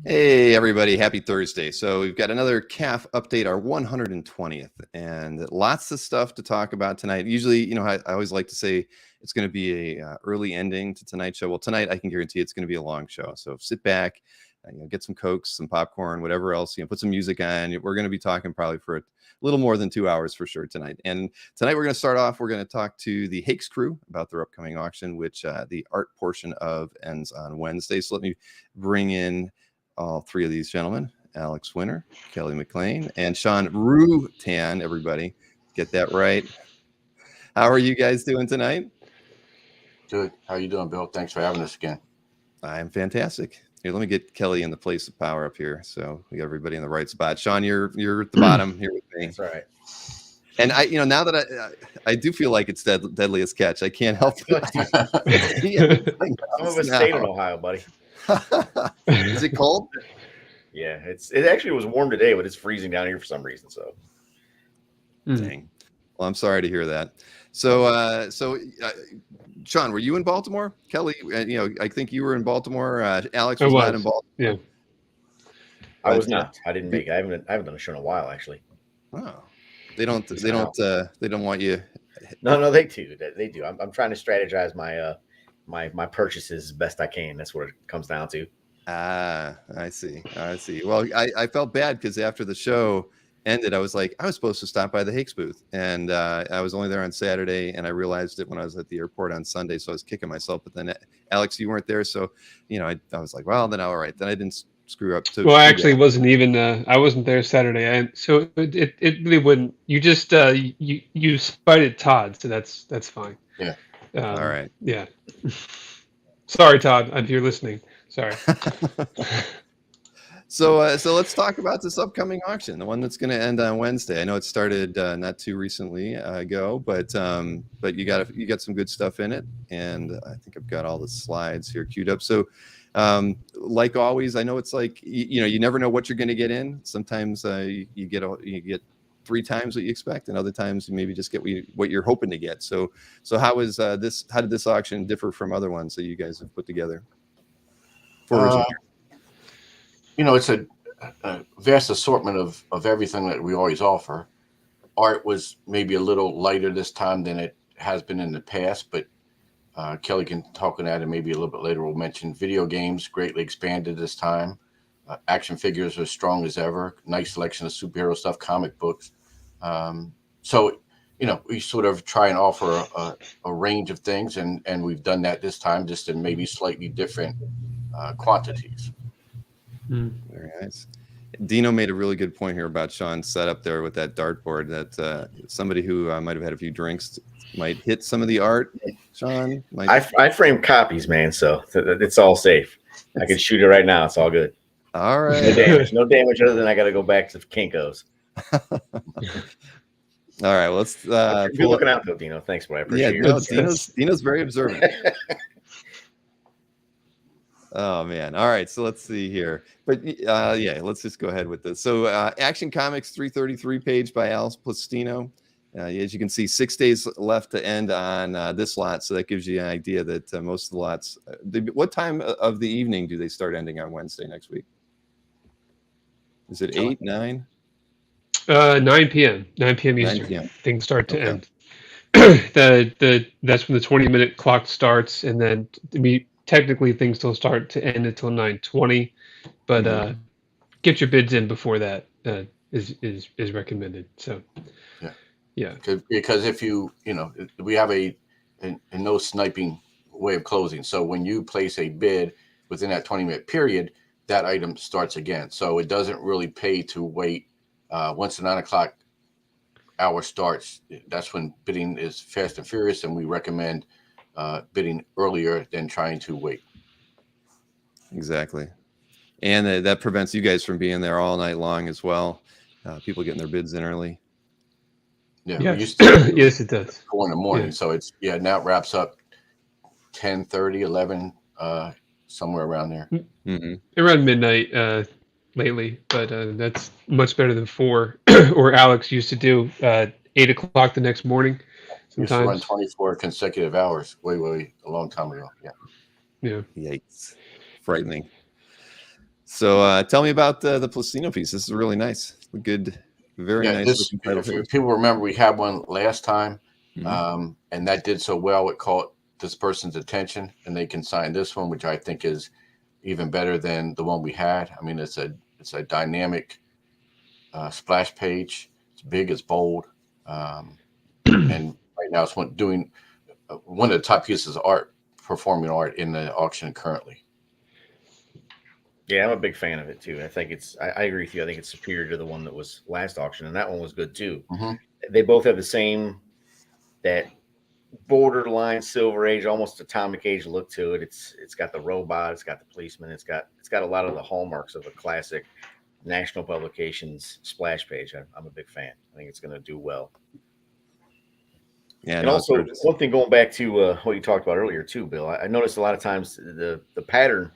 Hey everybody, happy Thursday. So we've got another CAF update, our 120th, and lots of stuff to talk about tonight. Usually, I always like to say it's going to be a early ending to tonight's show. Well, tonight I can guarantee it's going to be a long show. So sit back, get some Cokes, some popcorn, whatever else, put some music on. We're going to be talking probably for a little more than 2 hours for sure tonight. And tonight we're going to start off, we're going to talk to the Hakes crew about their upcoming auction, which the art portion of ends on Wednesday. So let me bring in all three of these gentlemen: Alex Winter, Kelly McLean, and Sean Rutan. Everybody get that right. How are you guys doing tonight? Good. How you doing, Bill? Thanks for having us again. I'm fantastic. Here, let me get Kelly in the place of power up here, so we got everybody in the right spot. Sean, you're at the bottom here with me. That's right. And now that I do feel like it's deadliest catch. I can't help it. Some of us stayed in Ohio, buddy. Is it cold? Yeah, it actually was warm today, but it's freezing down here for some reason. So, dang. Well, I'm sorry to hear that. So, Sean, were you in Baltimore? Kelly, I think you were in Baltimore. Alex was not in Baltimore. Yeah, I was not. I didn't make it. I haven't done a show in a while, actually. Oh, they don't want you. No, they do. They do. I'm trying to strategize my purchases as best I can. That's what it comes down to. I see. Well, I felt bad because after the show ended, I was like, I was supposed to stop by the Hakes booth, and I was only there on Saturday, and I realized it when I was at the airport on Sunday, so I was kicking myself. But then, Alex, you weren't there, so I was like, well, then all right, then I didn't screw up. Well, I actually wasn't even. I wasn't there Saturday, so it really wouldn't. You just you spited Todd, so that's fine. Yeah. All right. Yeah. Sorry, Todd, if you're listening. Sorry. So let's talk about this upcoming auction, the one that's going to end on Wednesday. I know it started not too recently ago, but you got some good stuff in it, and I think I've got all the slides here queued up. So, like always, I know it's like you never know what you're going to get in. Sometimes you get 3 times what you expect, and other times you maybe just get what you're hoping to get. So how did this auction differ from other ones that you guys have put together? It's a vast assortment of everything that we always offer. Art was maybe a little lighter this time than it has been in the past, but Kelly can talk on that, and maybe a little bit later we'll mention video games greatly expanded this time. Action figures are strong as ever. Nice selection of superhero stuff, comic books. So we sort of try and offer a range of things, and we've done that this time, just in maybe slightly different quantities. Very nice. Dino made a really good point here about Sean's setup there with that dartboard, that somebody who might have had a few drinks might hit some of the art. Sean, I frame copies, man, so it's all safe. I can shoot it right now. It's all good. All right. No damage other than I got to go back to Kinko's. All right, well, let's you're looking out though, Dino. Thanks, boy. I appreciate it. Dino's very observant. Oh man! All right, so let's see here. But let's just go ahead with this. So, Action Comics 333 page by Al Plastino. As you can see, 6 days left to end on this lot, so that gives you an idea that most of the lots. What time of the evening do they start ending on Wednesday next week? Is it 8, 9? 9 p.m. 9 p.m. Eastern. 9 p.m. Things start to end. That's when the 20-minute clock starts, and then technically things don't start to end until 9:20. But get your bids in before that is recommended. So yeah. Because if we have a no sniping way of closing. So when you place a bid within that 20-minute period, that item starts again. So it doesn't really pay to wait. Once the 9 o'clock hour starts, that's when bidding is fast and furious, and we recommend bidding earlier than trying to wait. Exactly. And that prevents you guys from being there all night long as well. People getting their bids in early. Yeah. Yes. We used to Yes, it does. 4 in the morning. So it's now it wraps up 10:30, 11, somewhere around there. Mm-hmm. Around midnight lately, but that's much better than 4 or Alex used to do 8 o'clock the next morning. Used to run 24 consecutive hours way a long time ago. Yeah. Yikes. Frightening. So tell me about the Placino piece. This is really nice. Good, very Yeah, nice this, looking title if here. people remember, we had one last time, Mhm. and that did so well. It caught this person's attention, and they consigned this one, which I think is even better than the one we had. I mean, it's a dynamic splash page. It's big, it's bold, and right now it's doing one of the top pieces of art, performing art in the auction currently. Yeah, I'm a big fan of it too. I think I agree with you. I think it's superior to the one that was last auction, and that one was good too. Mm-hmm. They both have the same that borderline silver age, almost atomic age look to it. It's got the robot, it's got the policeman, it's got a lot of the hallmarks of a classic national publications splash page. I'm a big fan. I think it's going to do well. Yeah, And no, it's also, gorgeous. one thing going back to what you talked about earlier too, Bill. I noticed a lot of times the pattern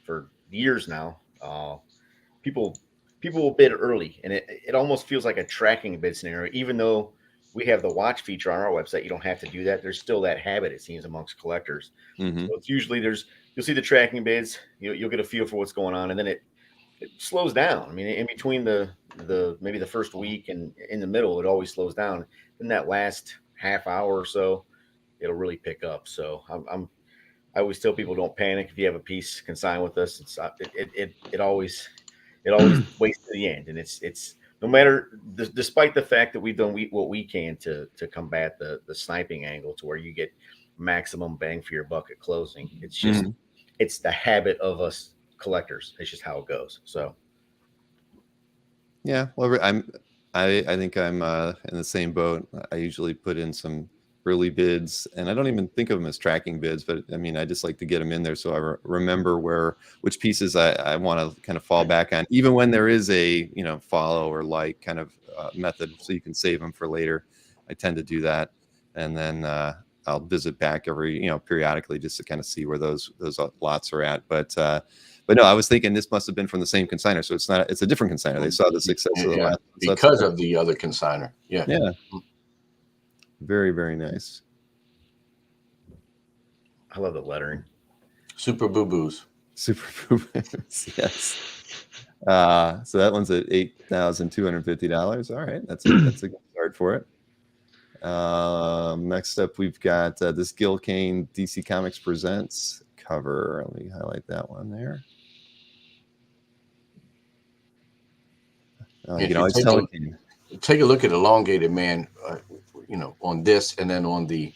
for years now, people people will bid early, and it almost feels like a tracking bid scenario. Even though we have the watch feature on our website, you don't have to do that. There's still that habit, it seems, amongst collectors. Mhm. So it's usually you'll see the tracking bids, you'll get a feel for what's going on, and then it slows down. I mean, in between the maybe the first week and in the middle, it always slows down. In that last half hour or so, it'll really pick up. So I always tell people, don't panic if you have a piece consigned with us. It always waits to the end, and it's no matter despite the fact that we've done what we can to combat the sniping angle to where you get maximum bang for your buck at closing. It's just Mhm. it's the habit of us collectors. It's just how it goes. So Yeah, well, I think I'm in the same boat. I usually put in some early bids, and I don't even think of them as tracking bids, but I mean, I just like to get them in there so I remember which pieces I want to kind of fall back on, even when there is a follow or like kind of method, so you can save them for later. I tend to do that, and then I'll visit back every periodically just to kind of see where those lots are at, but no, I was thinking this must have been from the same consigner, so it's a different consigner. They saw the success of the Yeah, last one, so that's because cool. of the other consigner. Yeah. Yeah, very, very nice. I love the lettering. Super Boo Boos. Super Boomers, yes. So that one's at $8,250. All right, that's a good start for it. Next up, we've got this Gil Kane DC Comics Presents cover. Let me highlight that one there. You can always tell it. Take a look at Elongated Man, on this and then on the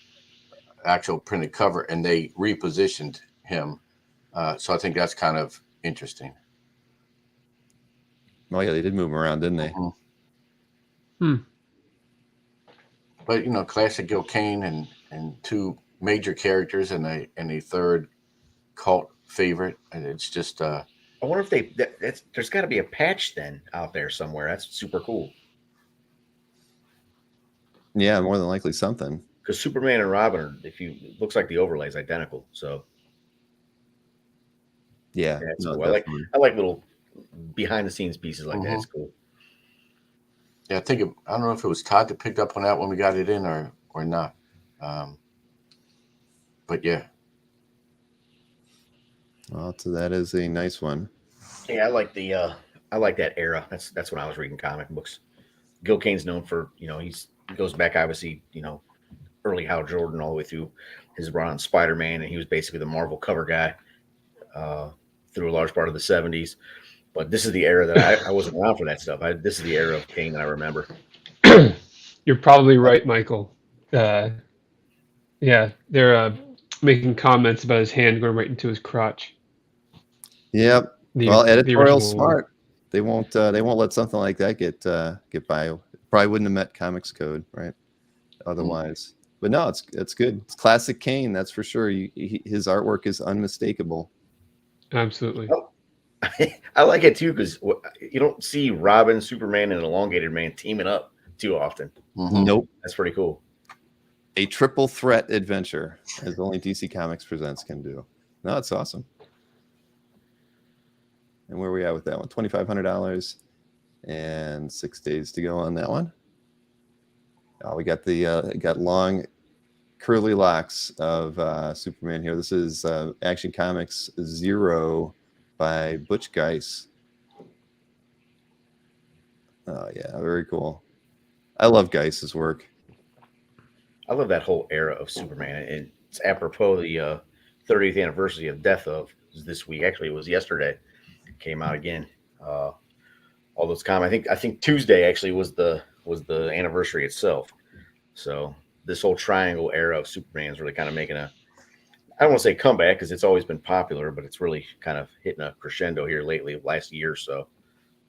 actual printed cover, and they repositioned him. So I think that's kind of interesting. Oh yeah, they did move him around, didn't they? Mm-hmm. But classic Gil Kane and two major characters and a third cult favorite, and it's just. I wonder if there's got to be a patch then out there somewhere. That's super cool. Yeah, more than likely something. Because Superman and Robin it looks like the overlay is identical. So yeah, that's no, cool. definitely. I like little behind the scenes pieces like that. It's cool. Yeah, I don't know if it was Todd that picked up on that when we got it in or not. But yeah. Well, so that is a nice one. Yeah, I like that era. That's when I was reading comic books. Gil Kane's known for he goes back obviously early Hal Jordan all the way through his run on Spider-Man, and he was basically the Marvel cover guy through a large part of the 70s. But this is the era that I wasn't around for that stuff. This is the era of Kane that I remember. You're probably right, Michael. Yeah, they're making comments about his hand going right into his crotch. Yep. The editorial original smart. They won't let something like that get by. Probably wouldn't have met Comics Code, right? Otherwise. But no, it's good. It's classic Kane, that's for sure. His artwork is unmistakable. Absolutely. I like it too because you don't see Robin, Superman, and Elongated Man teaming up too often. Mm-hmm. Nope. That's pretty cool. A triple threat adventure, as only DC Comics Presents can do. No, it's awesome. And where are we at with that one? $2,500 and 6 days to go on that one. We got got long curly locks of Superman here. This is Action Comics 0 by Butch Geis. Oh yeah, very cool. I love Geis's work. I love that whole era of Superman, and it's apropos the 30th anniversary of death of this week. Actually, it was yesterday. It came out again. All those comics. I think Tuesday actually was the anniversary itself. So this whole triangle era of Superman is really kind of making a, I don't want to say comeback because it's always been popular, but it's really kind of hitting a crescendo here lately, last year or so.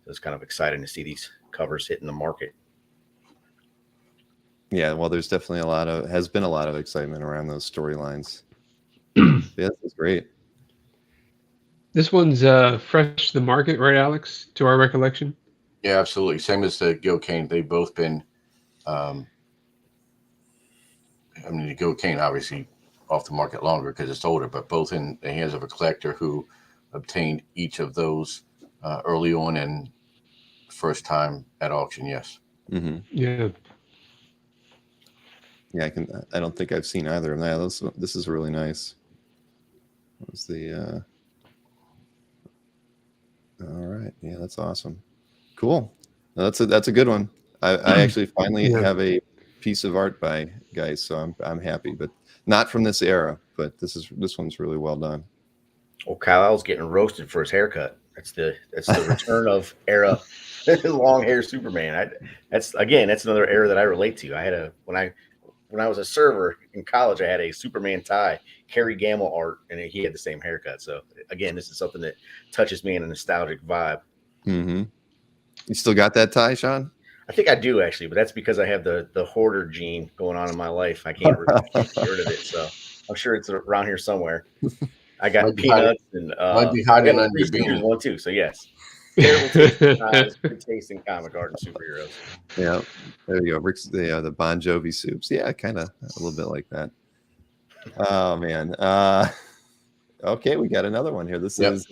It's kind of exciting to see these covers hitting the market. Yeah, well, there's definitely has been a lot of excitement around those storylines. Yeah, this is great. This one's fresh to the market, right, Alex? To our recollection. Yeah, absolutely. Same as the Gil Kane. They've both been. I mean, the Gil Kane obviously off the market longer because it's older, but both in the hands of a collector who obtained each of those early on and first time at auction. Yes. Mm-hmm. Yeah. Yeah, I don't think I've seen either of them. This is really nice. What was the? All right. Yeah, that's awesome. Cool. No, that's a good one. I actually finally have a piece of art by Geis, so I'm happy, but not from this era. But this one's really well done. Well, Kyle's getting roasted for his haircut. That's the return of era long hair Superman. That's another era that I relate to. I had when I was a server in college, I had a Superman tie, Kerry Gamble art, and he had the same haircut. So again, this is something that touches me in a nostalgic vibe. Mm-hmm. You still got that tie, Sean? I think I do actually, but that's because I have the hoarder gene going on in my life. I can't get rid of it, so I'm sure it's around here somewhere. I got peanuts and might be hiding under your beanie. One too. So yes, terrible taste in ties, good taste in comic art and superheroes. Yeah, there you go. Rick's the Bon Jovi soups. Yeah, kind of a little bit like that. Oh man. Okay, we got another one here. This is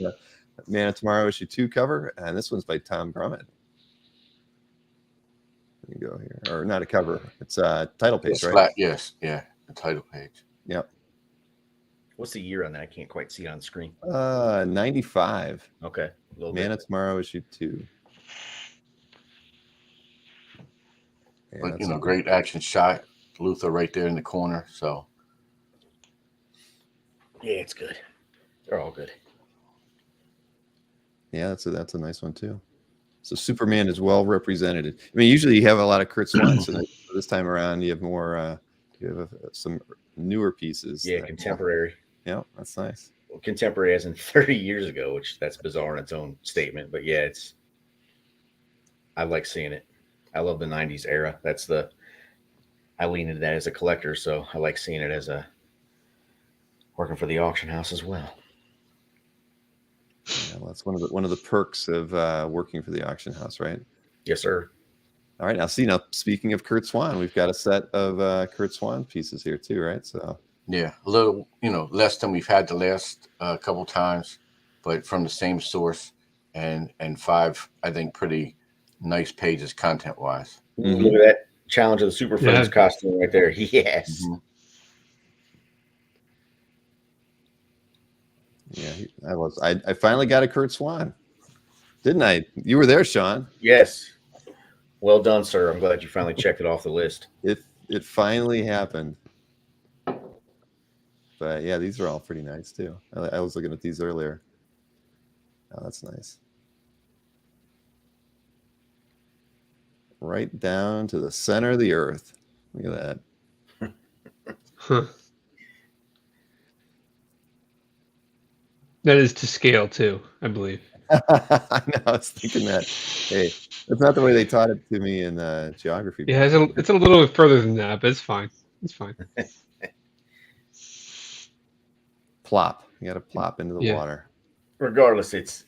Man of Tomorrow issue 2 cover, and this one's by Tom Grummett. Let me go here, or not a cover. It's a title page, right? Flat, yes, yeah, the title page. Yep. What's the year on that? I can't quite see it on screen. 95. Okay. Man of Tomorrow issue 2. Yeah, but great action shot. Luther right there in the corner. So yeah, it's good. They're all good. Yeah, that's a nice one too. So Superman is well represented. I mean, usually you have a lot of Kurt Swanson. This time around, you have more. You have some newer pieces. Yeah, contemporary. Yeah, that's nice. Well, contemporary as in 30 years ago, which that's bizarre in its own statement. But yeah, I like seeing it. I love the 90s era. I lean into that as a collector, so I like seeing it as working for the auction house as well. Yeah, well, that's one of the perks of working for the auction house, right? Yes, sir. All right, now speaking of Kurt Swan, we've got a set of Kurt Swan pieces here too, right? So yeah, a little less than we've had the last couple times, but from the same source, and 5, I think, pretty nice pages content wise. Mm-hmm. Look at that Challenge of the Super Friends costume right there. Yes. Mm-hmm. Yeah, I finally got a Kurt Swan, didn't I? You were there, Sean. Yes. Well done, sir. I'm glad you finally checked it off the list. It finally happened. But yeah, these are all pretty nice too. I was looking at these earlier. Oh, that's nice. Right down to the center of the earth. Look at that. Huh. That is to scale too, I believe. I know. I was thinking that. Hey, that's not the way they taught it to me in geography. Yeah, it's a little bit further than that, but it's fine. It's fine. Plop. You got to plop into the water. Regardless, it's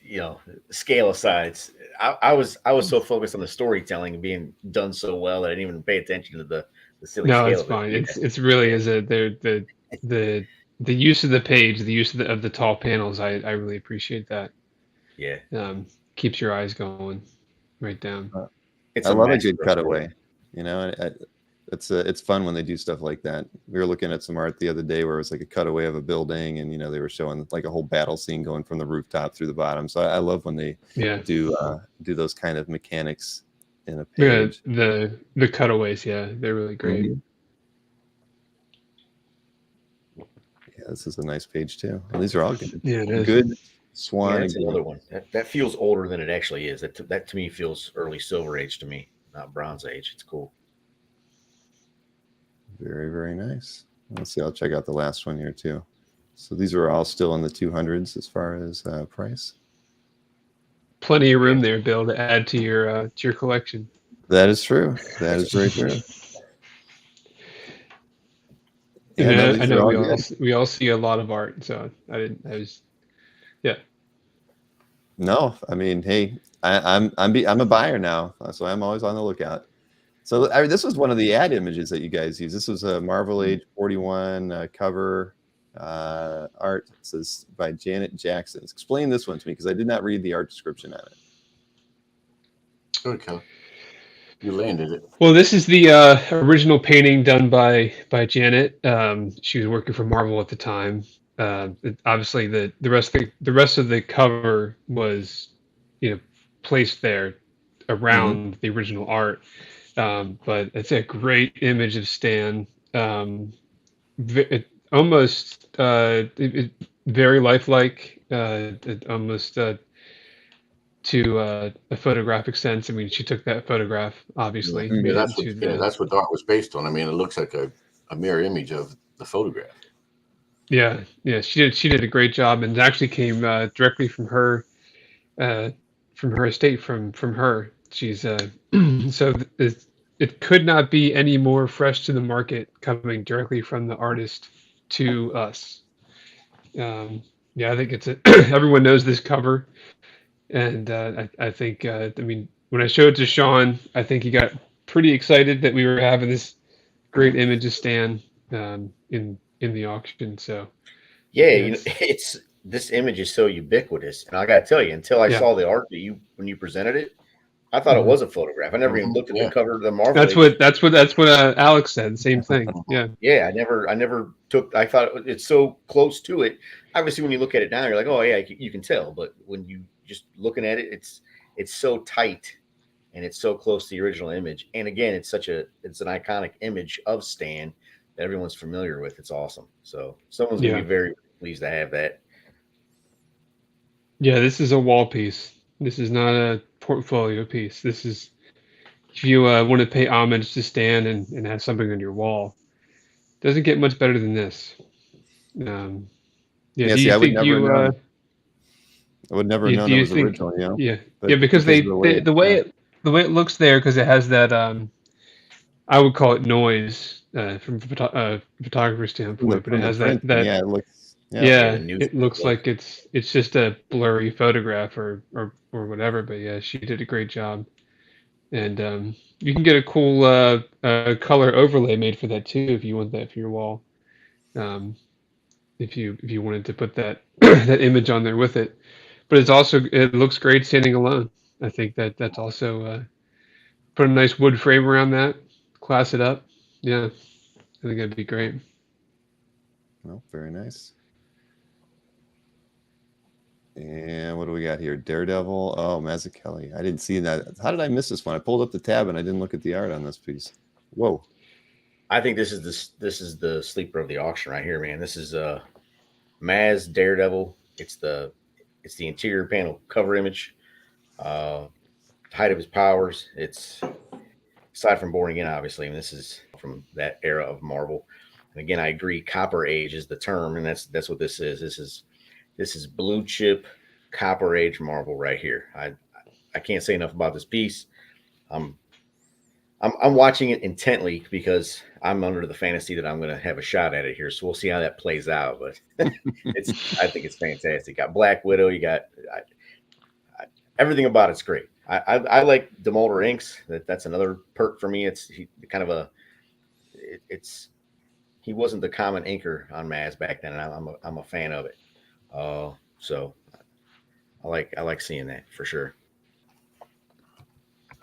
scale aside. I was so focused on the storytelling and being done so well that I didn't even pay attention to the silly scale. No, it's fine. It's really the use of the page, the use of the tall panels. I really appreciate that. Yeah. Keeps your eyes going right down. I love a good cutaway. it's fun when they do stuff like that. We were looking at some art the other day where it was like a cutaway of a building, and they were showing like a whole battle scene going from the rooftop through the bottom. So I love when they do those kind of mechanics in a page. The cutaways, they're really great. Mhm. Yeah, this is a nice page too. And these are all good. Yeah, it is. Good Swan. That's another one. That feels older than it actually is. That to me feels early Silver Age to me, not Bronze Age. It's cool. Very, very nice. Let's see. I'll check out the last one here too. So these are all still in the 200s as far as price. Plenty of room there, Bill, to add to your collection. That is true. That is very true. Yeah, I know we all see a lot of art, so No, I mean, hey, I'm a buyer now, so I'm always on the lookout. So this was one of the ad images that you guys use. This was a Marvel Age 41 cover art. It says by Janet Jackson. Explain this one to me because I did not read the art description on it. Okay. You landed it. Well, this is the original painting done by Janet. She was working for Marvel at the time. Obviously, the rest of the cover was, placed there around the original art. But it's a great image of Stan. Almost very lifelike. Almost. To a photographic sense. I mean, she took that photograph, obviously. Yeah, that's what the art was based on. I mean, it looks like a mirror image of the photograph. Yeah, she did a great job, and it actually came directly from her estate, from her. She's so it could not be any more fresh to the market, coming directly from the artist to us. I think it's everyone knows this cover. And I think, I mean, when I showed it to Sean, I think he got pretty excited that we were having this great image of Stan in the auction. So this image is so ubiquitous, and I got to tell you, until I saw the art that when you presented it, I thought it was a photograph. I never even looked at the cover of the Marvel. That's what Alex said. Same thing. Yeah. Yeah. I never took. I thought it's so close to it. Obviously, when you look at it now, you're like, oh yeah, you can tell. But when you just looking at it, it's so tight, and it's so close to the original image. And again, it's an iconic image of Stan that everyone's familiar with. It's awesome. So someone's gonna be very pleased to have that. Yeah, this is a wall piece. This is not a portfolio piece. This is, if you want to pay homage to Stan and have something on your wall, doesn't get much better than this. I would never I would never have known it was original. Because the way it looks there, because it has that I would call it noise from a photographer's standpoint, but it has that it looks it looks like it's just a blurry photograph or whatever. But yeah, she did a great job, and you can get a cool color overlay made for that too if you want that for your wall. If you wanted to put that that image on there with it, but it looks great standing alone. I think that's also put a nice wood frame around that, class it up. Yeah, I think that'd be great. Well, very nice. And what do we got here? Daredevil. Oh, Mazzucchelli. I didn't see that. How did I miss this one? I pulled up the tab and I didn't look at the art on this piece. Whoa. I think this is the sleeper of the auction right here, man. This is Maz Daredevil. It's the interior panel cover image. Height of his powers. It's, aside from Born Again, obviously, and this is from that era of Marvel. And again, I agree, Copper Age is the term, and that's what this is. This is blue chip Copper Age Marvel right here. I can't say enough about this piece. I'm watching it intently because I'm under the fantasy that I'm going to have a shot at it here. So we'll see how that plays out. But I think it's fantastic. You got Black Widow. You got everything about it's great. I like DeMolder inks. That's another perk for me. He wasn't the common inker on Maz back then, and I'm a fan of it. So I like seeing that for sure.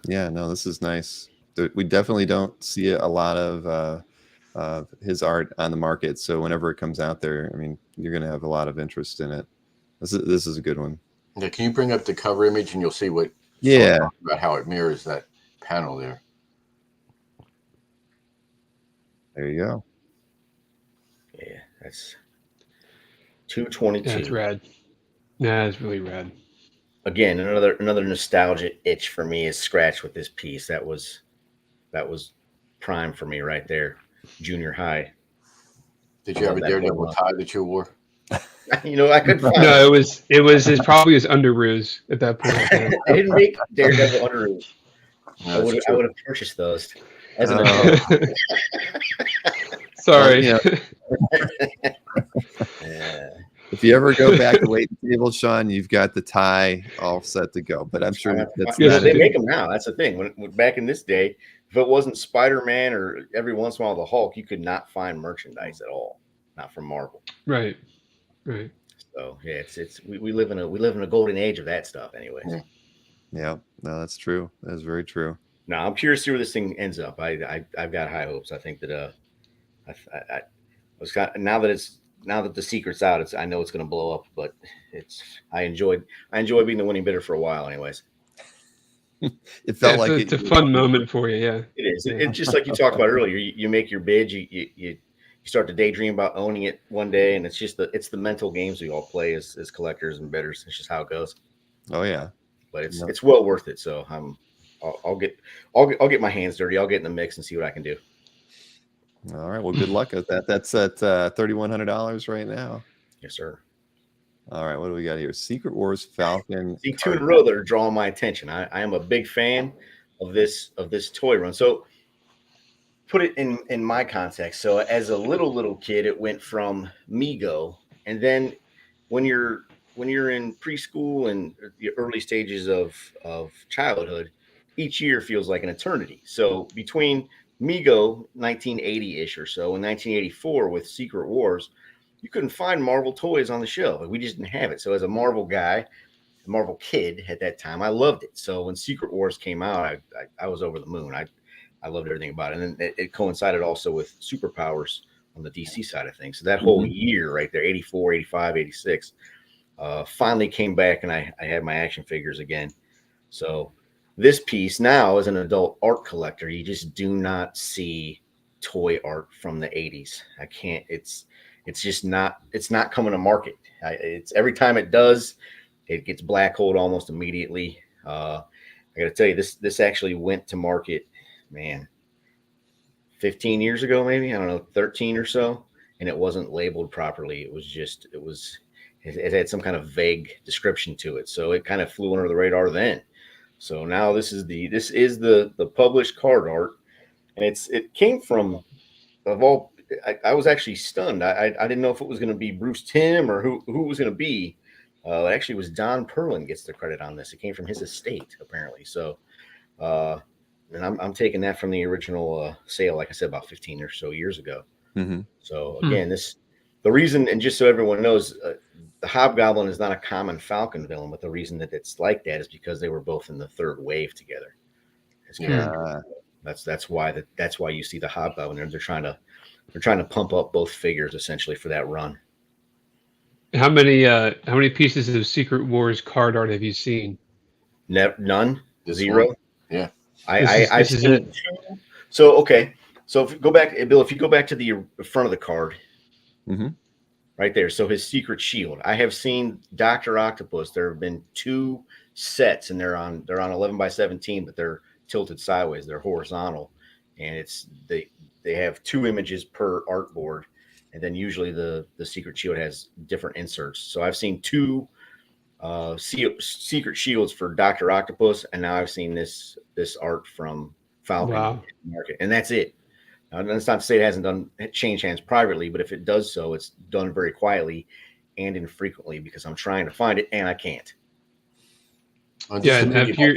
Yeah, no, this is nice. we definitely don't see a lot of his art on the market. So whenever it comes out there, I mean, you're going to have a lot of interest in it. This is a good one. Yeah, can you bring up the cover image and you'll see what Yeah. about how it mirrors that panel there. There you go. Yeah, that's 222. That's rad. Yeah, it's really rad. Again, another nostalgia itch for me is scratched with this piece. That was prime for me right there. Junior high. Did you have a Daredevil tie that you wore? You know, I couldn't find No, it was his probably his underoos at that point. Yeah. I didn't make Daredevil underoos. No, I would have purchased those as an Oh. adult. Sorry. Well, Yeah. If you ever go back to wait table, Sean, you've got the tie all set to go. But I'm sure that's Yeah, not they a- make them now. That's the thing. When back in this day, if it wasn't Spider-Man or every once in a while the Hulk, you could not find merchandise at all. Not from Marvel. Right. So yeah, we live in a golden age of that stuff, anyways. Yeah. Yeah, no, that's true. That's very true. Now I'm curious to see where this thing ends up. I've got high hopes. I think that I was now that the secret's out, I know it's going to blow up. But I enjoy being the winning bidder for a while, anyways. It felt like it's a fun moment for you. Yeah. It is. Yeah. It's just like you talked about earlier. You make your bid. You start to daydream about owning it one day, and it's the mental games we all play as collectors and bidders. It's just how it goes. Oh yeah, But it's well worth it. So I'll get my hands dirty. I'll get in the mix and see what I can do. all right. Well, good luck with that. That's at $3,100 right now. Yes, sir. All right, what do we got here? Secret Wars Falcon. See, two in a row that are drawing my attention. I am a big fan of this toy run. So put it in my context. So as a little kid, it went from Mego, and then when you're in preschool and the early stages of childhood, each year feels like an eternity. So between Mego 1980-ish or so and 1984 with Secret Wars, you couldn't find Marvel toys on the shelf. We just didn't have it. So as a Marvel guy, a Marvel kid at that time, I loved it. So when Secret Wars came out, I was over the moon. I loved everything about it. And then it coincided also with Superpowers on the DC side of things. So that whole year right there, 84, 85, 86, finally came back and I had my action figures again. So this piece now, as an adult art collector, you just do not see toy art from the 80s. I can't. It's just not. It's not coming to market. It's every time it does, it gets black holed almost immediately. I got to tell you, this actually went to market, man, 15 years ago, maybe, I don't know, 13 or so, and it wasn't labeled properly. It had some kind of vague description to it, so it kind of flew under the radar then. So now this is the published card art, and it came from, of all, I was actually stunned. I didn't know if it was going to be Bruce Timm or who it was going to be. It actually was Don Perlin gets the credit on this. It came from his estate, apparently. So, and I'm taking that from the original sale, like I said, about 15 or so years ago. Mm-hmm. So again, the reason, and just so everyone knows, the Hobgoblin is not a common Falcon villain, but the reason that it's like that is because they were both in the third wave together. That's why you see the Hobgoblin. They're trying to pump up both figures essentially for that run. How many pieces of Secret Wars card art have you seen? None. This Zero. one? Yeah. I've seen two. So okay. So if you go back, Bill, if you go back to the front of the card, right there. So his secret shield. I have seen Dr. Octopus. There have been two sets, and they're on 11x17, but they're tilted sideways. They're horizontal, and they have two images per artboard, and then usually the secret shield has different inserts. So I've seen two secret shields for Dr. Octopus, and now I've seen this art from Falcon market, and that's it. Now, that's not to say it hasn't changed hands privately, but if it does so, it's done very quietly and infrequently because I'm trying to find it and I can't. Yeah, and if you're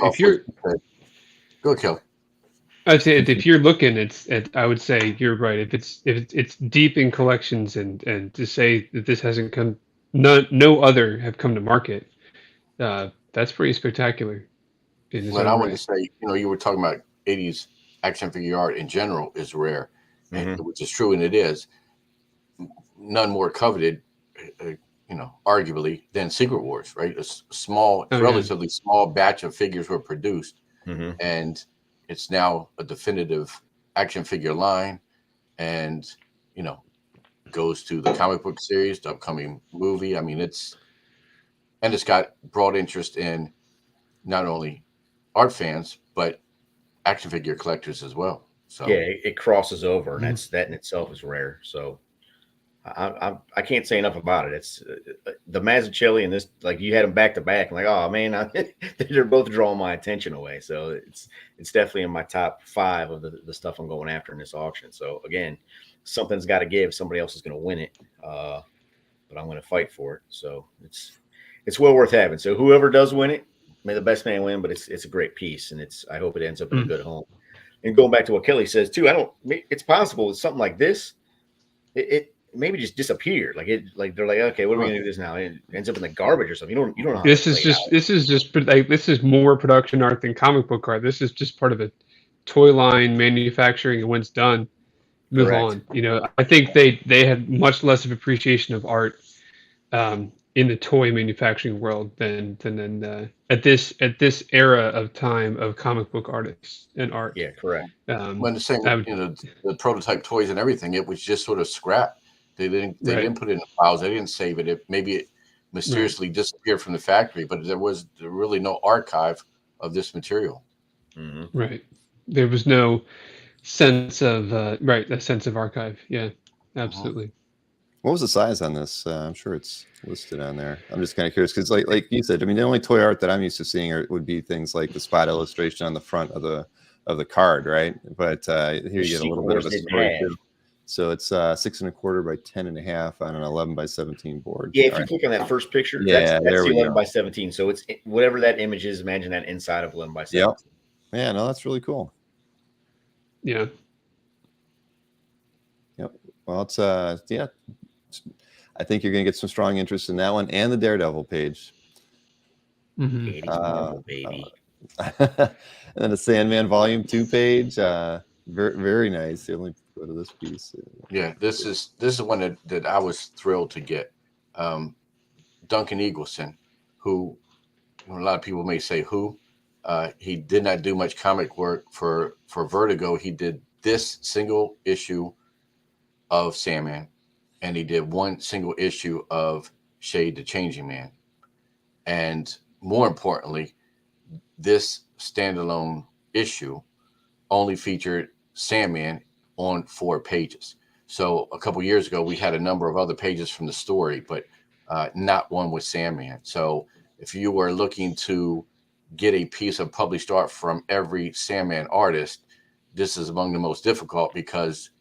go, Kelly. I'd say if you're looking, I would say you're right. If it's deep in collections and to say that this hasn't come, no other have come to market, that's pretty spectacular. Well, I want to say, you were talking about 80s action figure art in general is rare, Mhm. which is true, and it is. None more coveted, arguably, than Secret Wars, right? Oh, yeah. Relatively small batch of figures were produced, Mhm. and it's now a definitive action figure line, and goes to the comic book series, the upcoming movie. I mean, it's got broad interest in not only art fans but action figure collectors as well. So Yeah, it crosses over, and Mhm. that in itself is rare. So I can't say enough about it. It's the Mazzucchelli and this, like, you had them back to back. I'm like, oh man, they're both drawing my attention away. So it's definitely in my top 5 of the stuff I'm going after in this auction. So again, something's got to give. Somebody else is going to win it, but I'm going to fight for it. So it's well worth having. So whoever does win it, may the best man win. But it's a great piece, and I hope it ends up in a Mm. good home. And going back to what Kelly says too, it's possible with something like this, it maybe just disappeared. Like they're like, okay, what are we gonna do with this now? It ends up in the garbage or something. You don't know how This that is played out. just like, this is more production art than comic book art. This is just part of a toy line manufacturing, and when it's done, move Correct. on. I think they had much less of appreciation of art in the toy manufacturing world than at this era of time of comic book artists and art. Yeah, correct. when the same, I would, the prototype toys and everything, it was just sort of scrapped. They right, didn't put it in the files. They didn't save it. Maybe it right, mysteriously disappeared from the factory, but there was really no archive of this material. Hmm. right. There was no sense of a sense of archive. Yeah, Mhm. absolutely. What was the size on this? I'm sure it's listed on there. I'm just kind of curious because, like you said, I mean, the only toy art that I'm used to seeing would be things like the spot illustration on the front of the card, right? But here Which you get a Secret little bit Wars of a didn't story have. too. So it's 6.25 by 10.5 on an 11 by 17 board. Yeah, if All you right. click on that first picture, Yeah, that's there the we 11 go. by 17. So it's whatever that image is. Imagine that inside of 11 by Yep. 17. Yeah, no, that's really cool. Yeah. Yep. Well, it's yeah. I think you're gonna get some strong interest in that one and the Daredevil page. Hmm. 80 Uh, Marvel, baby. and then the Sandman Volume 2 page. Very, very nice. You only go to this piece. Yeah, this is one that I was thrilled to get. Um, Duncan Eagleson, who a lot of people may say who. He did not do much comic work for Vertigo. He did this single issue of Sandman, and he did one single issue of Shade the Changing Man. And more importantly, this standalone issue only featured Sandman on 4 pages. So a couple years ago, we had a number of other pages from the story, but not one with Sandman. So if you were looking to get a piece of published art from every Sandman artist, this is among the most difficult because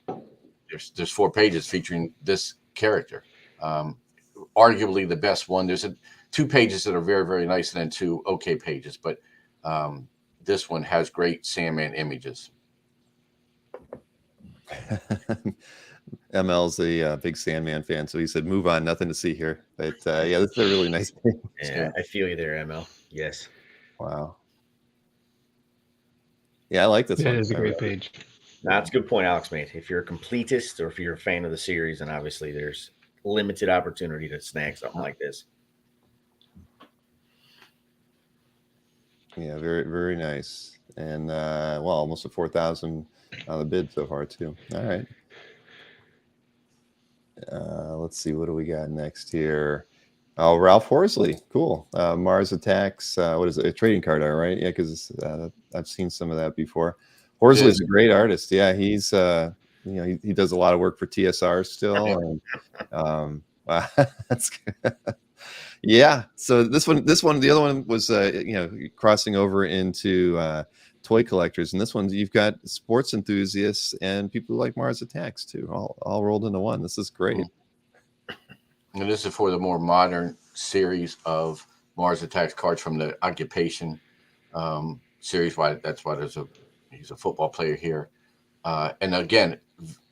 there's 4 pages featuring this character. Um, Arguably the best one. There's 2 pages that are very, very nice, and then 2 okay pages, but this one has great Sandman images. ML's a big Sandman fan, so he said, "Move on, nothing to see here." But yeah, this is a really nice page. Yeah, I feel you there, ML. Yes. Wow. Yeah, I like this That one. is a great page. That's a good point Alex made. If you're a completist or if you're a fan of the series, then obviously there's limited opportunity to snag something like this. Yeah, very, very nice. And well, almost a 4,000 on the bid so far too. All right. Let's see, what do we got next here? Oh, Ralph Horsley, cool. Mars Attacks. What is it? A trading card art, right? Yeah, because I've seen some of that before. Horsley's a great artist. Yeah, he's he does a lot of work for TSR still, and wow, that's good. Yeah. So this one, the other one was crossing over into toy collectors, and this one you've got sports enthusiasts and people who like Mars Attacks too, all rolled into one. This is great. And this is for the more modern series of Mars Attacks cards from the Occupation series. That's why he's a football player here. And again,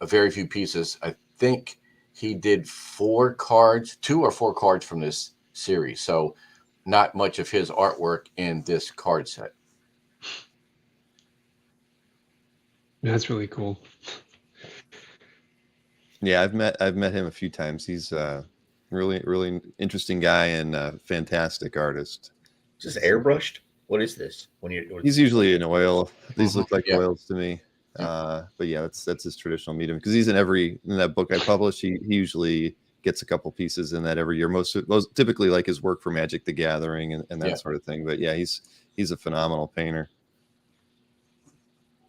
a very few pieces. I think he did 2 or 4 cards from this series. So not much of his artwork in this card set. That's really cool. Yeah, I've met him a few times. He's really interesting guy and fantastic artist. Just airbrushed. What is this? He's usually in oil. These look like Yeah. oils to me. But yeah, that's his traditional medium because he's in that book I published. He usually gets a couple pieces in that every year. Most typically like his work for Magic the Gathering and that sort of thing. But yeah, he's a phenomenal painter.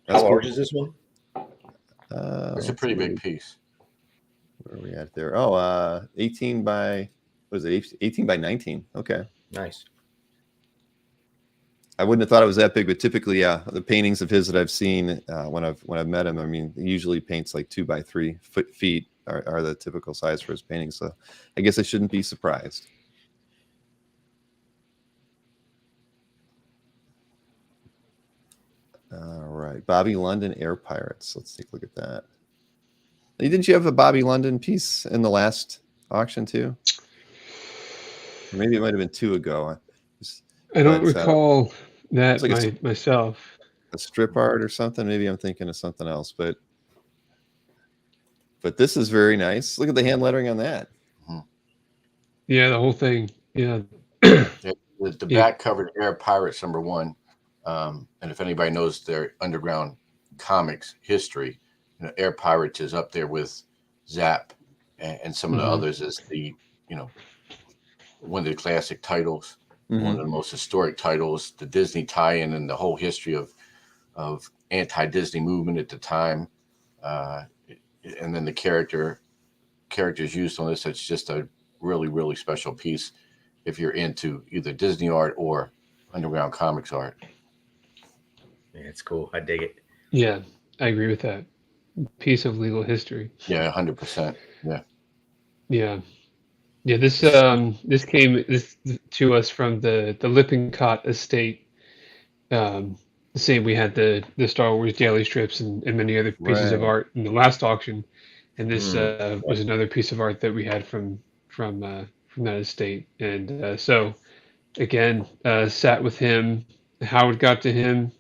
How large is this one? It's a pretty big piece. Where are we at there? Oh, 18 by, what is it? 18 by 19. Okay. Nice. I wouldn't have thought it was that big, but typically, yeah, the paintings of his that I've seen when I've met him, I mean, he usually paints like 2 by 3 feet are the typical size for his paintings. So I guess I shouldn't be surprised. All right, Bobby London Air Pirates. Let's take a look at that. Didn't you have a Bobby London piece in the last auction too? Or maybe it might have been 2 ago. I don't recall that like myself. A strip art or something. Maybe I'm thinking of something else, but this is very nice. Look at the hand lettering on that. Yeah, the whole thing. Yeah. The back covered Air Pirates #1. And if anybody knows their underground comics history, Air Pirates is up there with Zap and some of the others as the, one of the classic titles, one of the most historic titles, the Disney tie-in and the whole history of anti-Disney movement at the time. And then the characters used on this, it's just a really, really special piece if you're into either Disney art or underground comics art. Yeah, it's cool. I dig it. Yeah, I agree with that. Piece of legal history. Yeah, 100%. Yeah. Yeah. Yeah, this came to us from the Lippincott estate. The same, we had the Star Wars daily strips and many other pieces of art in the last auction, and this was another piece of art that we had from that estate. And so again, sat with him. How it got to him,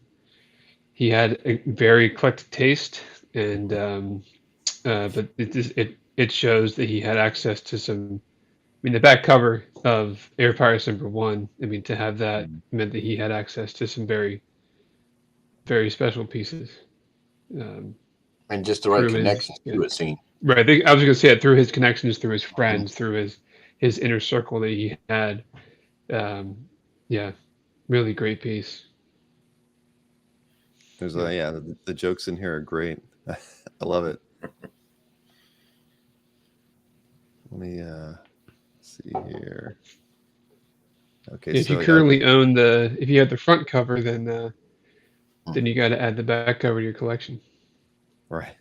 he had a very eclectic taste, and but it shows that he had access to some. I mean, the back cover of Air Pirates #1. I mean, to have that meant that he had access to some very, very special pieces. And just the right connections to it, scene. Right. I was going to say it through his connections, through his friends, through his inner circle that he had. Yeah, really great piece. There's the jokes in here are great. I love it. Let me see here. Okay, if you currently own if you have the front cover, then you got to add the back cover to your collection. Right.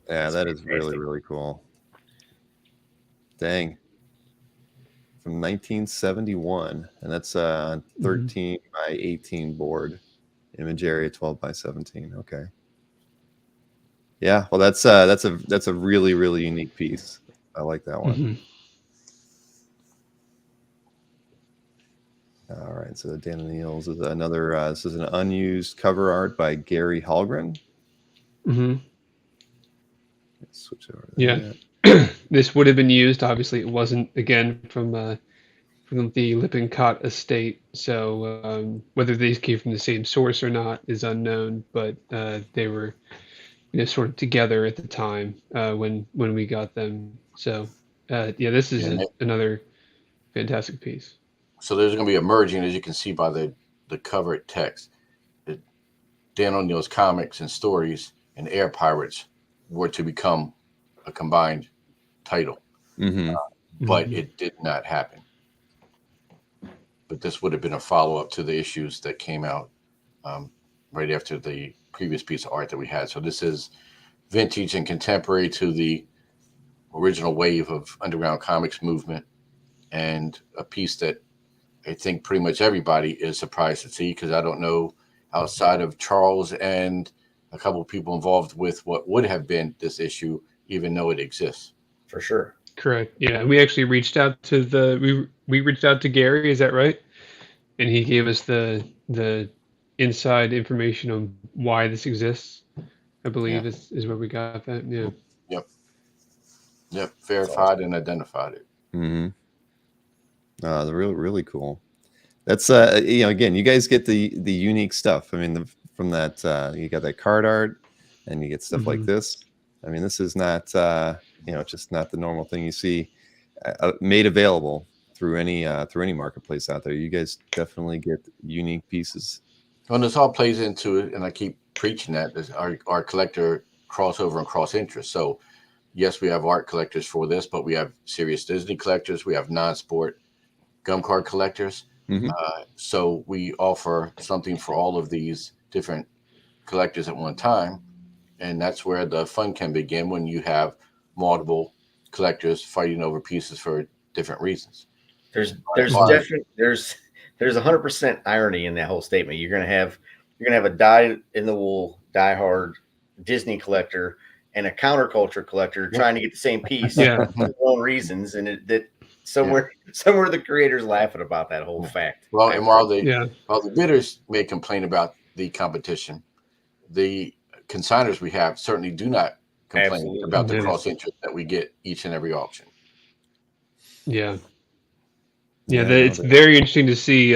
Yeah, that is really, really cool. Dang. From 1971, and that's 13 by 18 board, image area 12 by 17. Okay. Yeah, well, that's a really, really unique piece. I like that one. All right, so Dan O'Neill's is another. This is an unused cover art by Gary Hallgren. Switch over. Yeah. This would have been used. Obviously, it wasn't, again, from the Lippincott estate. So whether these came from the same source or not is unknown. But they were, sort of together at the time when we got them. So this is another fantastic piece. So there's going to be a merging, as you can see by the cover text. Dan O'Neill's comics and stories and Air Pirates were to become a combined title, but it did not happen. But this would have been a follow-up to the issues that came out right after the previous piece of art that we had. So this is vintage and contemporary to the original wave of underground comics movement, and a piece that I think pretty much everybody is surprised to see, because I don't know, outside of Charles and a couple of people involved with what would have been this issue, even though it exists. For sure. Correct. Yeah, we actually reached out to we reached out to Gary. Is that right? and he gave us the inside information on why this exists. I believe is where we got that. Yeah. Yep. Verified and identified it. Mm-hmm. They're really cool. That's again, you guys get the unique stuff. I mean, from that you got that card art, and you get stuff like this. I mean, this is not just not the normal thing you see made available through any marketplace out there. You guys definitely get unique pieces. Well, this all plays into it, and I keep preaching that is our collector crossover and cross interest. So yes, we have art collectors for this, but we have serious Disney collectors. We have non-sport gum card collectors. So we offer something for all of these different collectors at one time. And that's where the fun can begin, when you have multiple collectors fighting over pieces for different reasons. There's 100% irony in that whole statement. You're gonna have a die-in-the-wool, die-hard Disney collector and a counterculture collector trying to get the same piece for their own reasons, and somewhere the creators laughing about that whole fact. Well, and while the bidders may complain about the competition, the consigners we have certainly do not complain about the cross interest that we get each and every auction. It's very interesting to see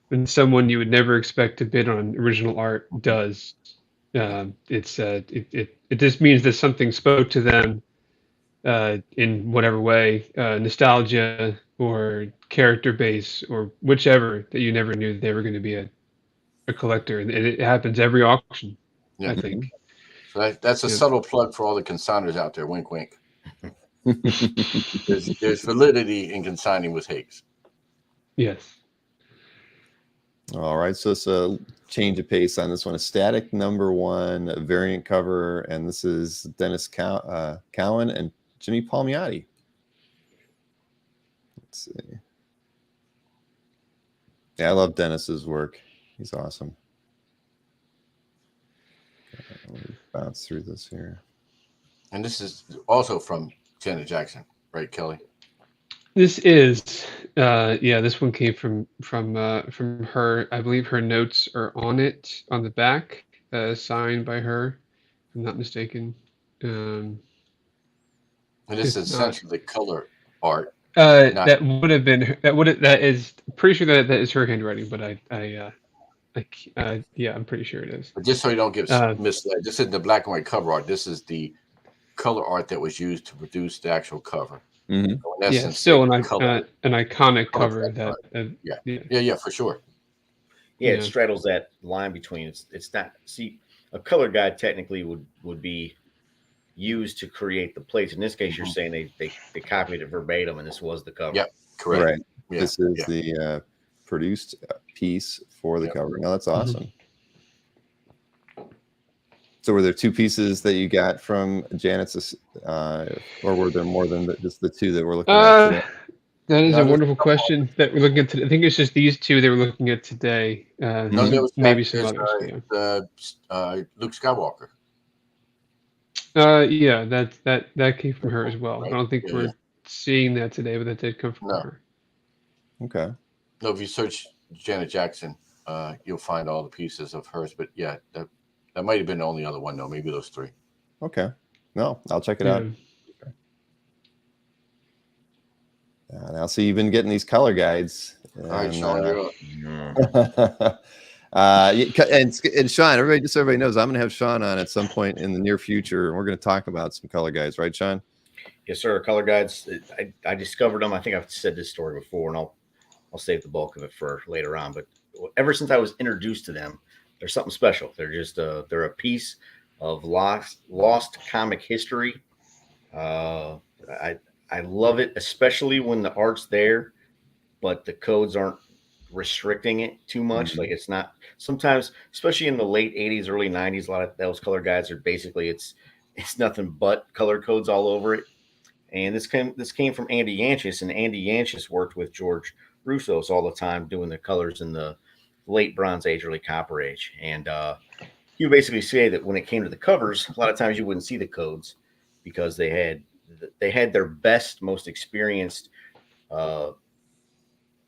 when someone you would never expect to bid on original art does. It just means that something spoke to them in whatever way, nostalgia or character base or whichever, that you never knew that they were going to be a collector, and it happens every auction. I think. So that's a subtle plug for all the consigners out there. Wink, wink. There's validity in consigning with Higgs. Yes. All right, so it's a change of pace on this one. A static #1, a variant cover, and this is Dennis Cowan and Jimmy Palmiotti. Let's see. Yeah, I love Dennis's work. He's awesome. Let me bounce through this here. And this is also from Janet Jackson, right, Kelly? This is, this one came from her. I believe her notes are on it, on the back, signed by her, if I'm not mistaken. And this is essentially the color art. That would have been, that is, pretty sure that is her handwriting, but I'm pretty sure it is. But just so you don't get misled, this isn't the black and white cover art. This is the color art that was used to produce the actual cover. Mm-hmm. So in essence, still an iconic cover. For sure. It straddles that line between it's not. See, a color guide technically would be used to create the plates. In this case, you're saying they copied it verbatim, and this was the cover. Yep, correct. Right. Yeah, this is the produced piece for the cover. Now that's awesome. So were there two pieces that you got from Janet's, or were there more than just the two that we're looking at today? That is a wonderful question that we're looking at today. I think it's just these two they were looking at today. No, there was maybe some others. Luke Skywalker. That came from her as well. I don't think we're seeing that today, but that did come from her. Okay. No, if you search Janet Jackson, you'll find all the pieces of hers. But that might have been the only other one, though. Maybe those three. Okay. No, I'll check it out. Now, so you've been getting these color guides. All right, Sean, you're up. And Sean, everybody knows I'm going to have Sean on at some point in the near future, and we're going to talk about some color guides, right, Sean? Yes, sir. Color guides. I discovered them. I think I've said this story before, and I'll save the bulk of it for later on. But ever since I was introduced to them, they're something special. They're just they're a piece of lost comic history. I love it, especially when the art's there, but the codes aren't restricting it too much. Like it's not sometimes, especially in the late 80s, early 90s, a lot of those color guides are basically it's nothing but color codes all over it. And this came from Andy Yanchis, and Andy Yanchis worked with George Russos all the time doing the colors in the late Bronze Age, early Copper Age. And he would basically say that when it came to the covers, a lot of times you wouldn't see the codes because they had their best, most experienced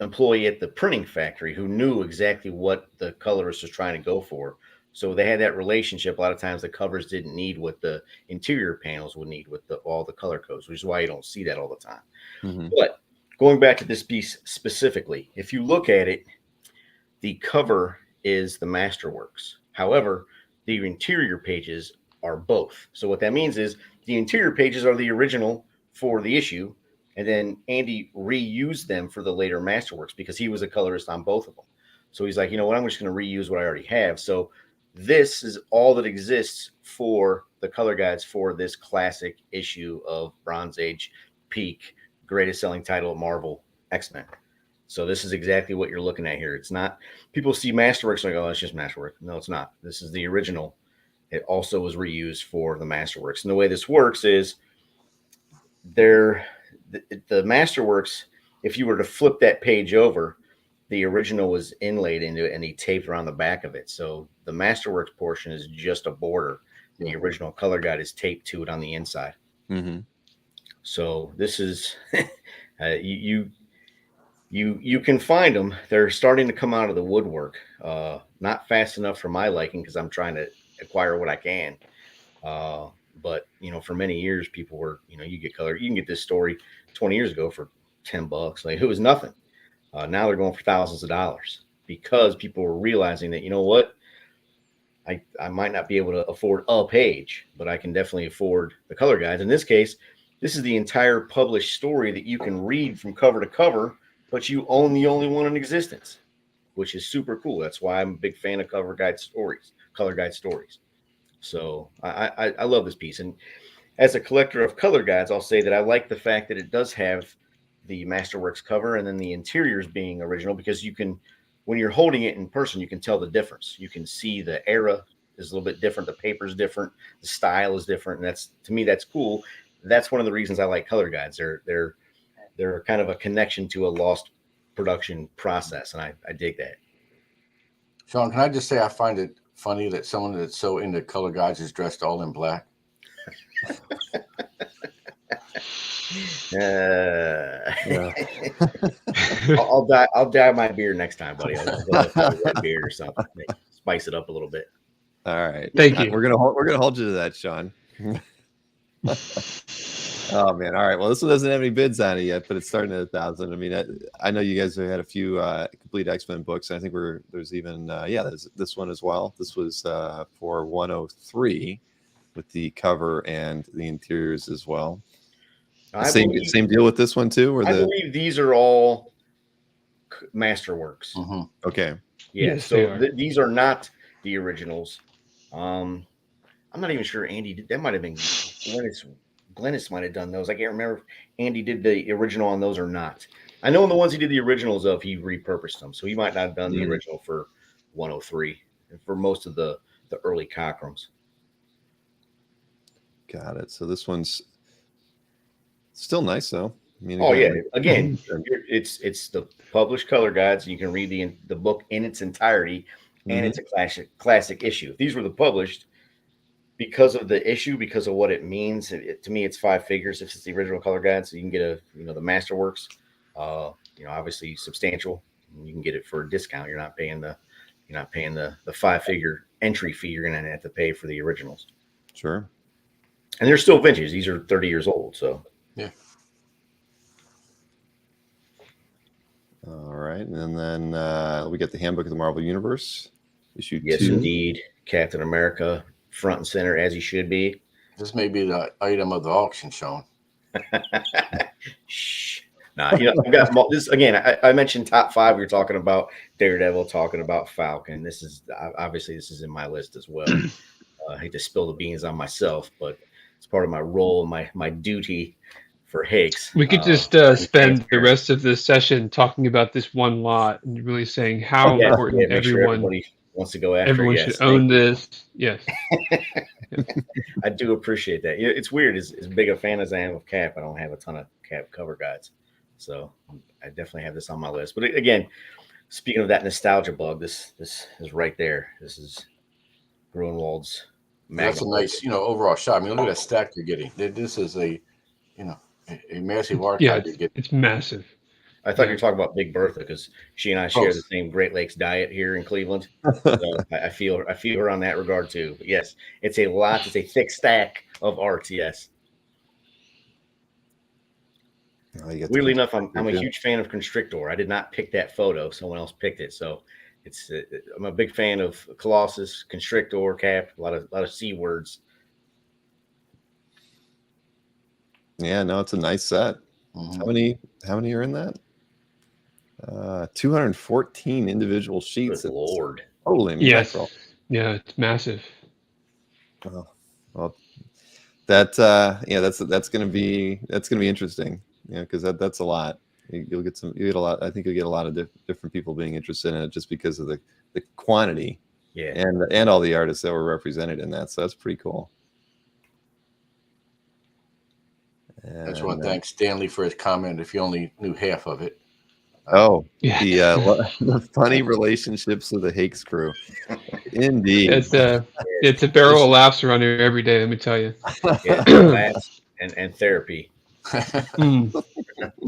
employee at the printing factory who knew exactly what the colorist was trying to go for. So they had that relationship. A lot of times the covers didn't need what the interior panels would need with all the color codes, which is why you don't see that all the time. Mm-hmm. But going back to this piece specifically, if you look at it, the cover is the Masterworks. However, the interior pages are both. So what that means is the interior pages are the original for the issue, and then Andy reused them for the later Masterworks because he was a colorist on both of them. So he's like, you know what, I'm just going to reuse what I already have. So this is all that exists for the color guides for this classic issue of Bronze Age peak greatest selling title of Marvel X-Men. So this is exactly what you're looking at here. It's not, people see Masterworks like, oh, it's just Masterwork. No, it's not. This is the original. It also was reused for the Masterworks. And the way this works is the Masterworks, if you were to flip that page over, the original was inlaid into it and he taped around the back of it. So the Masterworks portion is just a border. And the original color guide is taped to it on the inside. Mm-hmm. So this is, you can find them. They're starting to come out of the woodwork. Not fast enough for my liking because I'm trying to acquire what I can. But for many years, people were, you get color. You can get this story 20 years ago for $10. Like it was nothing. Now they're going for thousands of dollars because people were realizing that, you know what, I might not be able to afford a page, but I can definitely afford the color guides. In this case, this is the entire published story that you can read from cover to cover, but you own the only one in existence, which is super cool. That's why I'm a big fan of color guide stories. So I love this piece. And as a collector of color guides, I'll say that I like the fact that it does have the Masterworks cover and then the interiors being original, because you can, when you're holding it in person, you can tell the difference. You can see the era is a little bit different. The paper is different. The style is different. And to me, that's cool. That's one of the reasons I like color guides. They're kind of a connection to a lost production process. And I dig that. Sean, can I just say I find it funny that someone that's so into color guides is dressed all in black? Yeah. I'll dye my beard next time, buddy. I'll go with a red beard or something. Spice it up a little bit. All right. Thank you. We're gonna hold you to that, Sean. Oh man. All right. Well, this one doesn't have any bids on it yet, but it's starting at 1,000. I mean, I know you guys have had a few complete X-Men books. I think there's even there's this one as well. This was for 103 with the cover and the interiors as well. Same deal with this one too, or I believe these are all Masterworks. Mm-hmm. Okay. Yeah. Yes, So these are not the originals. I'm not even sure Andy did. That might have been Glennis might have done those. I can't remember if Andy did the original on those or not. I know in the ones he did the originals of, he repurposed them. So he might not have done the original for 103 and for most of the early Cockrams. Got it. So this one's still nice though. I mean, again, it's the published color guides. You can read the book in its entirety, and it's a classic issue. If these were the published, because of the issue, because of what it means, to me, it's 5 figures if it's the original color guide. So you can get the Masterworks, obviously substantial. You can get it for a discount. You're not paying the 5-figure entry fee you're going to have to pay for the originals. Sure. And they're still vintage. These are 30 years old. So yeah. All right, and then we get the Handbook of the Marvel Universe, issue 2. Yes, indeed. Captain America, front and center, as he should be. This may be the item of the auction, Sean. Shh. Nah, I've got this again. I mentioned top 5. We were talking about Daredevil, talking about Falcon. This is in my list as well. I hate to spill the beans on myself, but it's part of my role, my duty for Hicks. We could just spend the rest of this session talking about this one lot and really saying how important everybody wants to go after. Everyone should own this. Yes. I do appreciate that. It's weird. As big a fan as I am of Cap, I don't have a ton of Cap cover guides. So I definitely have this on my list. But again, speaking of that nostalgia bug, this is right there. This is Grunwald's Magnum. That's a nice, overall shot. I mean, look at that stack you're getting. This is a massive archive. Yeah, it's massive. I thought you Yeah. were talking about Big Bertha because she and I share the same Great Lakes diet here in Cleveland. So I feel her on that regard too. But yes, it's a lot. It's a thick stack of arts. Yes. Oh, you got the Weirdly enough, I'm a Constrictor, too. huge fan of Constrictor. I did not pick that photo; someone else picked it. So it's I'm a big fan of Colossus, Constrictor, Cap. A lot of C words. Yeah, no, it's a nice set. How many are in that? 214 individual sheets. Good Lord. Holy Yes. mackerel. Yeah, it's massive. Oh, well, that's gonna be interesting. Yeah, because that's a lot. You'll get a lot. I think you'll get a lot of different people being interested in it just because of the quantity Yeah. and all the artists that were represented in that. So that's pretty cool. I just want to thank Stanley for his comment. If you only knew half of it. Yeah. The funny relationships of the Hakes crew. Indeed. It's a barrel of laughs around here every day. Let me tell you. Yeah, laughs and therapy.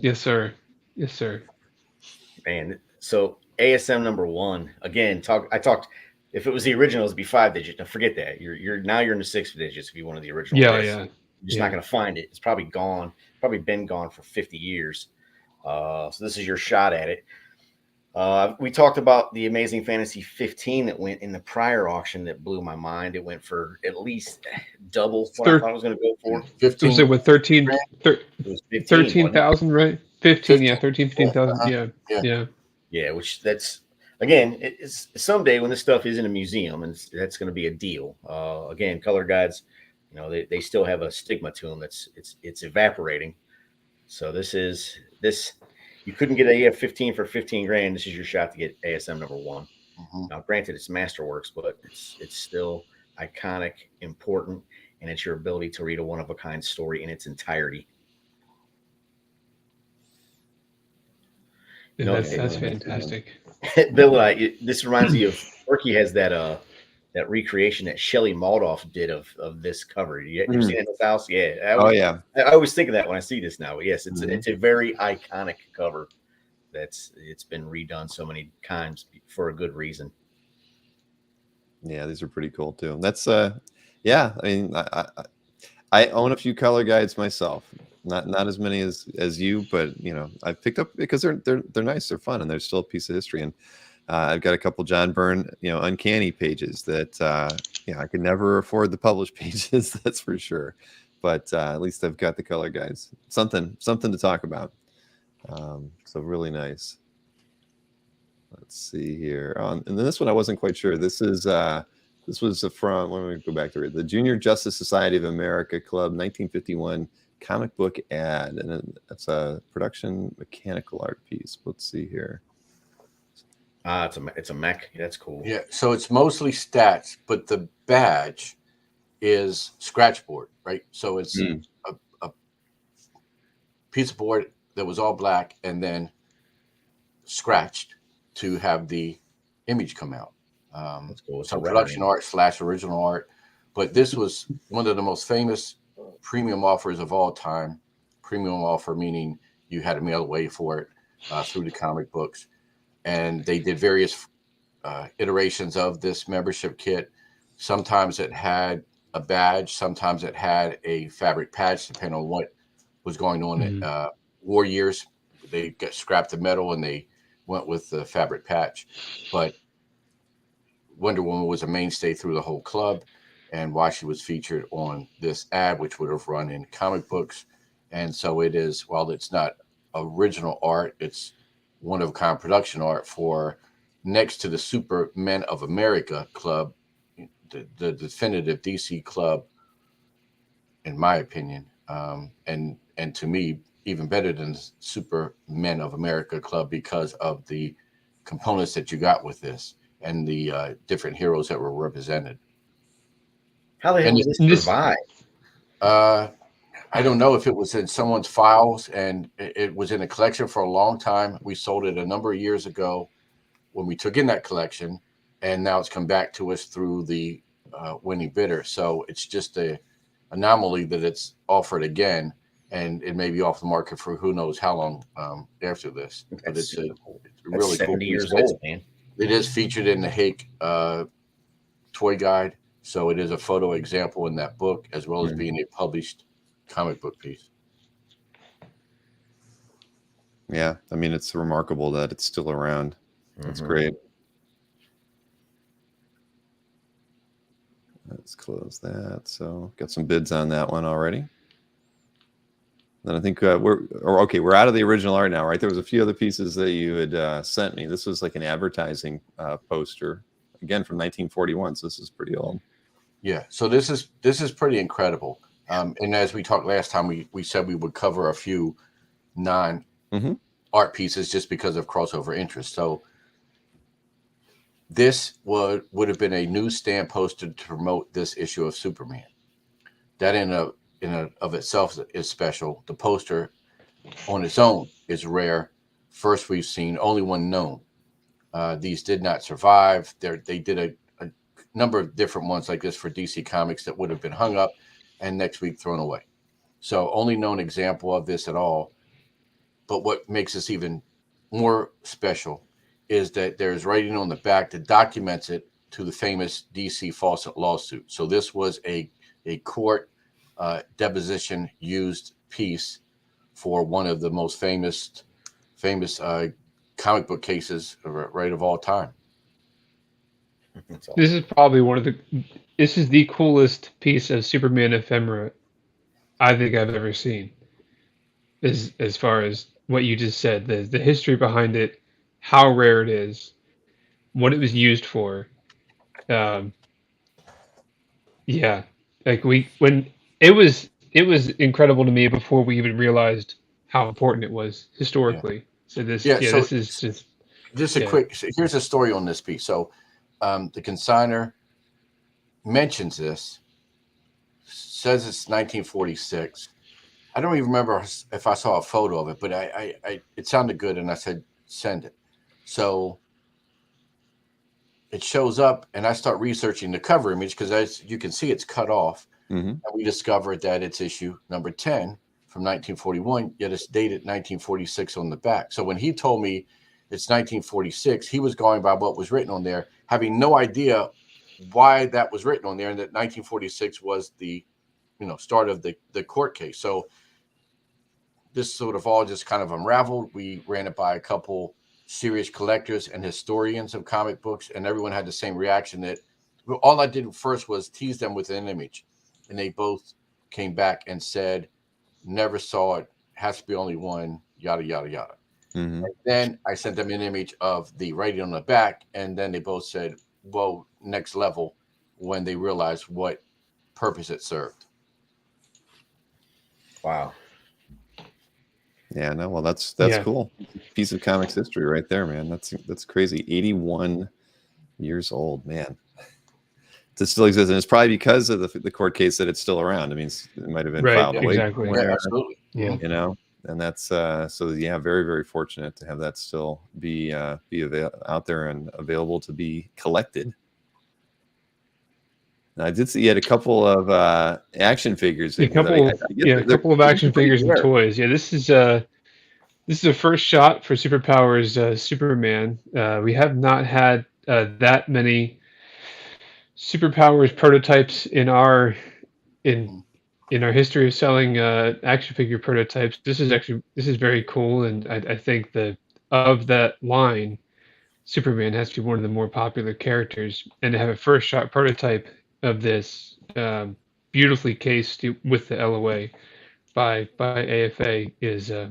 Yes, sir. Yes, sir. Man, so ASM number 1 again. I talked. If it was the original, it'd be 5 digits. Now forget that. You're in the 6 digits if you wanted the original. Yeah, list. yeah. You're just not going to find it. It's probably gone. Probably been gone for 50 years. So this is your shot at it. We talked about the Amazing Fantasy 15 that went in the prior auction that blew my mind. It went for at least double what I thought I was going to go for. 15. Was it with 13? It was 15, 13,000, right? 15, 15. yeah, 15,000. Yeah. Yeah, which that's again, it's someday when this stuff is in a museum, and that's going to be a deal. Again, color guides, they still have a stigma to them it's evaporating. So this you couldn't get AF 15 for 15 grand. This is your shot to get ASM number 1. Now, granted, it's Masterworks, but it's still iconic, important, and it's your ability to read a one of a kind story in its entirety. That's fantastic. Bill, this reminds me of Turkey has that recreation that Shelley Maldoff did of this cover. You seen it in his house? Yeah. I always think of that when I see this now. But yes, it's a very iconic cover. It's been redone so many times for a good reason. Yeah, these are pretty cool too. That's yeah. I mean, I own a few color guides myself. Not as many as you, but I picked up because they're nice, they're fun, and they're still a piece of history. And I've got a couple John Byrne, uncanny pages that I could never afford the published pages, that's for sure. But at least I've got the color guides. Something to talk about. So really nice. Let's see here. And then this one I wasn't quite sure. This was from, let me go back to it. The Junior Justice Society of America Club, 1951 comic book ad, and it's a production mechanical art piece. Let's see here. It's a mech. That's cool. Yeah, so it's mostly stats, but the badge is scratch board, right? So it's a piece of board that was all black and then scratched to have the image come out. That's cool. Some production art / original art, but this was one of the most famous premium offers of all time. Premium offer meaning you had to mail away for it through the comic books, and they did various iterations of this membership kit. Sometimes it had a badge, sometimes it had a fabric patch, depending on what was going on at war years. They scrapped the metal and they went with the fabric patch. But Wonder Woman was a mainstay through the whole club, and why she was featured on this ad, which would have run in comic books. And so it is, while it's not original art, it's one-of-a-kind production art for next to the Supermen of America Club, the definitive DC club, in my opinion, and to me, even better than Supermen of America Club because of the components that you got with this and the different heroes that were represented. How the hell did this survive? I don't know if it was in someone's files, and it was in a collection for a long time. We sold it a number of years ago when we took in that collection, and now it's come back to us through the winning bidder. So it's just a anomaly that it's offered again, and it may be off the market for who knows how long after this. But it's a really cool 70 piece. years old, man. It is featured in the Hake toy guide, so it is a photo example in that book, as well as being a published comic book piece. Yeah, I mean, it's remarkable that it's still around. That's great. Let's close that. So got some bids on that one already. Then I think we're out of the original art now, right? There was a few other pieces that you had sent me. This was like an advertising poster, again from 1941. So this is pretty old. Yeah. So this is pretty incredible. And as we talked last time, we said we would cover a few non-art pieces just because of crossover interest. So this would have been a newsstand poster to promote this issue of Superman. That in of itself is special. The poster on its own is rare. First we've seen, only one known. These did not survive. They did a number of different ones like this for DC Comics that would have been hung up and next week thrown away. So only known example of this at all. But what makes this even more special is that there's writing on the back that documents it to the famous DC Fawcett lawsuit. So this was a court deposition used piece for one of the most famous comic book cases right of all time. This is probably this is the coolest piece of Superman ephemera I think I've ever seen. As far as what you just said, the history behind it, how rare it is, what it was used for. Yeah, like when it was incredible to me before we even realized how important it was historically. Yeah. So this is just a quick. Here's a story on this piece. So the consigner mentions this, says it's 1946. I don't even remember if I saw a photo of it, but it sounded good, and I said send it. So it shows up, and I start researching the cover image because, as you can see, it's cut off. And we discovered that it's issue number 10 from 1941, yet it's dated 1946 on the back. So when he told me it's 1946, he was going by what was written on there, having no idea why that was written on there, and that 1946 was the start of the court case. So this sort of all just kind of unraveled. We ran it by a couple serious collectors and historians of comic books, and everyone had the same reaction. That all I did first was tease them with an image, and they both came back and said, never saw it, has to be only one, yada, yada, yada. And then I sent them an image of the writing on the back, and then they both said, whoa, next level, when they realized what purpose it served. Wow. Yeah, no, well, that's cool. Piece of comics history right there, man. That's crazy. 81 years old, man. It still exists, and it's probably because of the court case that it's still around. I mean, it might have been filed away. Exactly. Yeah, absolutely. Yeah. And that's very, very fortunate to have that still be out there and available to be collected. And I did see you had a couple of action figures. A couple of action figures and toys. Yeah, this is a first shot for Superpowers Superman. We have not had that many Superpowers prototypes in our history of selling action figure prototypes. This is very cool, and I think of that line, Superman has to be one of the more popular characters, and to have a first shot prototype of this beautifully cased with the LOA by AFA is I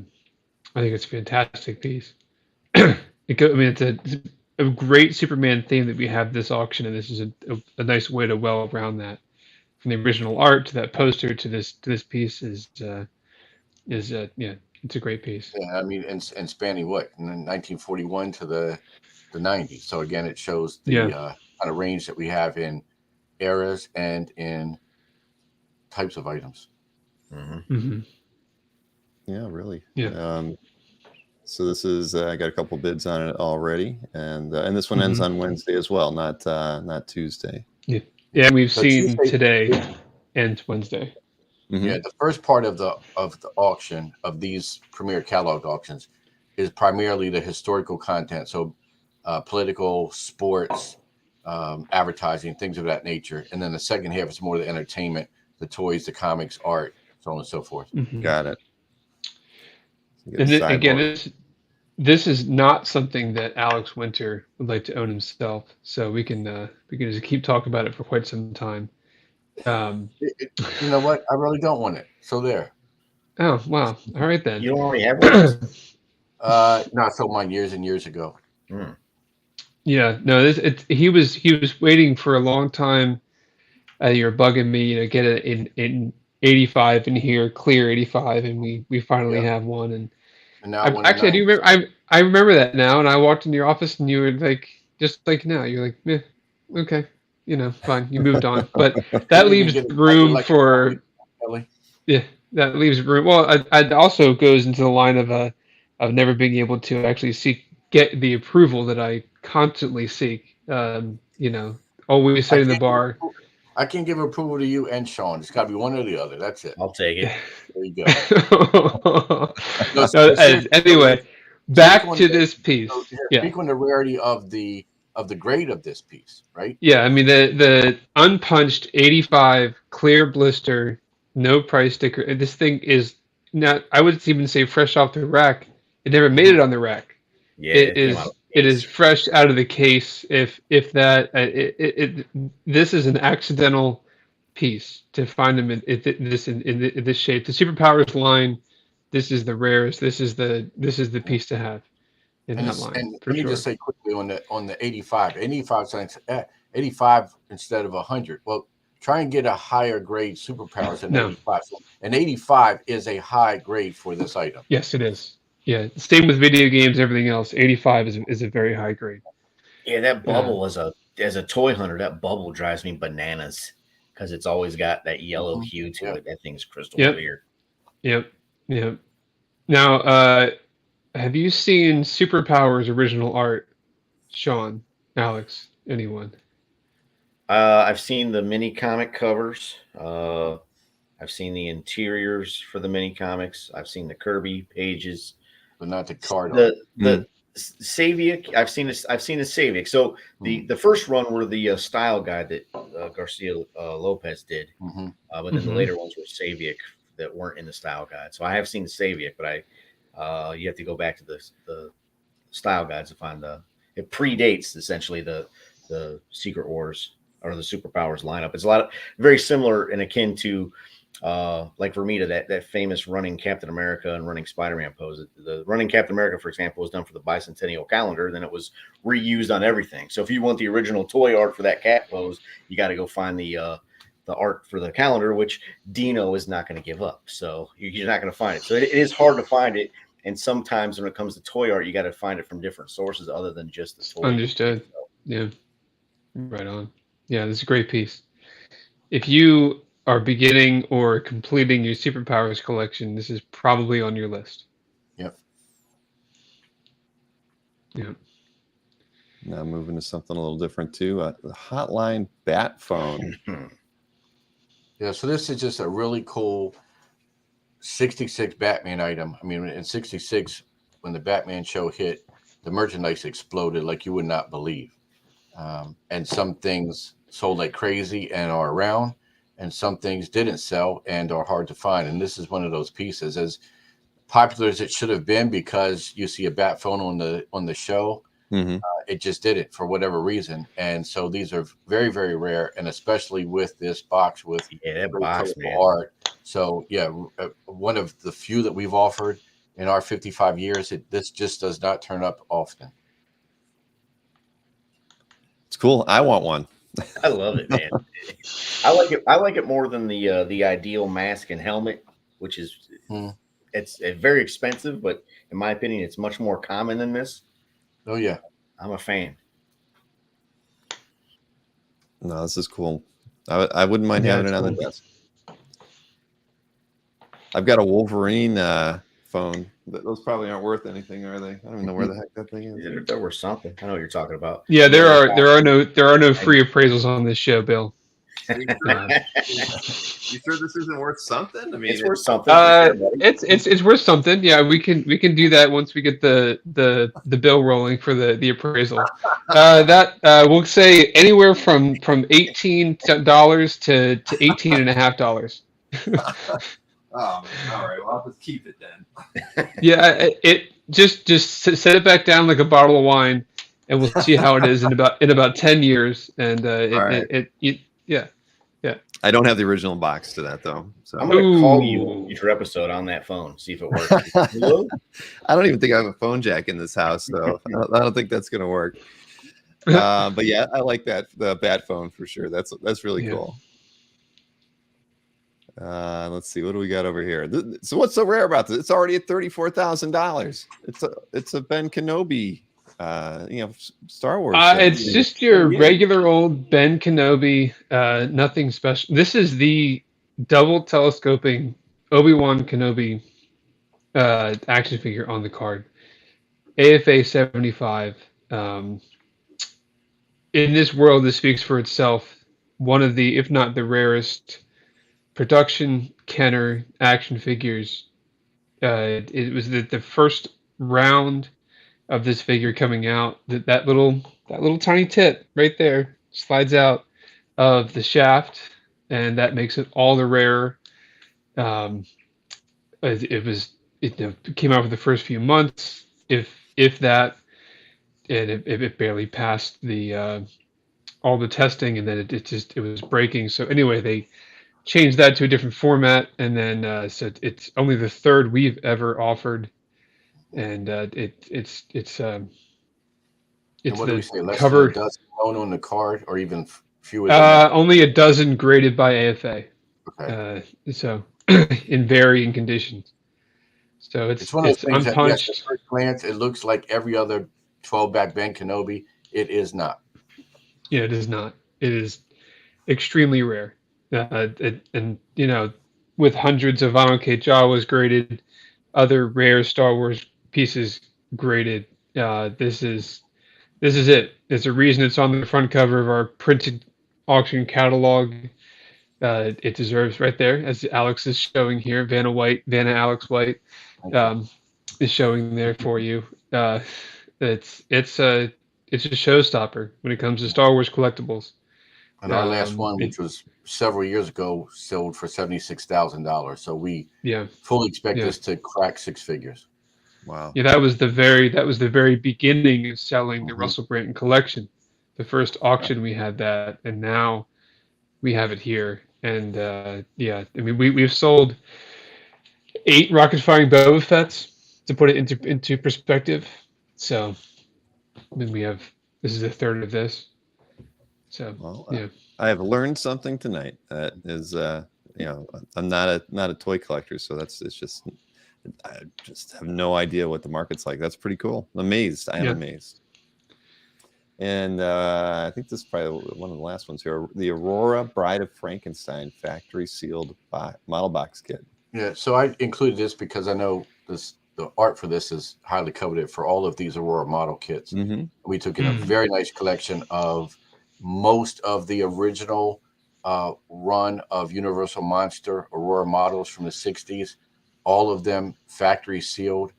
think it's a fantastic piece. It's a great Superman theme that we have this auction, and this is a nice way to well around that. From the original art to that poster to this piece is it's a great piece. Yeah, I mean, and spanning what, 1941 to the 90s. So again, it shows the kind of range that we have in eras and in types of items. Yeah, really. Yeah. So this is I got a couple bids on it already, and this one ends on Wednesday as well, not Tuesday. Yeah, we've seen today and Wednesday. Mhm. Yeah, the first part of the auction of these premier catalog auctions is primarily the historical content, so political, sports, advertising, things of that nature, and then the second half is more the entertainment, the toys, the comics, art, so on and so forth. Mhm. Got it. So you get And the again, sideboard. this is not something that Alex Winter would like to own himself. So we can just keep talking about it for quite some time. You know what? I really don't want it. So there. Oh wow! All right then. You don't already have one of those? No, I sold mine years and years ago. Hmm. Yeah, no, he was waiting for a long time. You were bugging me to get it in 85 in here, clear 85, and we finally Yeah, have one. And and now I want a actually I do 90. remember I remember that now. And I walked in your office and you were like, just like now, you're like, meh, okay, fine. You moved on, but that Can't even leaves get it tighter room like a Kelly. for yeah, that leaves room. Well, I also goes into the line of never being able to actually get the approval that I constantly seek. Always I setting the can't give bar. I can't give approval to you and Sean. It's got to be one or the other. That's it. I'll take it. There you go. No, No, seriously. anyway, Speak back on to the this piece. Yeah, speak on the rarity of the grade of this piece, right? yeah. I mean the unpunched 85 clear blister, no price sticker. This thing is not. I would even say fresh off the rack. It never made Hmm. it on the rack. Yeah, It it came out is of the it is case. fresh out of the case. If that this is an accidental piece to find them in this shape. The superpowers line. This is the rarest. This is the piece to have in that line And for let me just sure. say quickly on the 85. 85 cents, 85 instead of 100. Well, try and get a higher grade superpowers than No, 85. So an 85 is a high grade for this item. yes, it is. Yeah, same with video games, everything else. 85 is a very high grade. Yeah, that Uh, bubble as a toy hunter, that bubble drives me bananas because it's always got that yellow Mhm. hue to Yeah. it. That thing's crystal yep, clear. yep, yep. Now, have you seen Superpowers original art, Sean, Alex, anyone? I've seen the mini comic covers. I've seen the interiors for the mini comics. I've seen the Kirby pages. But not the card art. The Saviak. I've seen the Saviak. So the first run were the style guide that Garcia Lopez did, Mm-hmm. but then the Mhm. later ones were Saviak that weren't in the style guide. So I have seen the Saviak, but you have to go back to the style guides to find it predates essentially the Secret Wars or the Superpowers lineup. It's a lot of very similar and akin to like Vermita, that famous running Captain America and running Spider-Man pose. The running Captain America, for example, was done for the bicentennial calendar, then it was reused on everything. So if you want the original toy art for that cat pose, you got to go find the art for the calendar, which Dino is not going to give up. So you're not going to find it. So it is hard to find it. And sometimes when it comes to toy art, you got to find it from different sources other than just the toy. Understood. Yeah, right on. Yeah, this is a great piece. If you are beginning or completing your Superpowers collection, this is probably on your list. Yep. Yeah. Now moving to something a little different too. The Hotline Bat Phone. Yeah. So this is just a really cool 66 Batman item. I mean, in 66, when the Batman show hit, the merchandise exploded like you would not believe. And some things sold like crazy and are around, and some things didn't sell and are hard to find. And this is one of those pieces, as popular as it should have been, because you see a bat phone on the show. Mm-hmm. It just didn't for whatever reason. And so these are very, very rare, and especially with this box with Yeah, that great box, colorful man. art. So yeah, one of the few that we've offered in our 55 years. This just does not turn up often. It's cool. I want one. I love it, man. I like it. I like it more than the ideal mask and helmet, which is it's very expensive, but in my opinion, it's much more common than this. Oh yeah, I'm a fan. No, this is cool. I wouldn't mind Yeah, having it it's on the cool. desk. I've got a Wolverine phone. Those probably aren't worth anything, are they? I don't even know where the heck that thing is. There was something. I know what you're talking about. Yeah, there are no free appraisals on this show, Bill. You sure this isn't worth something? I mean, It's worth something. For sure, buddy. It's worth something. Yeah, we can do that once we get the bill rolling for the appraisal. That we'll say anywhere from $18 to $18.50. Oh, all right. Well, I'll just keep it then. Yeah, it just set it back down like a bottle of wine, and we'll see how it is in about 10 years. And All right. yeah. I don't have the original box to that though. So I'm going to call you Ooh. future episode on that phone, see if it works. Hello? I don't even think I have a phone jack in this house, so I don't think that's going to work. But yeah, I like the bat phone for sure. That's really cool. Let's see, what do we got over here? So what's so rare about this? It's already at $34,000. It's a Ben Kenobi, Star Wars. It's just your regular old Ben Kenobi, nothing special. This is the double telescoping Obi-Wan Kenobi action figure on the card. AFA 75. In this world, this speaks for itself. One of the, if not the rarest, production Kenner action figures. It was the first round of this figure coming out. That little tiny tip right there slides out of the shaft, and that makes it all the rarer. It came out for the first few months, if that, and it barely passed the all the testing, and then it was breaking. So anyway, they changed that to a different format, and then so it's only the third we've ever offered, and it's And what do we say? Less cover. than a dozen known on the card, or even fewer than that? Only a dozen graded by AFA. Okay. So in varying conditions. So It's one of those things that, yes, unpunched. at first glance, it looks like every other 12-back Ben Kenobi. It is not. Yeah, it is not. It is extremely rare. And with hundreds of Amonkhet Jawas graded, other rare Star Wars pieces graded, this is it. There's a reason it's on the front cover of our printed auction catalog. It deserves right there, as Alex is showing here. Vanna Alex White, is showing there for you. It's a showstopper when it comes to Star Wars collectibles. And our last one, which was several years ago, sold for $76,000. So we fully expect this to crack six figures. Wow. Yeah, that was the very beginning of selling the Russell Branton collection. The first auction we had that, and now we have it here. And I mean, we've sold 8 rocket firing Boba Fett's, to put it into perspective. So then this is the third of this. So I have learned something tonight. That is, I'm not a toy collector, so I just have no idea what the market's like. That's pretty cool. I'm amazed. I am amazed. And I think this is probably one of the last ones here. The Aurora Bride of Frankenstein factory sealed model box kit. Yeah, so I included this because I know the art for this is highly coveted for all of these Aurora model kits. Mm-hmm. We took in a very nice collection of most of the original run of Universal Monster Aurora models from the 60s. All of them factory sealed.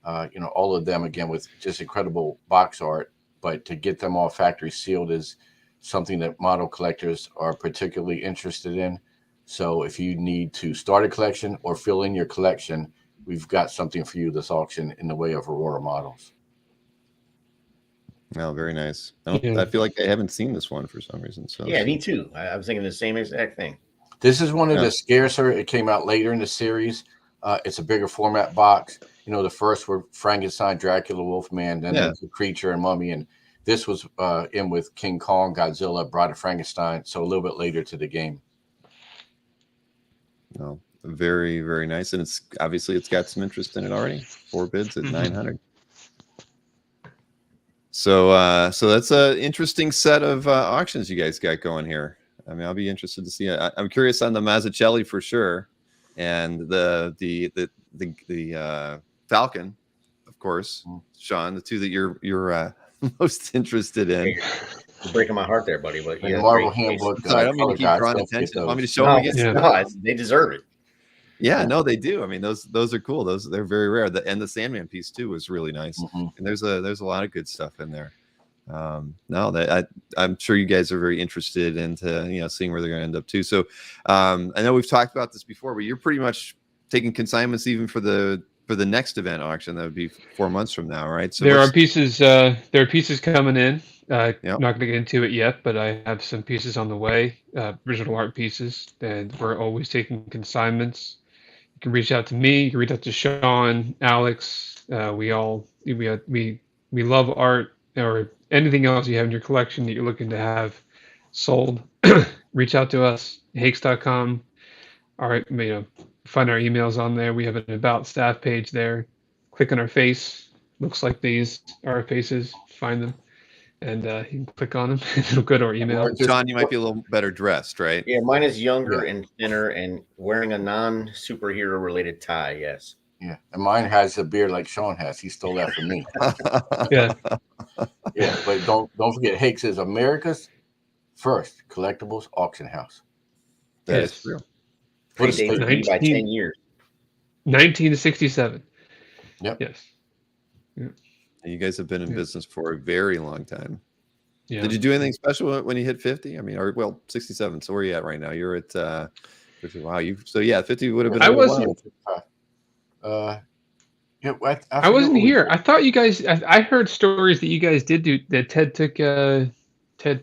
All of them, again, with just incredible box art. But to get them all factory sealed is something that model collectors are particularly interested in. So if you need to start a collection or fill in your collection, we've got something for you this auction in the way of Aurora models. Oh, very nice. I feel like I haven't seen this one for some reason. So yeah, me too. I was thinking the same exact thing. This is one of the scarcer. It came out later in the series. It's a bigger format box. The first were Frankenstein, Dracula, Wolfman, then there was the Creature and Mummy, and this was in with King Kong, Godzilla, Bride of Frankenstein. So a little bit later to the game. No, very, very nice, and it's got some interest in it already. 4 bids at 900. So that's an interesting set of auctions you guys got going here. I mean, I'll be interested to see it. I'm curious on the Mazzucchelli for sure, and the Falcon, of course, Sean, the two that you're most interested in. You're breaking my heart there, buddy. But And yeah, the Marvel great case. handbook. Sorry, I don't mean to color keep guides, drawing don't forget attention. Want me to those. show No, them again? Yeah. no, they deserve it. Yeah, no, they do. I mean, those are cool. They're very rare. And the Sandman piece too was really nice. Mhm. And there's a lot of good stuff in there. No, that I'm sure you guys are very interested into seeing where they're going to end up too. So I know we've talked about this before, but you're pretty much taking consignments even for the next event auction. That would be 4 months from now, right? So There are pieces coming in. Yep. Not going to get into it yet, but I have some pieces on the way, original art pieces, and we're always taking consignments. You can reach out to me. You can reach out to Sean, Alex. We love art or anything else you have in your collection that you're looking to have sold. Reach out to us, hakes.com. All right, find our emails on there. We have an about staff page there. Click on our face. Looks like these are our faces. Find them, and you can click on them. And it'll go to our email. John, you might be a little better dressed, right? Yeah, mine is younger Yeah. and thinner and wearing a non-superhero related tie. Yes. Yeah, and mine has a beard like Sean has. He stole that from me. Yeah. Yeah, but don't forget, Hakes is America's first collectibles auction house. That Yes. is true. What a Predates statement. me by 19 10 years. 1967. Yep. Yes. You guys have been in Yeah. business for a very long time. Yeah. Did you do anything special when you hit 50? I mean, 67. So where are you at right now? You're at 50. Wow, 50 would have been. I a little wasn't- while. Yeah, I forget wasn't what we here. did. I thought you guys. I heard stories that you guys did do that. Ted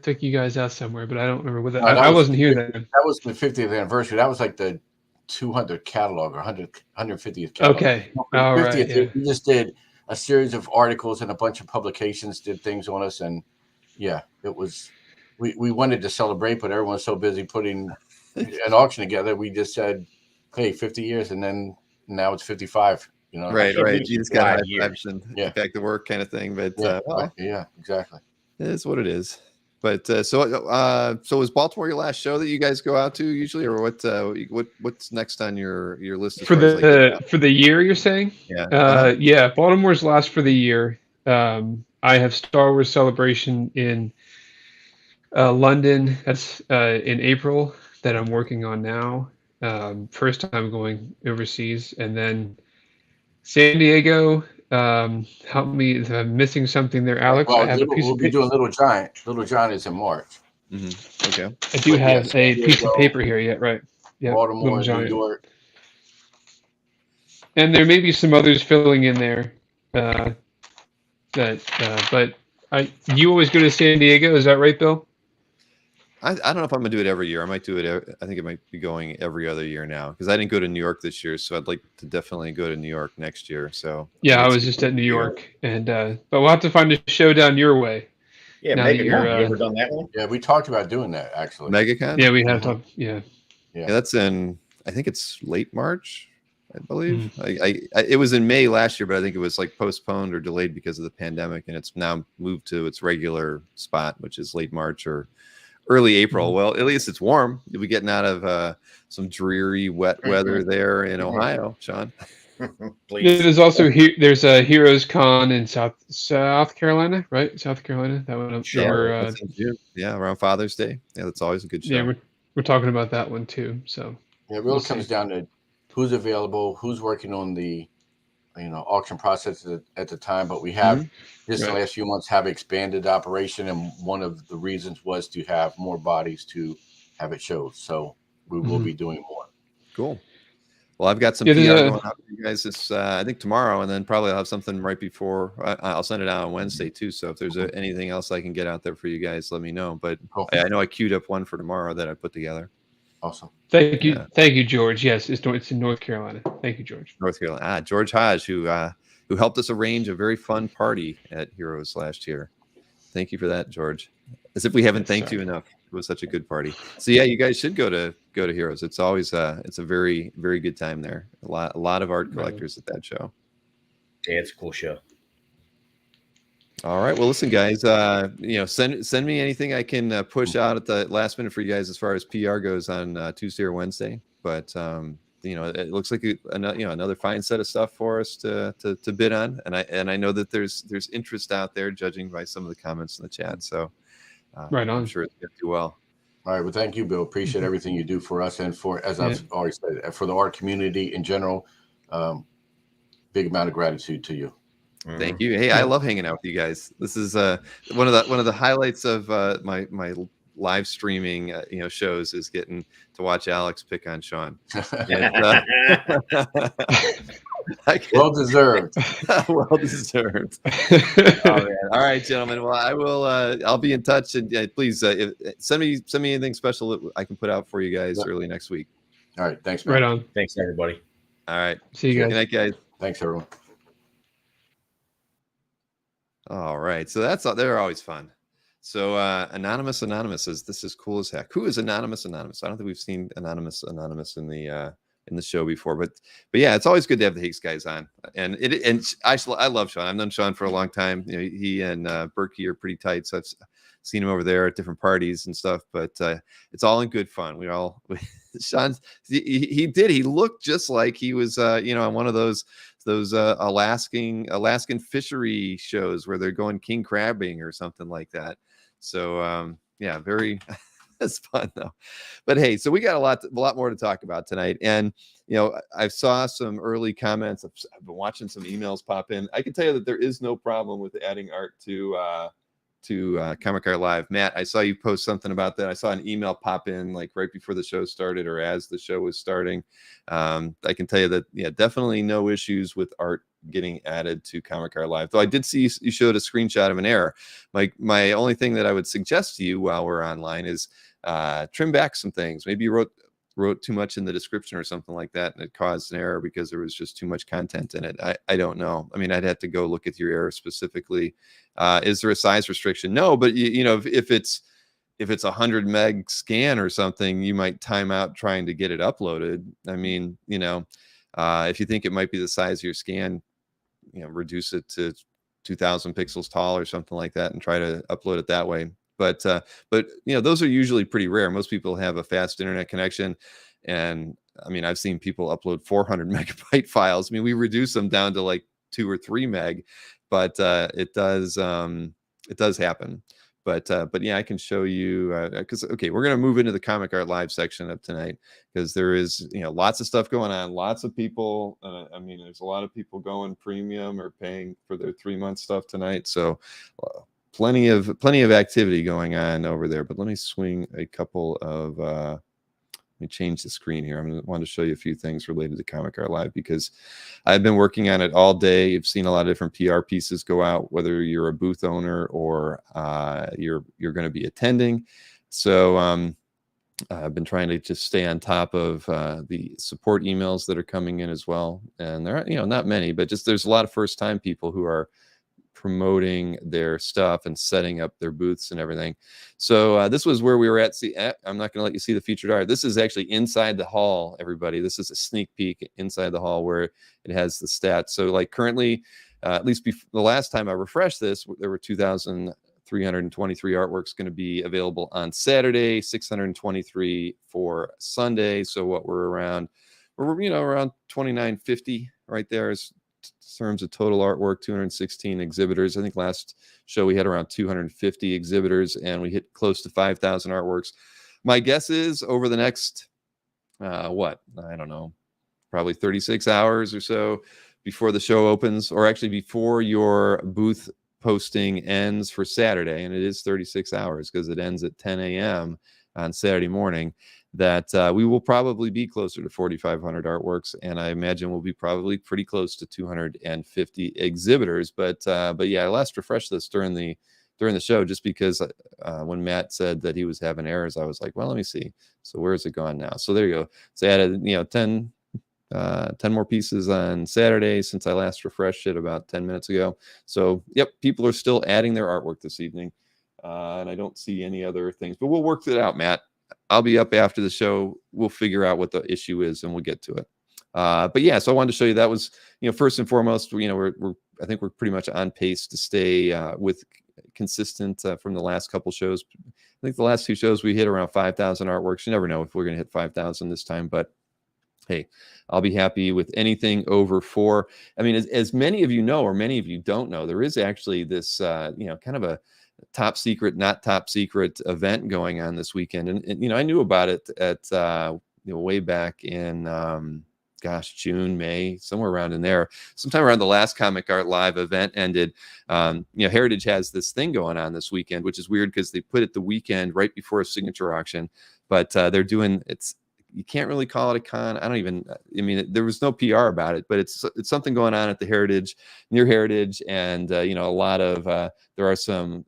took you guys out somewhere, but I don't remember what that. No, that I was wasn't here 50 then. That was the 50th anniversary. That was like the 200th catalog or 150th catalog. Okay. No, for the All right. 50th, Yeah. we just did a series of articles and a bunch of publications did things on us, and yeah, it was. We wanted to celebrate, but everyone's so busy putting an auction together. We just said, "Hey, 50 years," and then now it's 55. Right. can't You believe just got high 5 years. fives and Yeah. get back to work kind of thing. But Yeah, well, yeah, exactly. it is what it is. But so was Baltimore your last show that you guys go out to usually, or what's next on your list as For far as, like, the year, you're saying? yeah. Yeah. Baltimore's last for the year. I have Star Wars Celebration in London. That's in April that I'm working on now. First time going overseas, and then San Diego. Help me if I'm missing something there, Alex. Well, I have a piece we'll of be doing Little Giant. Little Giant is in March. Okay. I do but have yes, a San piece of Diego, paper here. Yeah, right. Yeah, Baltimore, Little New Giant. York. And there may be some others filling in there. But you always go to San Diego, is that right, Bill? I don't know if I'm gonna do it every year. I might do it. I think it might be going every other year now because I didn't go to New York this year, so I'd like to definitely go to New York next year. So Yeah, I it's- was just at New York, and but we'll have to find a show down your way. Yeah, Now that Mega you're, Con. You ever done that one? Yeah, we talked about doing that actually. MegaCon. Yeah, we have to. Yeah, Yeah, that's in. I think it's late March, I believe. It was in May last year, but I think it was like postponed or delayed because of the pandemic, and it's now moved to its regular spot, which is late March or early April. Well, at least it's warm. You'll be getting out of some dreary, wet weather there in Ohio, Sean. Please. there's also there's a Heroes Con in South Carolina, right? South Carolina. That one. That's in June. Yeah, around Father's Day. Yeah, that's always a good show. Yeah, we're talking about that one too. So Yeah, it really We'll comes see. down to who's available, who's working on the auction process at the time. But we have just the Right. last few months have expanded the operation, and one of the reasons was to have more bodies to have it showed. So we will be doing more. Cool. Well, I've got some Yeah, PR there's going out for you guys this, I think tomorrow, and then probably I'll have something right before. I'll send it out on Wednesday too. So if there's anything else I can get out there for you guys, let me know. But Cool. I know I queued up one for tomorrow that I put together. Awesome. thank you, Yeah. George. Yes, it's in North Carolina. Thank you, George. North Carolina. George Hodge, who helped us arrange a very fun party at Heroes last year. Thank you for that, George. As if we haven't thanked you enough. It was such a good party. So yeah, you guys should go to Heroes. It's always it's a very, very good time there. A lot of art collectors at that show. Yeah, it's a cool show. All right. Well, listen, guys. Send me anything I can push out at the last minute for you guys as far as PR goes on Tuesday or Wednesday. But it looks like another fine set of stuff for us to bid on, and I know that there's interest out there, judging by some of the comments in the chat. So Right on. I'm sure it's going to do well. All right. Well, thank you, Bill. Appreciate everything you do for us and for, as I've already said, for the art community in general. Big amount of gratitude to you. Thank you. Hey, I love hanging out with you guys. This is one of the highlights of my live streaming shows is getting to watch Alex pick on Sean. Well deserved. Well deserved. Oh, man. All right, gentlemen. Well, I will. I'll be in touch, and please send me anything special that I can put out for you guys early next week. All right. Thanks, man. Right on. Thanks, everybody. All right. See you guys. Good night, guys. Thanks, everyone. All right. So they're always fun. So Anonymous says this is cool as heck. Who is Anonymous? I don't think we've seen Anonymous in the show before, but yeah, it's always good to have the Higgs guys on. And I love Sean. I've known Sean for a long time. He and Berkey are pretty tight, so I've seen him over there at different parties and stuff. But it's all in good fun. Sean, he looked just like he was on one of those Alaskan fishery shows where they're going king crabbing or something like that. So yeah, very it's fun though. But hey, so we got a lot more to talk about tonight. And I saw some early comments. I've been watching some emails pop in. I can tell you that there is no problem with adding art to Comic Art Live. Matt, I saw you post something about that. I saw an email pop in like right before the show started or as the show was starting. I can tell you that, definitely no issues with art getting added to Comic Art Live. Though I did see you showed a screenshot of an error. My only thing that I would suggest to you while we're online is trim back some things. Maybe you wrote too much in the description or something like that, and it caused an error because there was just too much content in it. I don't know. I mean, I'd have to go look at your error specifically. Is there a size restriction? No, but if it's 100 meg scan or something, you might time out trying to get it uploaded. I mean, if you think it might be the size of your scan, reduce it to 2000 pixels tall or something like that and try to upload it that way. But those are usually pretty rare. Most people have a fast internet connection, and I mean, I've seen people upload 400 megabyte files. I mean, we reduce them down to like 2 or 3 meg, but it does happen. But yeah, I can show you because we're gonna move into the Comic Art Live section of tonight because there is lots of stuff going on. Lots of people. I mean, there's a lot of people going premium or paying for their 3-month stuff tonight. So. Plenty of activity going on over there, but let me swing a couple of let me change the screen here. I want to show you a few things related to Comic Art Live because I've been working on it all day. You've seen a lot of different PR pieces go out, whether you're a booth owner or you're going to be attending. So I've been trying to just stay on top of the support emails that are coming in as well, and there are not many, but just there's a lot of first-time people who are promoting their stuff and setting up their booths and everything. So this was where we were at. I'm not going to let you see the featured art. This is actually inside the hall, everybody. This is a sneak peek inside the hall where it has the stats. So like currently, at least the last time I refreshed this, there were 2,323 artworks going to be available on Saturday, 623 for Sunday. So what we're around 2,950 right there is terms of total artwork. 216 exhibitors. I think last show we had around 250 exhibitors and we hit close to 5,000 artworks. My guess is over the next I don't know, probably 36 hours or so before the show opens, or actually before your booth posting ends for Saturday, and it is 36 hours because it ends at 10 a.m. on Saturday morning, that we will probably be closer to 4,500 artworks, and I imagine we'll be probably pretty close to 250 exhibitors. But yeah, I last refreshed this during the show just because when Matt said that he was having errors, I was like, well, let me see. So where is it gone now? So there you go. So I added 10 more pieces on Saturday since I last refreshed it about 10 minutes ago. So yep, people are still adding their artwork this evening, and I don't see any other things, but we'll work it out, Matt. I'll be up after the show. We'll figure out what the issue is and we'll get to it. But yeah, so I wanted to show you that was, first and foremost, I think we're pretty much on pace to stay with consistent from the last couple shows. I think the last 2 shows we hit around 5,000 artworks. You never know if we're going to hit 5,000 this time, but hey, I'll be happy with anything over 4. I mean, as many of you know, or many of you don't know, there is actually this, kind of top secret, not top secret event going on this weekend. And I knew about it at, way back in, June, May, somewhere around in there, sometime around the last Comic Art Live event ended. Heritage has this thing going on this weekend, which is weird because they put it the weekend right before a signature auction, but they're doing you can't really call it a con. There was no PR about it, but it's something going on at the Heritage, near Heritage. And, a lot of, there are some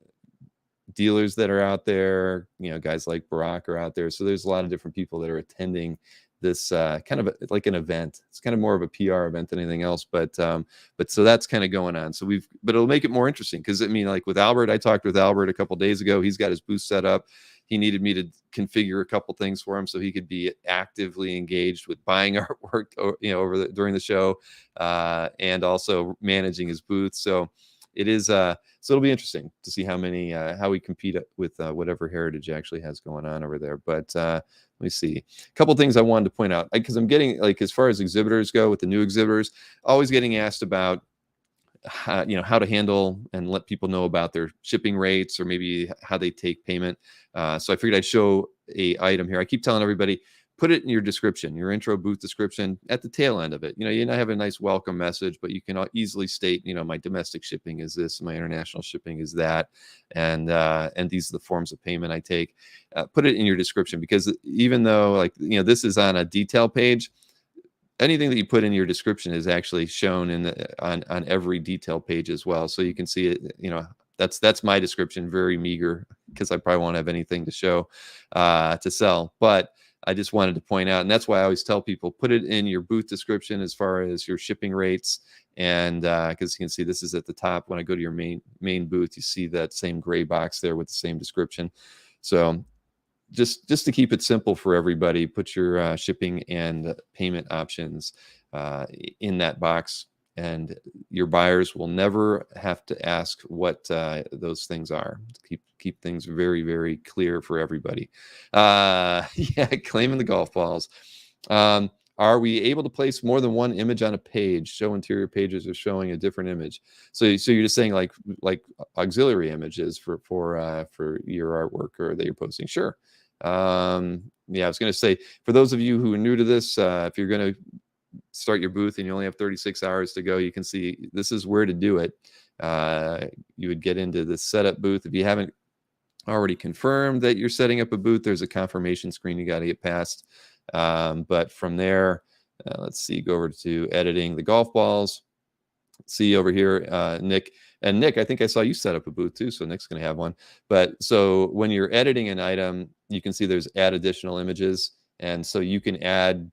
dealers that are out there, guys like Barack are out there. So there's a lot of different people that are attending this kind of like an event. It's kind of more of a PR event than anything else, but so that's kind of going on. So but it'll make it more interesting because like with Albert, I talked with Albert a couple days ago. He's got his booth set up. He needed me to configure a couple things for him so he could be actively engaged with buying artwork, during the show, and also managing his booth. So it is, so it'll be interesting to see how we compete with whatever Heritage actually has going on over there. But let me see a couple things I wanted to point out, because I'm getting, like, as far as exhibitors go, with the new exhibitors, always getting asked about how to handle and let people know about their shipping rates, or maybe how they take payment. So I figured I'd show a item here. I keep telling everybody, put it in your description, your intro booth description at the tail end of it. You have a nice welcome message, but you can easily state, my domestic shipping is this, my international shipping is that, and these are the forms of payment I take. Put it in your description, because even though, this is on a detail page, anything that you put in your description is actually shown on every detail page as well. So you can see it, that's my description, very meager, because I probably won't have anything to show, to sell. But I just wanted to point out, and that's why I always tell people, put it in your booth description as far as your shipping rates. And because you can see this is at the top. When I go to your main booth, you see that same gray box there with the same description. So just to keep it simple for everybody, put your shipping and payment options in that box, and your buyers will never have to ask what those things are. Keep things very, very clear for everybody. Claiming the golf balls. Are we able to place more than one image on a page? Show interior pages are showing a different image. So you're just saying like auxiliary images for your artwork, or that you're posting? Sure. I was going to say, for those of you who are new to this, if you're going to start your booth and you only have 36 hours to go, you can see this is where to do it. You would get into the setup booth. If you haven't already confirmed that you're setting up a booth, there's a confirmation screen you got to get past. But from there, let's see, go over to editing the golf balls. See over here, Nick. And Nick, I think I saw you set up a booth too, so Nick's going to have one. But so when you're editing an item, you can see there's add additional images. And so you can add,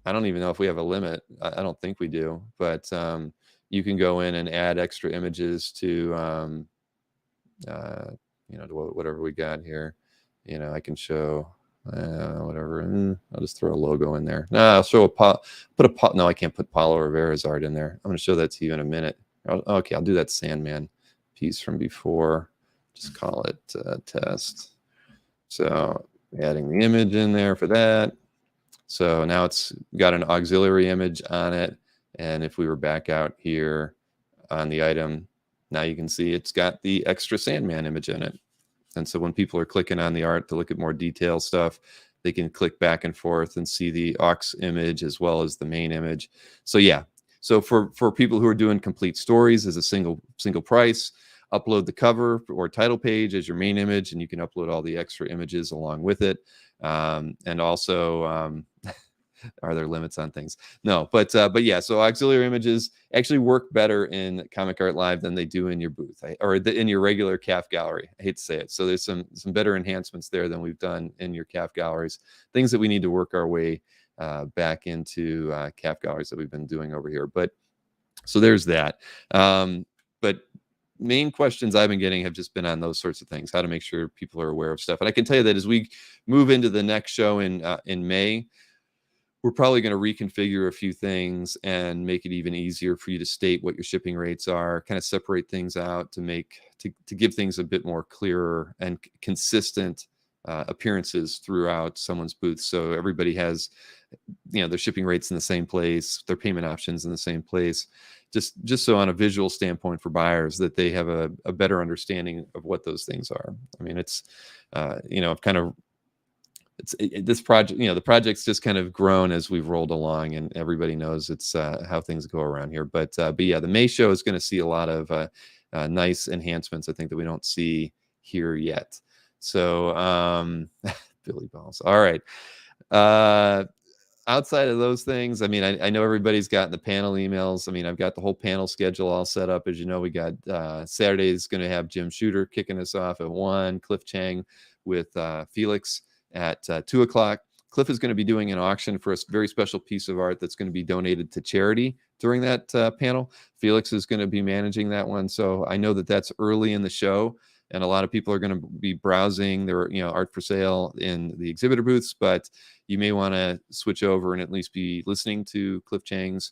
I don't even know if we have a limit. I don't think we do, but you can go in and add extra images to, to whatever we got here. I can show whatever. I'll just throw a logo in there. No, I'll show no, I can't put Paulo Rivera's art in there. I'm going to show that to you in a minute. Okay, I'll do that Sandman piece from before. Just call it test. So adding the image in there for that. So now it's got an auxiliary image on it. And if we were back out here on the item, now you can see it's got the extra Sandman image in it. And so when people are clicking on the art to look at more detailed stuff, they can click back and forth and see the aux image as well as the main image. So yeah, so for people who are doing complete stories as a single price, upload the cover or title page as your main image, and you can upload all the extra images along with it. And also, are there limits on things? No, but yeah, so auxiliary images actually work better in Comic Art Live than they do in your booth, in your regular CAF gallery. I hate to say it. So there's some better enhancements there than we've done in your CAF galleries, things that we need to work our way back into CAF galleries that we've been doing over here. But so there's that. But main questions I've been getting have just been on those sorts of things, how to make sure people are aware of stuff. And I can tell you that as we move into the next show in May, we're probably going to reconfigure a few things and make it even easier for you to state what your shipping rates are, kind of separate things out to give things a bit more clearer and consistent appearances throughout someone's booth. So everybody has, their shipping rates in the same place, their payment options in the same place. just so on a visual standpoint for buyers that they have a better understanding of what those things are. I mean, it's kind of this project, the project's just kind of grown as we've rolled along, and everybody knows it's how things go around here. But yeah, the May show is going to see a lot of nice enhancements, I think, that we don't see here yet. So Billy Balls. All right. Outside of those things, I mean, I know everybody's gotten the panel emails. I mean, I've got the whole panel schedule all set up. As you know, we got Saturday is going to have Jim Shooter kicking us off at 1, Cliff Chang with Felix at 2 o'clock. Cliff is going to be doing an auction for a very special piece of art that's going to be donated to charity during that panel. Felix is going to be managing that one. So I know that that's early in the show, and a lot of people are going to be browsing their art for sale in the exhibitor booths, but you may want to switch over and at least be listening to Cliff Chang's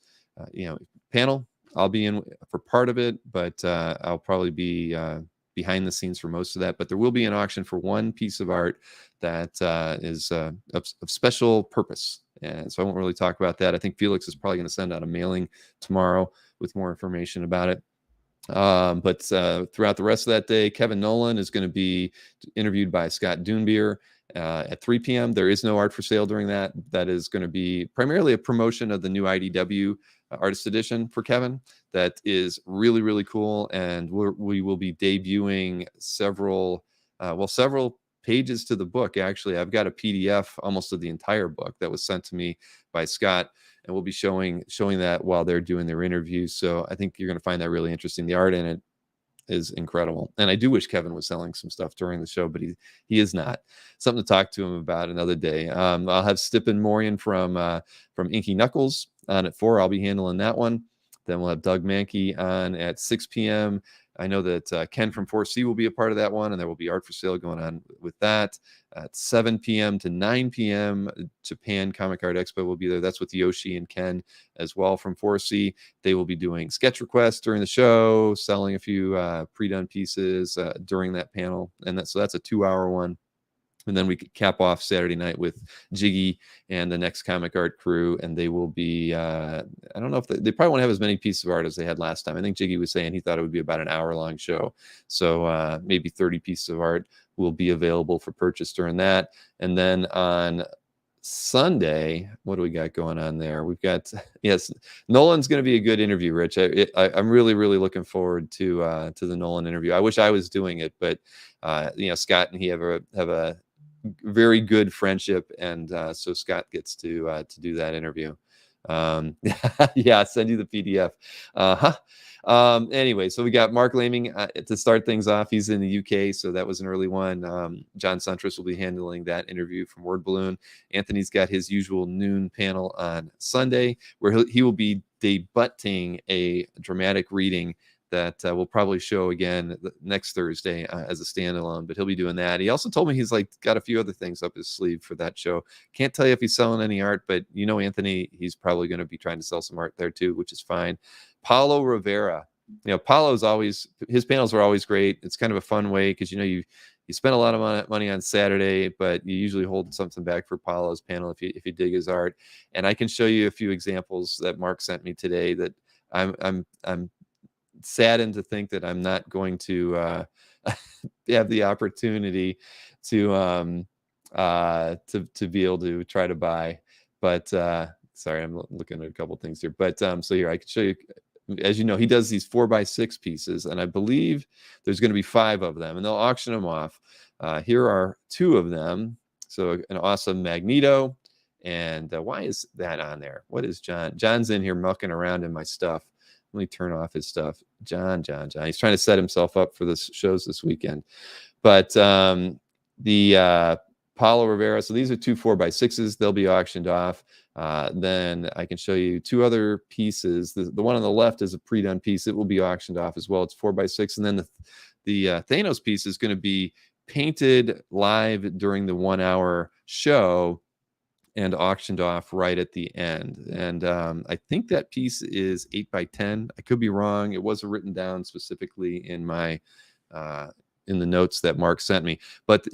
panel. I'll be in for part of it, but I'll probably be behind the scenes for most of that. But there will be an auction for one piece of art that is of special purpose, and so I won't really talk about that. I think Felix is probably going to send out a mailing tomorrow with more information about it. But throughout the rest of that day, Kevin Nolan is going to be interviewed by Scott Doonbeer at 3 p.m. There is no art for sale during that. That is going to be primarily a promotion of the new IDW Artist Edition for Kevin. That is really, really cool. And we will be debuting several pages to the book. Actually, I've got a PDF almost of the entire book that was sent to me by Scott, and we'll be showing that while they're doing their interviews. So I think you're going to find that really interesting. The art in it is incredible, and I do wish Kevin was selling some stuff during the show, but he is not. Something to talk to him about another day. I'll have Stippen Morian from Inky Knuckles on at 4. I'll be handling that one. Then we'll have Doug Mankey on at 6 p.m. I know that Ken from 4C will be a part of that one, and there will be art for sale going on with that. At 7 p.m. to 9 p.m., Japan Comic Art Expo will be there. That's with Yoshi and Ken as well from 4C. They will be doing sketch requests during the show, selling a few pre-done pieces during that panel. And so that's a 2-hour one. And then we could cap off Saturday night with Jiggy and the Next Comic Art crew. And they will be, I don't know if they probably won't have as many pieces of art as they had last time. I think Jiggy was saying he thought it would be about an hour-long show. So maybe 30 pieces of art will be available for purchase during that. And then on Sunday, what do we got going on there? We've got, yes, Nolan's going to be a good interview, Rich. I'm really, really looking forward to the Nolan interview. I wish I was doing it, but Scott and he have a very good friendship, and so Scott gets to do that interview. Yeah, send you the PDF. Anyway, so we got Mark Laming to start things off. He's in the UK, so that was an early one. John Suntress will be handling that interview from Word Balloon. Anthony's got his usual noon panel on Sunday, where he will be debuting a dramatic reading that we'll probably show again next Thursday as a standalone, but he'll be doing that. He also told me he's got a few other things up his sleeve for that show. Can't tell you if he's selling any art, but Anthony, he's probably going to be trying to sell some art there too, which is fine. Paulo Rivera, Paulo's his panels are always great. It's kind of a fun way because you spend a lot of money on Saturday, but you usually hold something back for Paulo's panel if you dig his art. And I can show you a few examples that Mark sent me today that I'm saddened to think that I'm not going to have the opportunity to be able to try to buy. But sorry, I'm looking at a couple things here. But so here I can show you. As you know, he does these 4x6 pieces, and I believe there's going to be 5 of them, and they'll auction them off. Here are 2 of them. So an awesome Magneto. And why is that on there? What is John? John's in here mucking around in my stuff. Let me turn off his stuff. John. He's trying to set himself up for the shows this weekend. But the Paulo Rivera, so these are 2 4x6s. They'll be auctioned off. Then I can show you 2 other pieces. The one on the left is a pre-done piece. It will be auctioned off as well. It's 4x6. And then the Thanos piece is going to be painted live during the 1-hour show and auctioned off right at the end. And I think that piece is 8x10. I could be wrong. It wasn't written down specifically in my in the notes that Mark sent me. But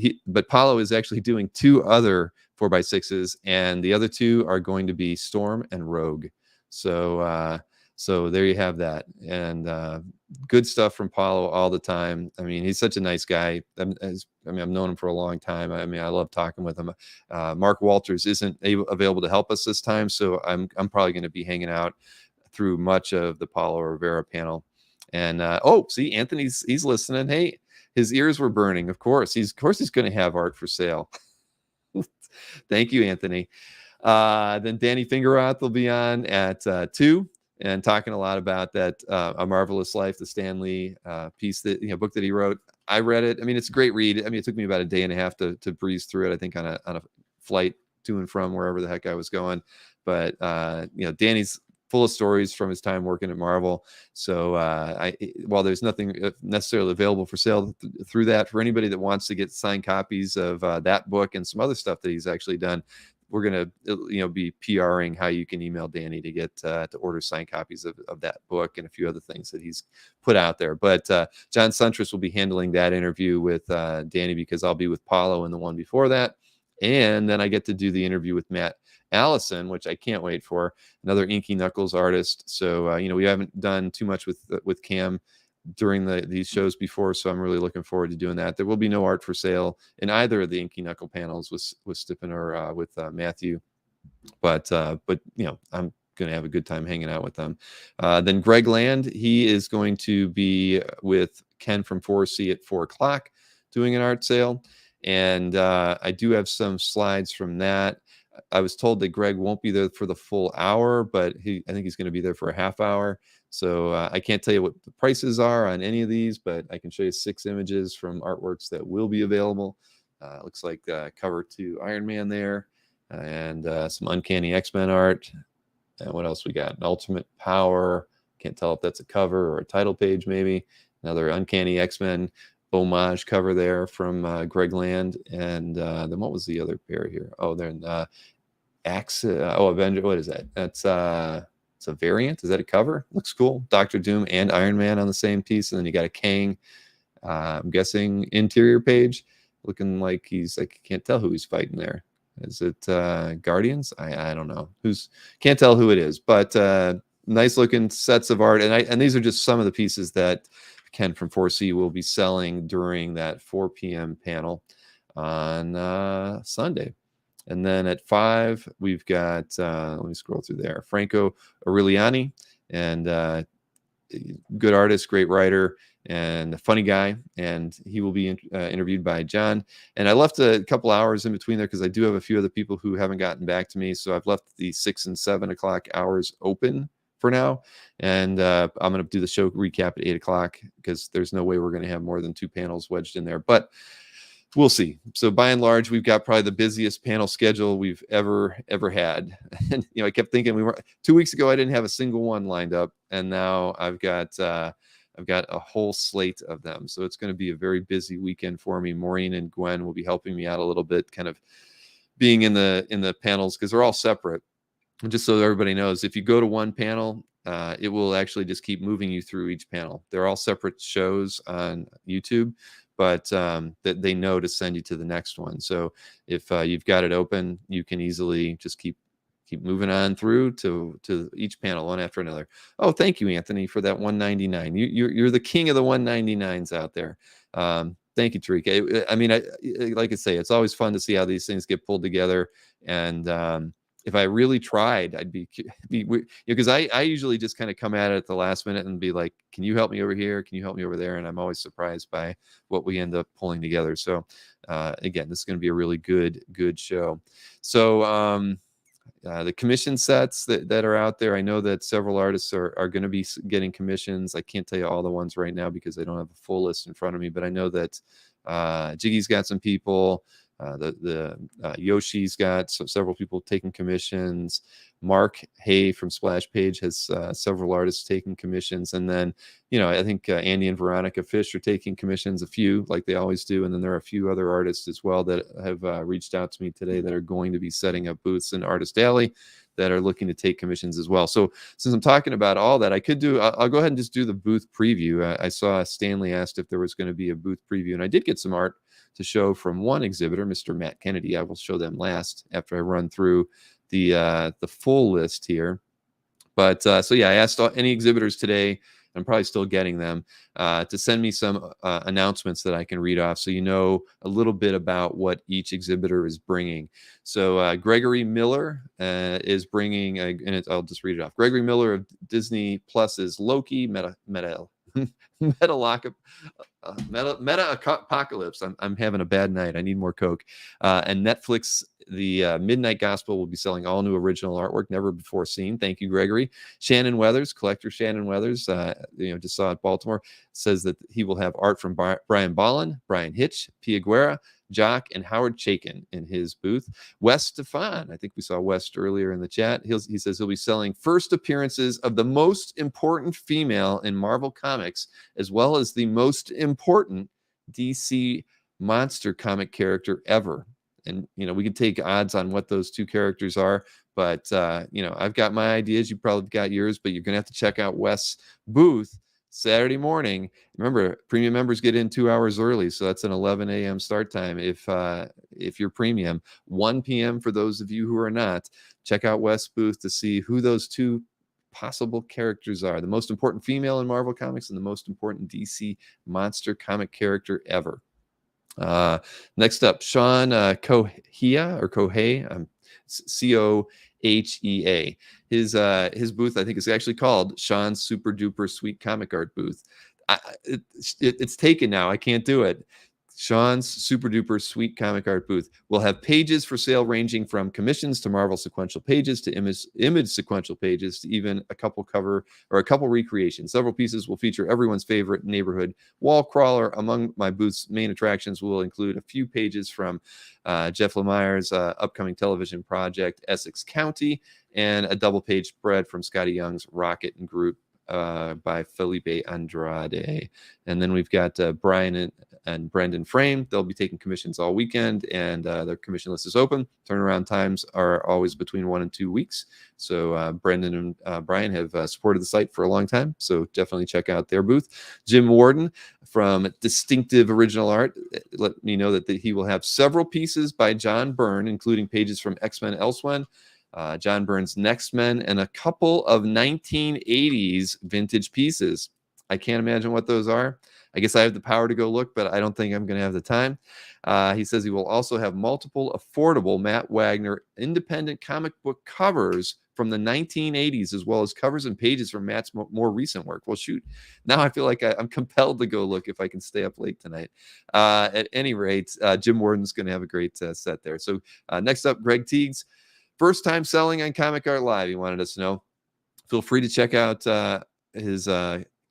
Paulo is actually doing 2 other 4x6s, and the other 2 are going to be Storm and Rogue. So So there you have that. And good stuff from Paulo all the time. I mean, he's such a nice guy. I've known him for a long time. I mean, I love talking with him. Mark Walters isn't available to help us this time, so I'm probably going to be hanging out through much of the Paulo Rivera panel. And see, he's listening. Hey, his ears were burning. Of course he's going to have art for sale. Thank you, Anthony. Then Danny Fingeroth will be on at 2 and talking a lot about that A Marvelous Life, the Stan Lee piece book that he wrote. I read it. I mean, it's a great read. I mean, it took me about a day and a half to breeze through it, I think, on a flight to and from wherever the heck I was going. But Danny's full of stories from his time working at Marvel. So while there's nothing necessarily available for sale through that, for anybody that wants to get signed copies of that book and some other stuff that he's actually done, we're going to be PRing how you can email Danny to get to order signed copies of that book and a few other things that he's put out there. But John Suntress will be handling that interview with Danny, because I'll be with Paulo in the one before that. And then I get to do the interview with Matt Allison, which I can't wait for, another Inky Knuckles artist. So, we haven't done too much with Cam during these shows before, so I'm really looking forward to doing that. There will be no art for sale in either of the Inky Knuckle panels with Stippen or with Matthew, but I'm going to have a good time hanging out with them. Then Greg Land, he is going to be with Ken from 4C at 4:00 doing an art sale, and I do have some slides from that. I was told that Greg won't be there for the full hour, but I think he's going to be there for a half hour. So I can't tell you what the prices are on any of these, but I can show you 6 images from artworks that will be available. Looks like cover 2 Iron Man there, and some Uncanny X-Men art. And what else we got? An Ultimate Power. Can't tell if that's a cover or a title page, maybe. Another Uncanny X-Men homage cover there from Greg Land. And then what was the other pair here? Oh, they're in Avenger. What is that? That's it's a variant. Is that a cover? Looks cool. Doctor Doom and Iron Man on the same piece. And then you got a Kang, I'm guessing, interior page, looking like I can't tell who he's fighting there. Is it Guardians? I don't know. Can't tell who it is, but nice looking sets of art. And these are just some of the pieces that Ken from 4C will be selling during that 4 p.m. panel on Sunday. And then at 5, we've got, let me scroll through there, Franco Aureliani, and good artist, great writer, and a funny guy. And he will be interviewed by John. And I left a couple hours in between there because I do have a few other people who haven't gotten back to me. So I've left the 6 and 7 o'clock hours open for now. And I'm going to do the show recap at 8 o'clock because there's no way we're going to have more than 2 panels wedged in there. But we'll see. So by and large, we've got probably the busiest panel schedule we've ever had. And I kept thinking 2 weeks ago I didn't have a single one lined up, and now I've got a whole slate of them. So it's going to be a very busy weekend for me. Maureen and Gwen will be helping me out a little bit, kind of being in the panels because they're all separate. And just so everybody knows, if you go to one panel, it will actually just keep moving you through each panel. They're all separate shows on YouTube, but that they know to send you to the next one. So if you've got it open, you can easily just keep moving on through to each panel one after another. Oh, thank you, Anthony, for that 199. You're the king of the 199s out there. Thank you, Tarika. I mean, like I say, it's always fun to see how these things get pulled together. And if I really tried, I'd be because I usually just kind of come at it at the last minute and be like, can you help me over here? Can you help me over there? And I'm always surprised by what we end up pulling together. So again, this is going to be a really good show. So the commission sets that are out there, I know that several artists are going to be getting commissions. I can't tell you all the ones right now because I don't have a full list in front of me, but I know that Jiggy's got some people. The Yoshi's got several people taking commissions. Mark Hay from Splash Page has several artists taking commissions, and then I think Andy and Veronica Fish are taking commissions, a few like they always do, and then there are a few other artists as well that have reached out to me today that are going to be setting up booths in Artist Alley that are looking to take commissions as well. So since I'm talking about all that, I'll go ahead and just do the booth preview. I saw Stanley asked if there was going to be a booth preview, and I did get some art to show from one exhibitor, Mr. Matt Kennedy. I will show them last after I run through the full list here. But so yeah, I asked any exhibitors today, I'm probably still getting them, to send me some announcements that I can read off, so you know a little bit about what each exhibitor is bringing. So Gregory Miller is bringing, I'll just read it off. Gregory Miller of Disney Plus's Loki, Meta Apocalypse. I'm having a bad night. I need more Coke. And Netflix, the Midnight Gospel, will be selling all new original artwork, never before seen. Thank you, Gregory. Shannon Weathers, collector Shannon Weathers, just saw at Baltimore, says that he will have art from Brian Bolland, Brian Hitch, Pia Guerra, Jock, and Howard Chaykin in his booth. Wes Stefan, I think we saw Wes earlier in the chat. He says he'll be selling first appearances of the most important female in Marvel Comics, as well as the most important DC monster comic character ever. And, we could take odds on what those two characters are, but, I've got my ideas. You probably got yours, but you're going to have to check out Wes' booth Saturday morning. Remember, premium members get in 2 hours early, so that's an 11 a.m. start time if you're premium. 1 p.m. for those of you who are not. Check out Wes' booth to see who those two possible characters are. The most important female in Marvel Comics and the most important DC monster comic character ever. Next up, Sean Cohea, Cohea. His booth, I think, is actually called Sean's Super Duper Sweet Comic Art Booth. It's taken now. I can't do it. Sean's Super Duper Sweet Comic Art Booth will have pages for sale ranging from commissions to Marvel sequential pages to image sequential pages to even a couple recreations. Several pieces will feature everyone's favorite neighborhood wall crawler. Among my booth's main attractions will include a few pages from Jeff Lemire's upcoming television project, Essex County, and a double-page spread from Scotty Young's Rocket and Groot by Felipe Andrade. And then we've got Brian and Brendan Frame. They'll be taking commissions all weekend, and their commission list is open. Turnaround times are always between 1 and 2 weeks. So Brendan and Brian have supported the site for a long time, so definitely check out their booth. Jim Warden from Distinctive Original Art let me know that he will have several pieces by John Byrne, including pages from X-Men Elsewhere, John Byrne's Next Men, and a couple of 1980s vintage pieces. I can't imagine what those are. I guess I have the power to go look, but I don't think I'm going to have the time. He says he will also have multiple affordable Matt Wagner independent comic book covers from the 1980s, as well as covers and pages from Matt's more recent work. Well, shoot, now I feel like I'm compelled to go look if I can stay up late tonight. At any rate, Jim Warden's going to have a great set there. So next up, Greg Teagues. First time selling on Comic Art Live, he wanted us to know. Feel free to check out his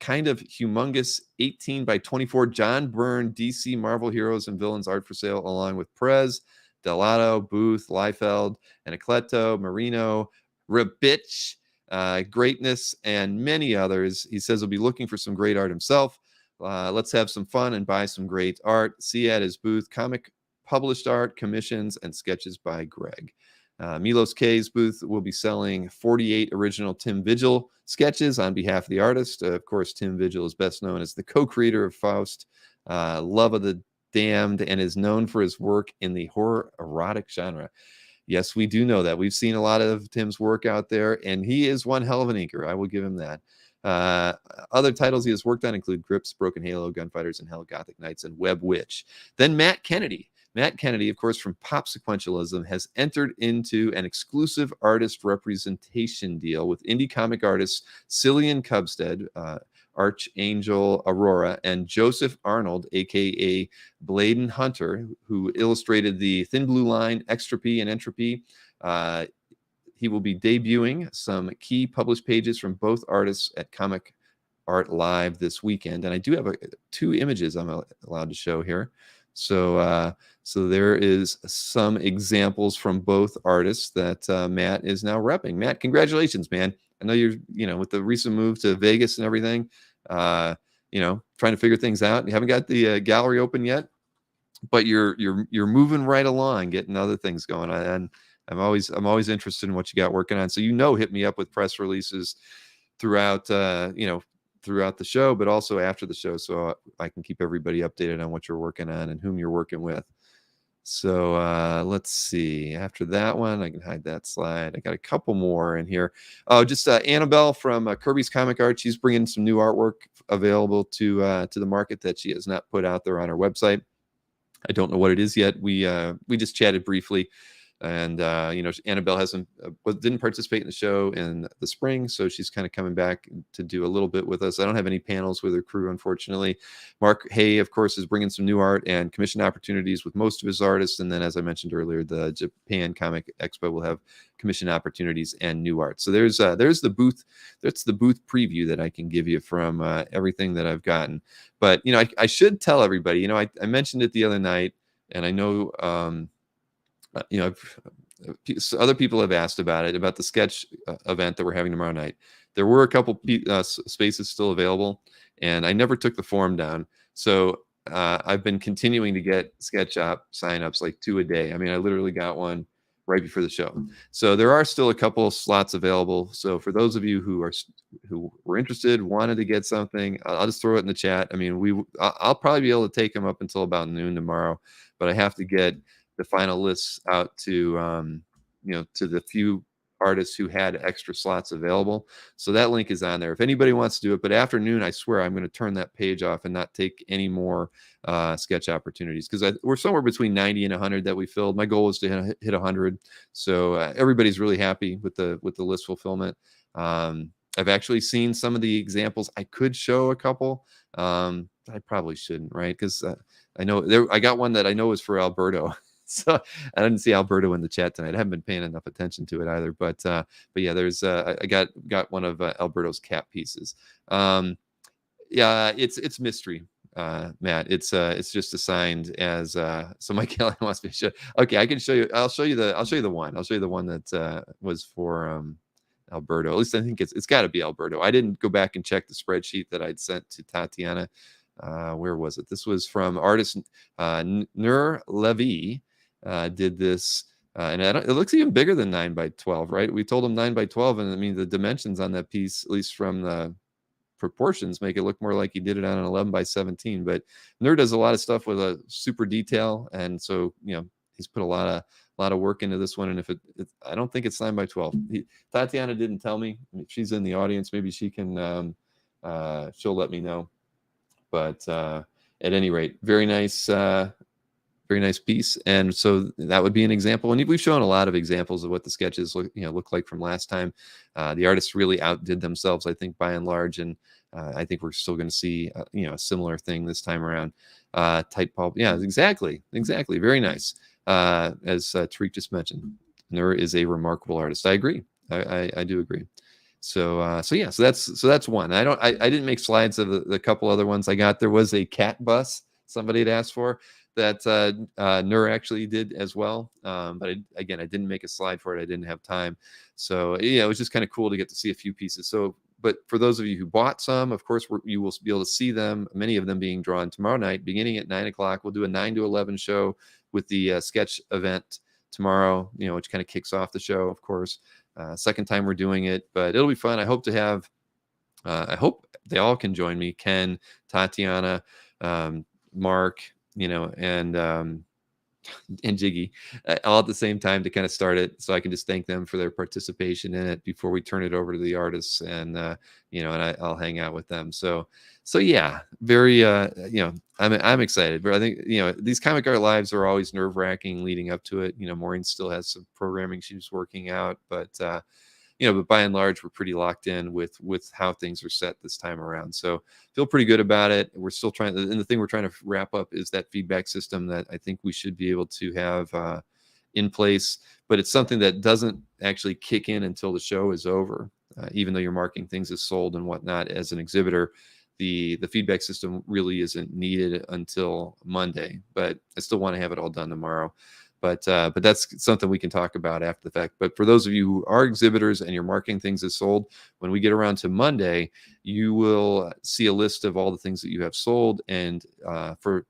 kind of humongous 18 by 24 John Byrne DC Marvel Heroes and Villains art for sale, along with Perez, Delato, Booth, Liefeld, Anacleto, Marino, Rabich, Greatness, and many others. He says he'll be looking for some great art himself. Let's have some fun and buy some great art. See at his booth, comic published art, commissions, and sketches by Greg. Milos K's booth will be selling 48 original Tim Vigil sketches on behalf of the artist. Of course, Tim Vigil is best known as the co-creator of Faust, Love of the Damned, and is known for his work in the horror erotic genre. Yes, we do know that. We've seen a lot of Tim's work out there, and he is one hell of an inker. I will give him that. Other titles he has worked on include Grips, Broken Halo, Gunfighters in Hell, Gothic Knights, and Web Witch. Then Matt Kennedy. Matt Kennedy, of course, from Pop Sequentialism, has entered into an exclusive artist representation deal with indie comic artists Cillian Cubstead, Archangel Aurora, and Joseph Arnold, a.k.a. Bladen Hunter, who illustrated the Thin Blue Line, Extropy, and Entropy. He will be debuting some key published pages from both artists at Comic Art Live this weekend. And I do have 2 images I'm allowed to show here. So there is some examples from both artists that Matt is now repping. Matt, congratulations, man. I know you're, with the recent move to Vegas and everything, trying to figure things out. You haven't got the gallery open yet, but you're moving right along, getting other things going on. And I'm always interested in what you got working on. So, hit me up with press releases throughout throughout the show, but also after the show, so I can keep everybody updated on what you're working on and whom you're working with. So let's see. After that one, I can hide that slide. I got a couple more in here. Oh, just Annabelle from Kirby's Comic Art. She's bringing some new artwork available to the market that she has not put out there on her website. I don't know what it is yet. We just chatted briefly, and Annabelle didn't participate in the show in the spring, so she's kind of coming back to do a little bit with us. I don't have any panels with her crew, unfortunately. Mark Hay, of course, is bringing some new art and commission opportunities with most of his artists, and then, as I mentioned earlier, the Japan Comic Expo will have commission opportunities and new art. So there's the booth. That's the booth preview that I can give you from everything that I've gotten. But I should tell everybody. I mentioned it the other night, and I know other people have asked about it, about the sketch event that we're having tomorrow night. There were a couple spaces still available, and I never took the form down. So I've been continuing to get sketch shop signups, like 2 a day. I mean, I literally got one right before the show. So there are still a couple of slots available. So for those of you who were interested, wanted to get something, I'll just throw it in the chat. I mean, I'll probably be able to take them up until about noon tomorrow, but I have to get the final lists out to to the few artists who had extra slots available. So that link is on there if anybody wants to do it. But after noon, I swear I'm going to turn that page off and not take any more sketch opportunities, because we're somewhere between 90 and 100 that we filled. My goal was to hit 100. So everybody's really happy with the list fulfillment. I've actually seen some of the examples. I could show a couple. I probably shouldn't, right? Because I know I got one that I know is for Alberto. So I didn't see Alberto in the chat tonight. I haven't been paying enough attention to it either. But yeah, there's I got one of Alberto's cap pieces. Yeah, it's mystery, Matt. It's just assigned as so Mike Allen wants me to show. Okay, I can show you. I'll show you the one. I'll show you the one that was for Alberto. At least I think it's got to be Alberto. I didn't go back and check the spreadsheet that I'd sent to Tatiana. Where was it? This was from artist Nur Levy. Did this, and it looks even bigger than 9x12, right? We told him 9x12, and I mean the dimensions on that piece, at least from the proportions, make it look more like he did it on an 11x17. But Nur does a lot of stuff with a super detail, and so he's put a lot of work into this one. And if I don't think it's 9x12. Tatiana didn't tell me. If she's in the audience, maybe she can she'll let me know. But at any rate, very nice piece. And so that would be an example. And we've shown a lot of examples of what the sketches look like from last time. The artists really outdid themselves, I think, by and large. And I think we're still going to see a similar thing this time around. Tight pulp, yeah, exactly. Very nice. As Tariq just mentioned, Nur is a remarkable artist. I agree. I do agree. So that's one. I didn't make slides of the couple other ones I got. There was a cat bus somebody had asked for that Nur actually did as well. But I didn't make a slide for it. I didn't have time. So it was just kind of cool to get to see a few pieces. So, but for those of you who bought some, of course, you will be able to see them. Many of them being drawn tomorrow night, beginning at 9 o'clock. We'll do a 9 to 11 show with the sketch event tomorrow. Which kind of kicks off the show, of course. Second time we're doing it, but it'll be fun. I hope to have, I hope they all can join me. Ken, Tatiana, Mark, and Jiggy, all at the same time to kind of start it, so I can just thank them for their participation in it before we turn it over to the artists, and I'll hang out with them. So yeah, very I'm excited, but I think these comic art lives are always nerve-wracking leading up to it. Maureen still has some programming she's working out, but but by and large, we're pretty locked in with how things are set this time around. So feel pretty good about it. We're still trying, and the thing we're trying to wrap up is that feedback system that I think we should be able to have in place. But it's something that doesn't actually kick in until the show is over. Even though you're marking things as sold and whatnot as an exhibitor, the feedback system really isn't needed until Monday. But I still want to have it all done tomorrow. But that's something we can talk about after the fact. But for those of you who are exhibitors and you're marking things as sold, when we get around to Monday, you will see a list of all the things that you have sold. And for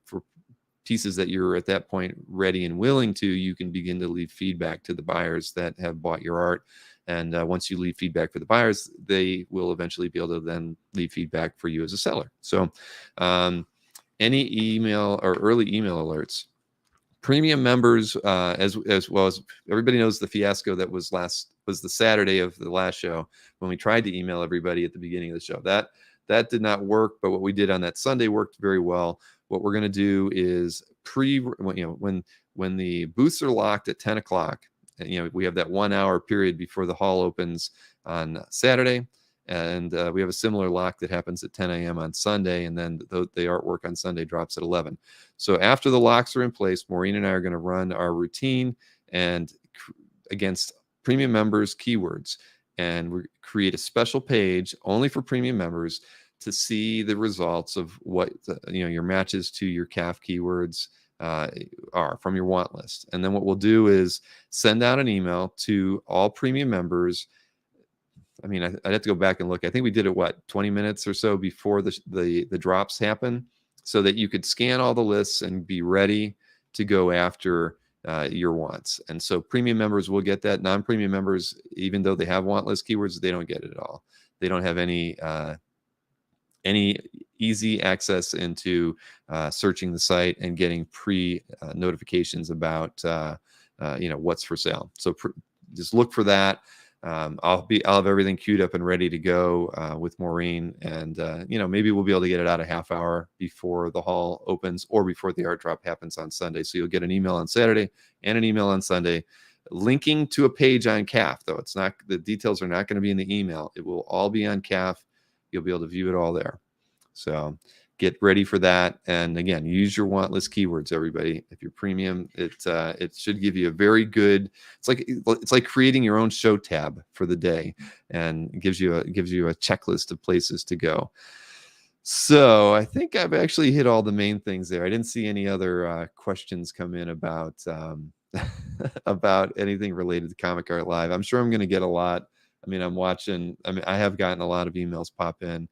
pieces that you're at that point ready and willing to, you can begin to leave feedback to the buyers that have bought your art. And once you leave feedback for the buyers, they will eventually be able to then leave feedback for you as a seller. So any email or early email alerts. premium members, as well as everybody knows, the fiasco that was the Saturday of the last show when we tried to email everybody at the beginning of the show. That did not work, but what we did on that Sunday worked very well. What we're going to do is when the booths are locked at 10 o'clock, we have that 1 hour period before the hall opens on Saturday. And we have a similar lock that happens at 10 a.m. on Sunday, and then the artwork on Sunday drops at 11. So after the locks are in place, Maureen and I are going to run our routine and against premium members keywords, and we create a special page only for premium members to see the results of what your matches to your CAF keywords are from your want list. And then what we'll do is send out an email to all premium members. I mean, I'd have to go back and look. I think we did it 20 minutes or so before the drops happen, so that you could scan all the lists and be ready to go after your wants. And so premium members will get that. Non-premium members, even though they have want list keywords, they don't get it at all. They don't have any easy access into searching the site and getting notifications about what's for sale. So just look for that. I'll have everything queued up and ready to go with Maureen, and maybe we'll be able to get it out a half hour before the hall opens or before the art drop happens on Sunday. So you'll get an email on Saturday and an email on Sunday linking to a page on CAF, though the details are not going to be in the email. It will all be on CAF. You'll be able to view it all there. So get ready for that. And again, use your want list keywords, everybody. If you're premium, it should give you a very good. It's like creating your own show tab for the day, and it gives you a checklist of places to go. So I think I've actually hit all the main things there. I didn't see any other questions come in about about anything related to Comic Art Live. I'm sure I'm going to get a lot. I mean, I have gotten a lot of emails pop in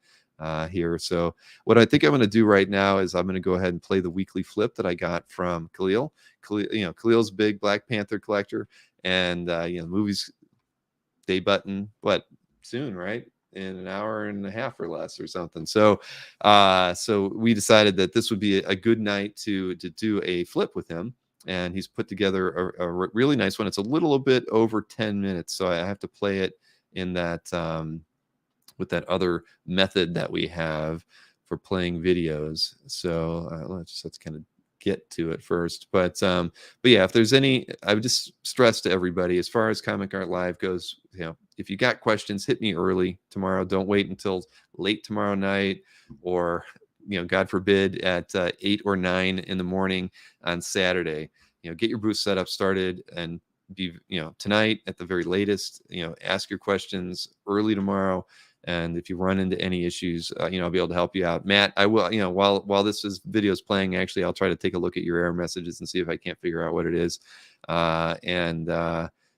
here. So what I think I'm going to do right now is I'm going to go ahead and play the weekly flip that I got from Khalil. Khalil's big Black Panther collector, and movies debutting soon, right? In an hour and a half or less or something. So we decided that this would be a good night to do a flip with him. And he's put together a really nice one. It's a little bit over 10 minutes. So I have to play it in that with that other method that we have for playing videos. So let's kind of get to it first. But yeah, if there's any, I would just stress to everybody, as far as Comic Art Live goes, if you got questions, hit me early tomorrow. Don't wait until late tomorrow night, or God forbid at 8 or 9 in the morning on Saturday. Get your booth setup started, and be tonight at the very latest. Ask your questions early tomorrow. And if you run into any issues, I'll be able to help you out. Matt, I will, while this video is playing, actually, I'll try to take a look at your error messages and see if I can't figure out what it is.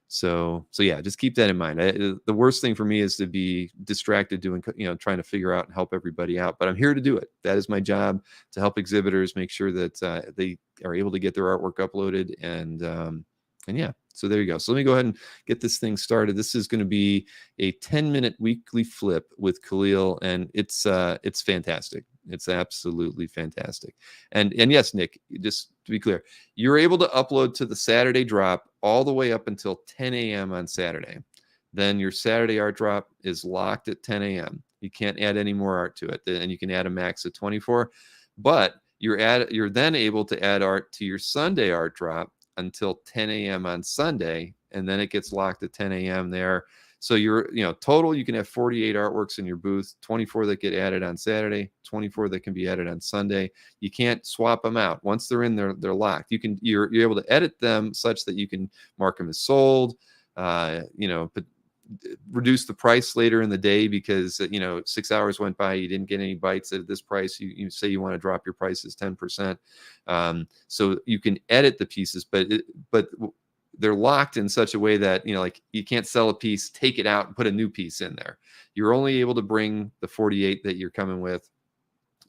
So yeah, just keep that in mind. The worst thing for me is to be distracted doing, trying to figure out and help everybody out. But I'm here to do it. That is my job, to help exhibitors make sure that they are able to get their artwork uploaded. And yeah, so there you go. So let me go ahead and get this thing started. This is going to be a 10-minute weekly flip with Khalil, and it's fantastic. It's absolutely fantastic. And yes, Nick, just to be clear, you're able to upload to the Saturday drop all the way up until 10 a.m. on Saturday. Then your Saturday art drop is locked at 10 a.m. You can't add any more art to it, and you can add a max of 24. But you're then able to add art to your Sunday art drop until 10 a.m. on Sunday, and then it gets locked at 10 a.m. there. So total, you can have 48 artworks in your booth, 24 that get added on Saturday, 24 that can be added on Sunday. You can't swap them out. Once they're in, they're locked. You're able to edit them such that you can mark them as sold, but reduce the price later in the day because 6 hours went by, you didn't get any bites at this price. You say you want to drop your prices 10%. So you can edit the pieces, but they're locked in such a way that you can't sell a piece, take it out, and put a new piece in there. You're only able to bring the 48 that you're coming with.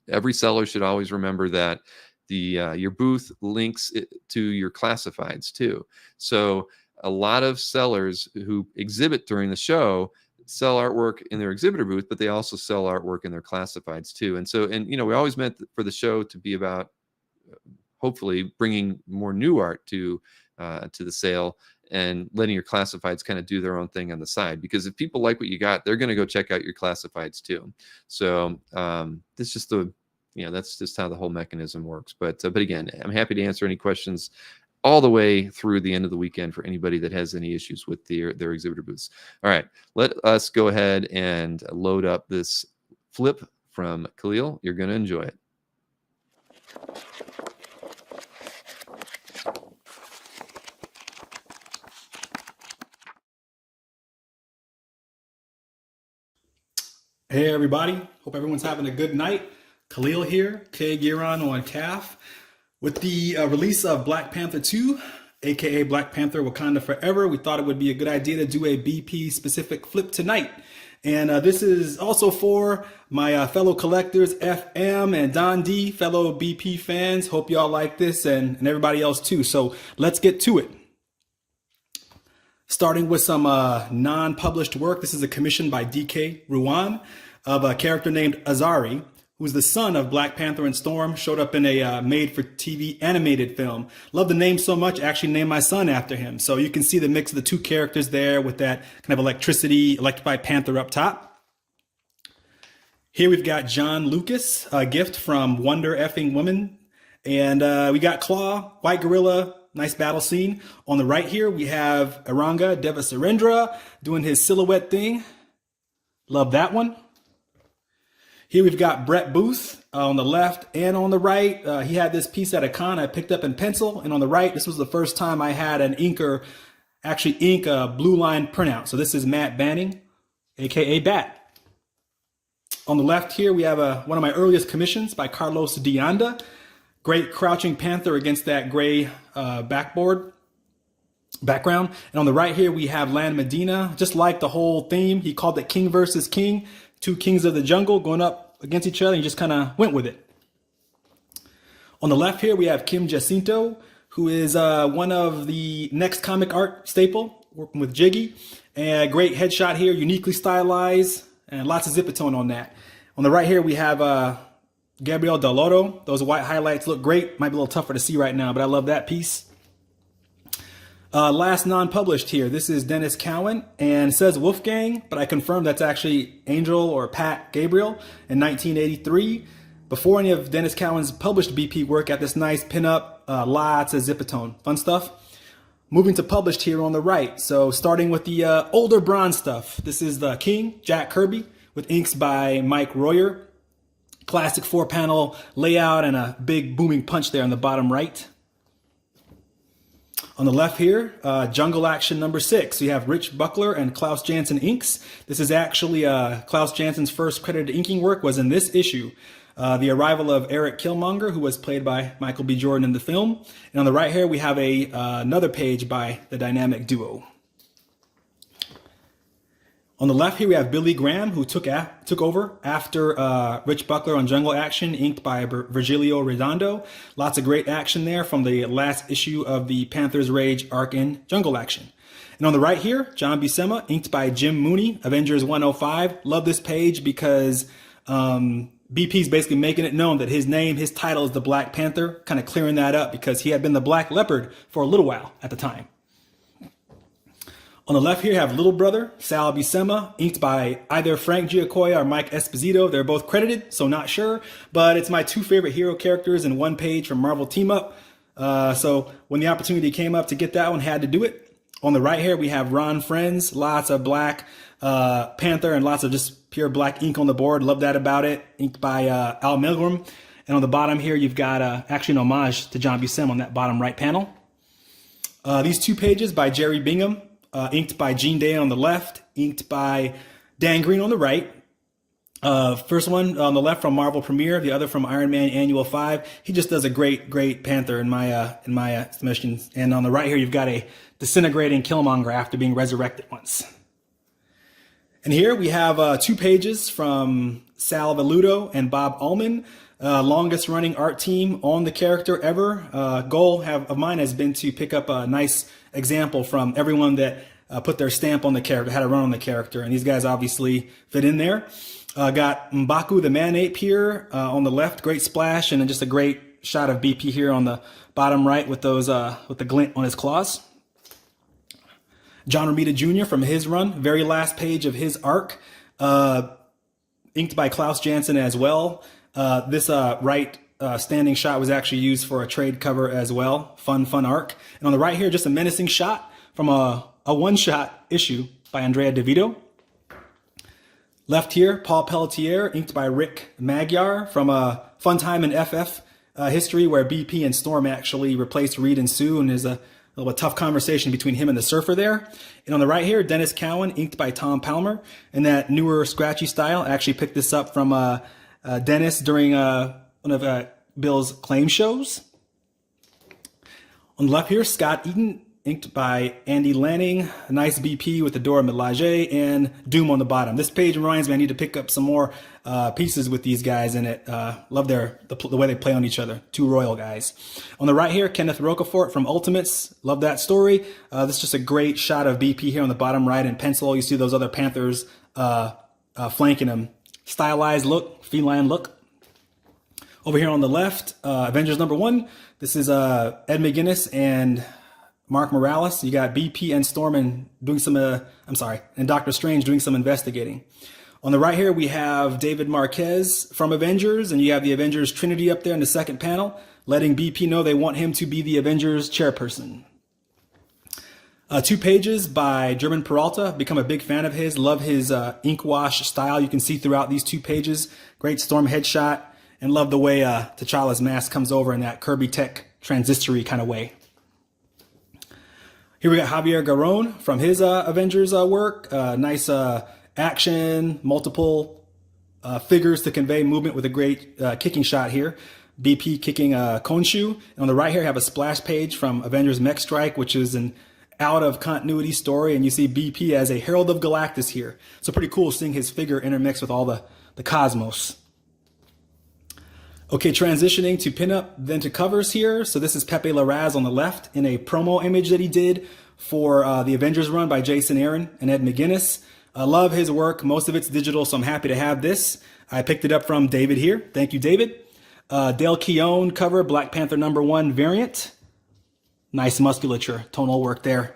Every seller should always remember that your booth links to your classifieds too. So a lot of sellers who exhibit during the show sell artwork in their exhibitor booth, but they also sell artwork in their classifieds too. And we always meant for the show to be about hopefully bringing more new art to the sale and letting your classifieds kind of do their own thing on the side. Because if people like what you got, they're going to go check out your classifieds too. So this just that's just how the whole mechanism works. But again, I'm happy to answer any questions all the way through the end of the weekend for anybody that has any issues with their exhibitor booths. All right, let us go ahead and load up this flip from Khalil. You're going to enjoy it. Hey everybody, hope everyone's having a good night. Khalil here, K Giron on CAF. With the release of Black Panther 2, aka Black Panther Wakanda Forever, we thought it would be a good idea to do a BP specific flip tonight. And this is also for my fellow collectors, FM and Don D, fellow BP fans. Hope y'all like this and everybody else too. So let's get to it. Starting with some non-published work. This is a commission by DK Ruan of a character named Azari, who's the son of Black Panther and Storm, showed up in a made-for-TV animated film. Love the name so much, actually named my son after him. So you can see the mix of the two characters there with that kind of electrified Panther up top. Here we've got John Lucas, a gift from Wonder Effing Woman. And we got Claw, White Gorilla, nice battle scene. On the right here, we have Aranga Devasarendra doing his silhouette thing. Love that one. Here we've got Brett Booth on the left and on the right. He had this piece at a con I picked up in pencil. And on the right, this was the first time I had an inker actually ink a blue line printout. So this is Matt Banning, aka Bat. On the left here, we have one of my earliest commissions by Carlos Dianda. Great crouching panther against that gray background. And on the right here, we have Land Medina. Just like the whole theme, he called it King versus King. Two kings of the jungle going up against each other, and he just kind of went with it. On the left here, we have Kim Jacinto, who is one of the next comic art staple, working with Jiggy. And great headshot here, uniquely stylized, and lots of zipatone on that. On the right here, we have Gabriel Deloro. Those white highlights look great. Might be a little tougher to see right now, but I love that piece. Last non-published here. This is Dennis Cowan, and it says Wolfgang, but I confirmed that's actually Angel or Pat Gabriel in 1983. Before any of Dennis Cowan's published BP work, got this nice pinup, lots of zipatone. Fun stuff. Moving to published here on the right. So starting with the older bronze stuff. This is the King, Jack Kirby, with inks by Mike Royer. Classic 4-panel layout and a big booming punch there on the bottom right. On the left here, Jungle Action number 6. We have Rich Buckler and Klaus Janson inks. This is actually Klaus Janson's first credited inking work was in this issue. The arrival of Eric Killmonger, who was played by Michael B. Jordan in the film. And on the right here, we have another page by the dynamic duo. On the left here, we have Billy Graham, who took over after Rich Buckler on Jungle Action, inked by Virgilio Redondo. Lots of great action there from the last issue of the Panther's Rage arc in Jungle Action. And on the right here, John Buscema, inked by Jim Mooney, Avengers 105. Love this page because BP's basically making it known that his title is the Black Panther, kind of clearing that up because he had been the Black Leopard for a little while at the time. On the left here, you have Little Brother, Sal Buscema, inked by either Frank Giacoya or Mike Esposito. They're both credited, so not sure. But it's my two favorite hero characters in one page from Marvel Team Up. So when the opportunity came up to get that one, had to do it. On the right here, we have Ron Friends, lots of Black Panther and lots of just pure black ink on the board. Love that about it. Inked by Al Milgram. And on the bottom here, you've got actually an homage to John Buscema on that bottom right panel. These two pages by Jerry Bingham. Inked by Gene Day on the left, inked by Dan Green on the right. First one on the left from Marvel Premiere, the other from Iron Man Annual 5. He just does a great Panther in my estimation. And on the right here, you've got a disintegrating Killmonger after being resurrected once. And here we have 2 pages from Sal Velluto and Bob Ullman. Longest running art team on the character ever. Goal of mine has been to pick up a nice example from everyone that put their stamp on the character, had a run on the character, and these guys obviously fit in there. Got M'Baku the Man-Ape here on the left, great splash and just a great shot of BP here on the bottom right with those with the glint on his claws. John Romita Jr. from his run, very last page of his arc, inked by Klaus Janson as well. This right standing shot was actually used for a trade cover as well. Fun arc. And on the right here, just a menacing shot from a one-shot issue by Andrea DeVito. Left here, Paul Pelletier, inked by Rick Magyar from a fun time in FF history where BP and Storm actually replaced Reed and Sue, and there's a little bit tough conversation between him and the Surfer there. And on the right here, Dennis Cowan, inked by Tom Palmer in that newer scratchy style. I actually picked this up from Dennis during one of Bill's claim shows. On the left here, Scott Eaton, inked by Andy Lanning. A nice BP with the Dora Milaje and Doom on the bottom. This page reminds me I need to pick up some more pieces with these guys in it. Love the way they play on each other. Two royal guys. On the right here, Kenneth Rocafort from Ultimates. Love that story. This is just a great shot of BP here on the bottom right in pencil. You see those other Panthers flanking him. Stylized look, feline look. Over here on the left, Avengers #1. This is Ed McGuinness and Mark Morales. You got BP and Storm and doing some, and Doctor Strange doing some investigating. On the right here, we have David Marquez from Avengers, and you have the Avengers Trinity up there in the second panel, letting BP know they want him to be the Avengers chairperson. 2 pages by German Peralta. Become a big fan of his. Love his ink wash style. You can see throughout these 2 pages. Great Storm headshot, and love the way T'Challa's mask comes over in that Kirby Tech transistory kind of way. Here we got Javier Garron from his Avengers work. Nice action, multiple figures to convey movement with a great kicking shot here. BP kicking Khonshu. And on the right here, I have a splash page from Avengers Mech Strike, which is an out of continuity story. And you see BP as a Herald of Galactus here. So pretty cool seeing his figure intermixed with all the cosmos. Okay, transitioning to pinup, then to covers here. So this is Pepe Larraz on the left in a promo image that he did for the Avengers run by Jason Aaron and Ed McGuinness. I love his work. Most of it's digital, so I'm happy to have this. I picked it up from David here. Thank you, David. Dale Keown cover, Black Panther #1 variant. Nice musculature, tonal work there.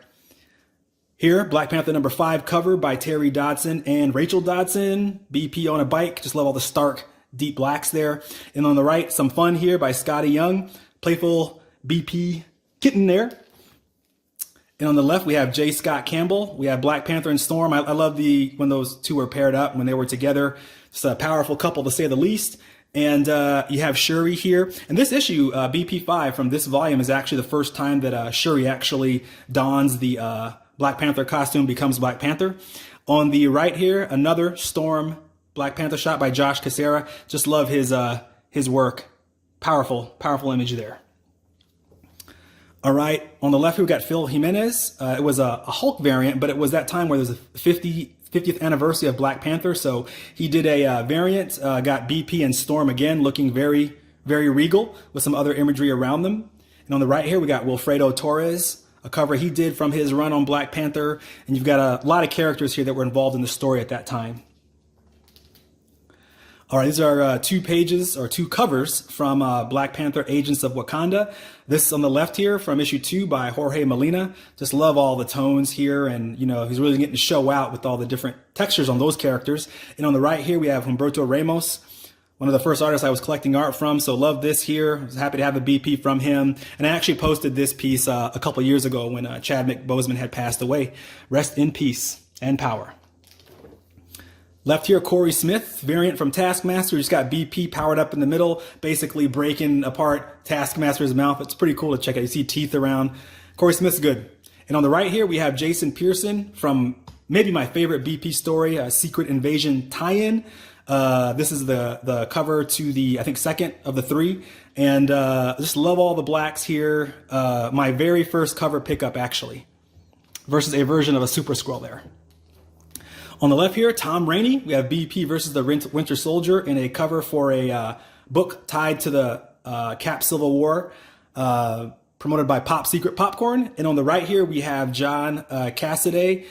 Here, Black Panther #5 cover by Terry Dodson and Rachel Dodson. BP on a bike. Just love all the stark deep blacks there. And on the right, some fun here by Scotty Young. Playful BP kitten there. And on the left, we have J. Scott Campbell. We have Black Panther and Storm. I love when those two were paired up, when they were together. It's a powerful couple, to say the least. And you have Shuri here. And this issue, BP5 from this volume, is actually the first time that Shuri actually dons the Black Panther costume, becomes Black Panther. On the right here, another Storm Black Panther shot by Josh Cassera. Just love his work. Powerful image there. All right, on the left here we got Phil Jimenez. It was a Hulk variant, but it was that time where there was a 50th anniversary of Black Panther. So he did a variant, got BP and Storm again, looking very, very regal with some other imagery around them. And on the right here we got Wilfredo Torres, a cover he did from his run on Black Panther. And you've got a lot of characters here that were involved in the story at that time. All right, these are 2 pages or 2 covers from Black Panther Agents of Wakanda. This on the left here from issue 2 by Jorge Molina. Just love all the tones here, and he's really getting to show out with all the different textures on those characters. And on the right here we have Humberto Ramos, one of the first artists I was collecting art from, so love this here. I was happy to have a BP from him. And I actually posted this piece a couple years ago when Chadwick Boseman had passed away. Rest in peace and power. Left here, Corey Smith, variant from Taskmaster. He's got BP powered up in the middle, basically breaking apart Taskmaster's mouth. It's pretty cool to check out. You see teeth around. Corey Smith's good. And on the right here, we have Jason Pearson from maybe my favorite BP story, a Secret Invasion tie-in. This is the cover to the, I think, second of the 3. And just love all the blacks here. My very first cover pickup, actually, versus a version of a Super Skrull there. On the left here, Tom Rainey. We have BP versus the Winter Soldier in a cover for a book tied to the Cap Civil War, promoted by Pop Secret Popcorn. And on the right here, we have John Cassaday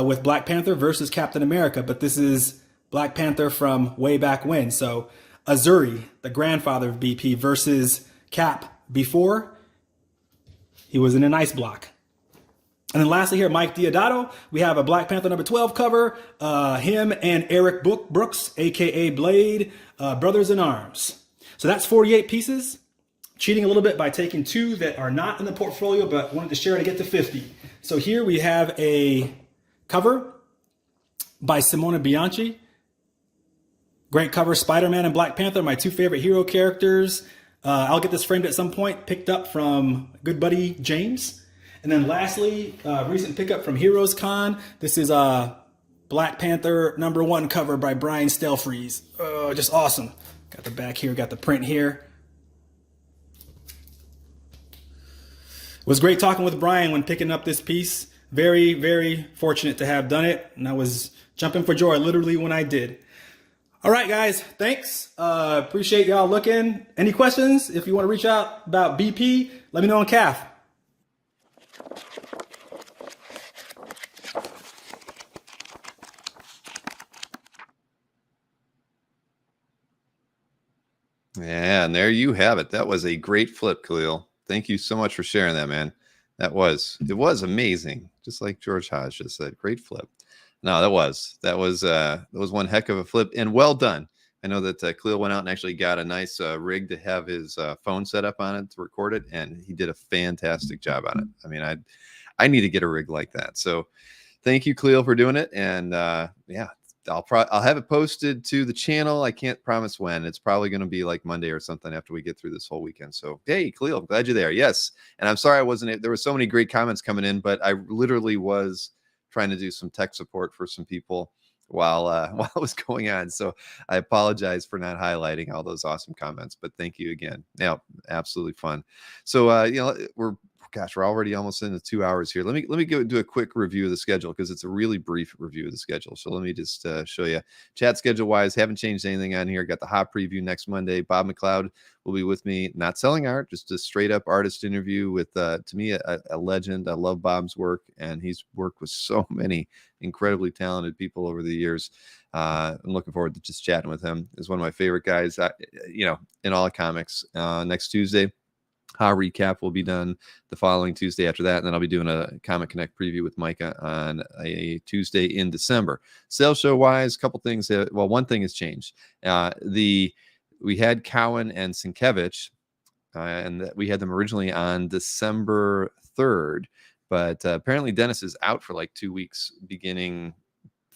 with Black Panther versus Captain America. But this is Black Panther from way back when. So Azuri, the grandfather of BP, versus Cap before he was in an ice block. And then lastly here, Mike Diodato, we have a Black Panther number 12 cover, him and Eric Brooks, aka Blade, brothers in arms. So that's 48 pieces. Cheating a little bit by taking 2 that are not in the portfolio, but wanted to share to get to 50. So here we have a cover by Simona Bianchi. Great cover, Spider-Man and Black Panther, my 2 favorite hero characters. I'll get this framed at some point, picked up from good buddy James. And then lastly, recent pickup from Heroes Con. This is a Black Panther number 1 cover by Brian Stelfreeze. Oh, just awesome. Got the back here, got the print here. It was great talking with Brian when picking up this piece. Very, very fortunate to have done it. And I was jumping for joy literally when I did. All right, guys, thanks. Appreciate y'all looking. Any questions? If you want to reach out about BP, let me know on CAF. Yeah, and there you have it. That was a great flip, Khalil. Thank you so much for sharing that, man. It was amazing. Just like George Hodge just said, great flip. No, that was one heck of a flip, and well done. I know that Khalil went out and actually got a nice rig to have his phone set up on it to record it, and he did a fantastic job on it. I mean, I need to get a rig like that. So thank you, Khalil, for doing it. And yeah, I'll have it posted to the channel. I can't promise when. It's probably going to be like Monday or something after we get through this whole weekend. So, hey, Khalil, glad you're there. Yes. And I'm sorry I wasn't. There were so many great comments coming in, but I literally was trying to do some tech support for some people while it was going on. So I apologize for not highlighting all those awesome comments, but thank you again. Now, absolutely fun. So, we're already almost into 2 hours here. Let me go do a quick review of the schedule because it's a really brief review of the schedule. So let me just show you. Chat schedule wise, haven't changed anything on here. Got the hot preview next Monday. Bob McLeod will be with me, not selling art, just a straight up artist interview with, to me, a legend. I love Bob's work, and he's worked with so many incredibly talented people over the years. I'm looking forward to just chatting with him. He's one of my favorite guys, in all of comics. Next Tuesday, How Recap will be done the following Tuesday after that. And then I'll be doing a Comic Connect preview with Micah on a Tuesday in December. Sales show wise, a couple things. One thing has changed. We had Cowan and Sienkiewicz, and we had them originally on December 3rd. But apparently Dennis is out for like 2 weeks beginning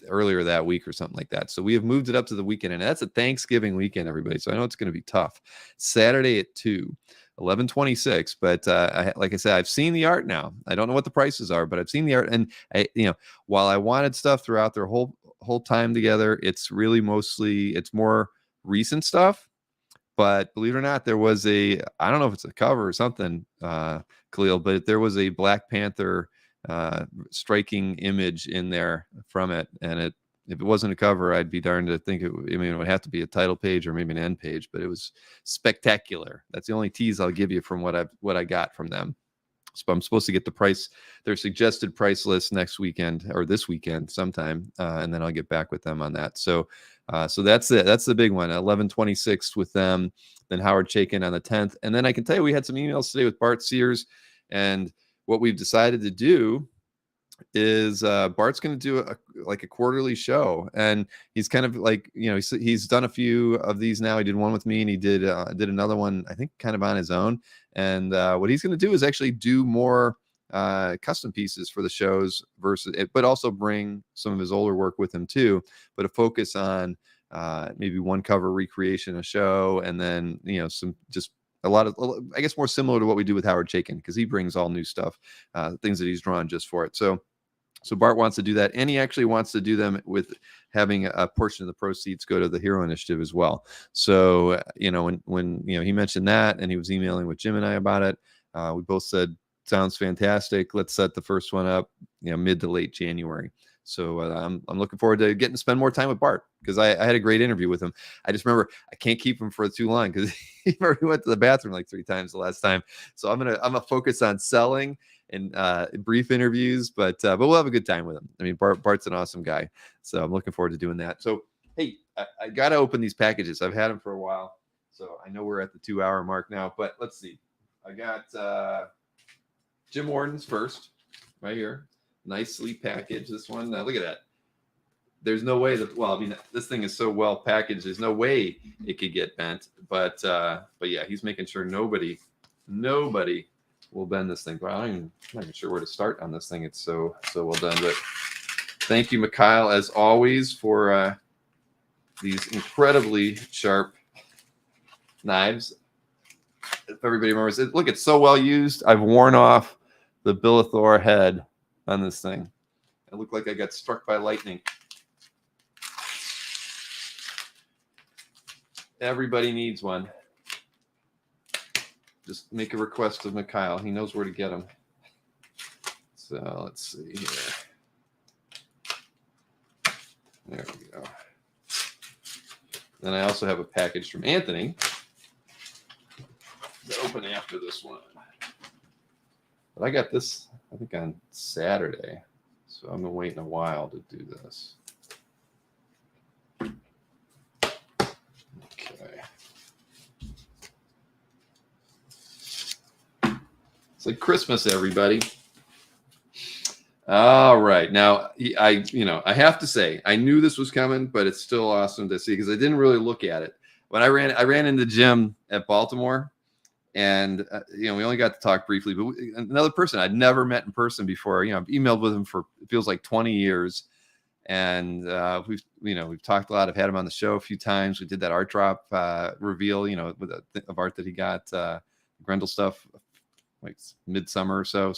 earlier that week or something like that. So we have moved it up to the weekend, and that's a Thanksgiving weekend, everybody. So I know it's going to be tough. Saturday at 2. 11:26, but like I said, I've seen the art now. I don't know what the prices are, but I've seen the art, and while I wanted stuff throughout their whole time together, it's really it's more recent stuff. But believe it or not, there was I don't know if it's a cover or something, Khalil, but there was a Black Panther striking image in there from it, and if it wasn't a cover, I'd be darned to think it would have to be a title page or maybe an end page, but it was spectacular. That's the only tease I'll give you from what I got from them. So I'm supposed to get their suggested price list next weekend or this weekend sometime, and then I'll get back with them on that. So that's it. That's the big one. 11/26 with them, then Howard Chaykin on the 10th, and then I can tell you we had some emails today with Bart Sears, and what we've decided to do is Bart's going to do a quarterly show, and he's kind of like, he's done a few of these now. He did one with me, and he did another one, I think, kind of on his own. And what he's going to do is actually do more custom pieces for the shows but also bring some of his older work with him too, but a focus on maybe one cover recreation a show, and then some just a lot of, I guess, more similar to what we do with Howard Chaykin, because he brings all new stuff, things that he's drawn just for it. So Bart wants to do that, and he actually wants to do them with having a portion of the proceeds go to the Hero Initiative as well. So, when he mentioned that, and he was emailing with Jim and I about it, we both said, sounds fantastic. Let's set the first one up, mid to late January. So I'm looking forward to getting to spend more time with Bart, because I had a great interview with him. I just remember I can't keep him for too long because he already went to the bathroom like 3 times the last time. So I'm gonna focus on selling and brief interviews, but we'll have a good time with him. I mean, Bart's an awesome guy, so I'm looking forward to doing that. So hey, I gotta open these packages. I've had them for a while. So I know we're at the 2-hour mark now, but let's see. I got Jim Warden's first right here. Nicely packaged. This one, look at that. There's no way that, well, I mean, this thing is so well packaged. There's no way it could get bent. But yeah, he's making sure nobody will bend this thing. But I'm not even sure where to start on this thing. It's so well done. But thank you, Mikhail, as always, for these incredibly sharp knives. If everybody remembers it, look, it's so well used. I've worn off the Billithor head on this thing. It looked like I got struck by lightning. Everybody needs one. Just make a request of Mikhail. He knows where to get them. So let's see here. There we go. Then I also have a package from Anthony to open after this one. But I got this, I think, on Saturday. So I've been waiting a while to do this. Okay. It's like Christmas, everybody. All right. Now, I have to say, I knew this was coming, but it's still awesome to see because I didn't really look at it. When I ran into Jim at Baltimore, and we only got to talk briefly, but another person I'd never met in person before. I've emailed with him for, it feels like 20 years. And we've talked a lot. I've had him on the show a few times. We did that art drop reveal, with of art that he got, Grendel stuff, like midsummer or so.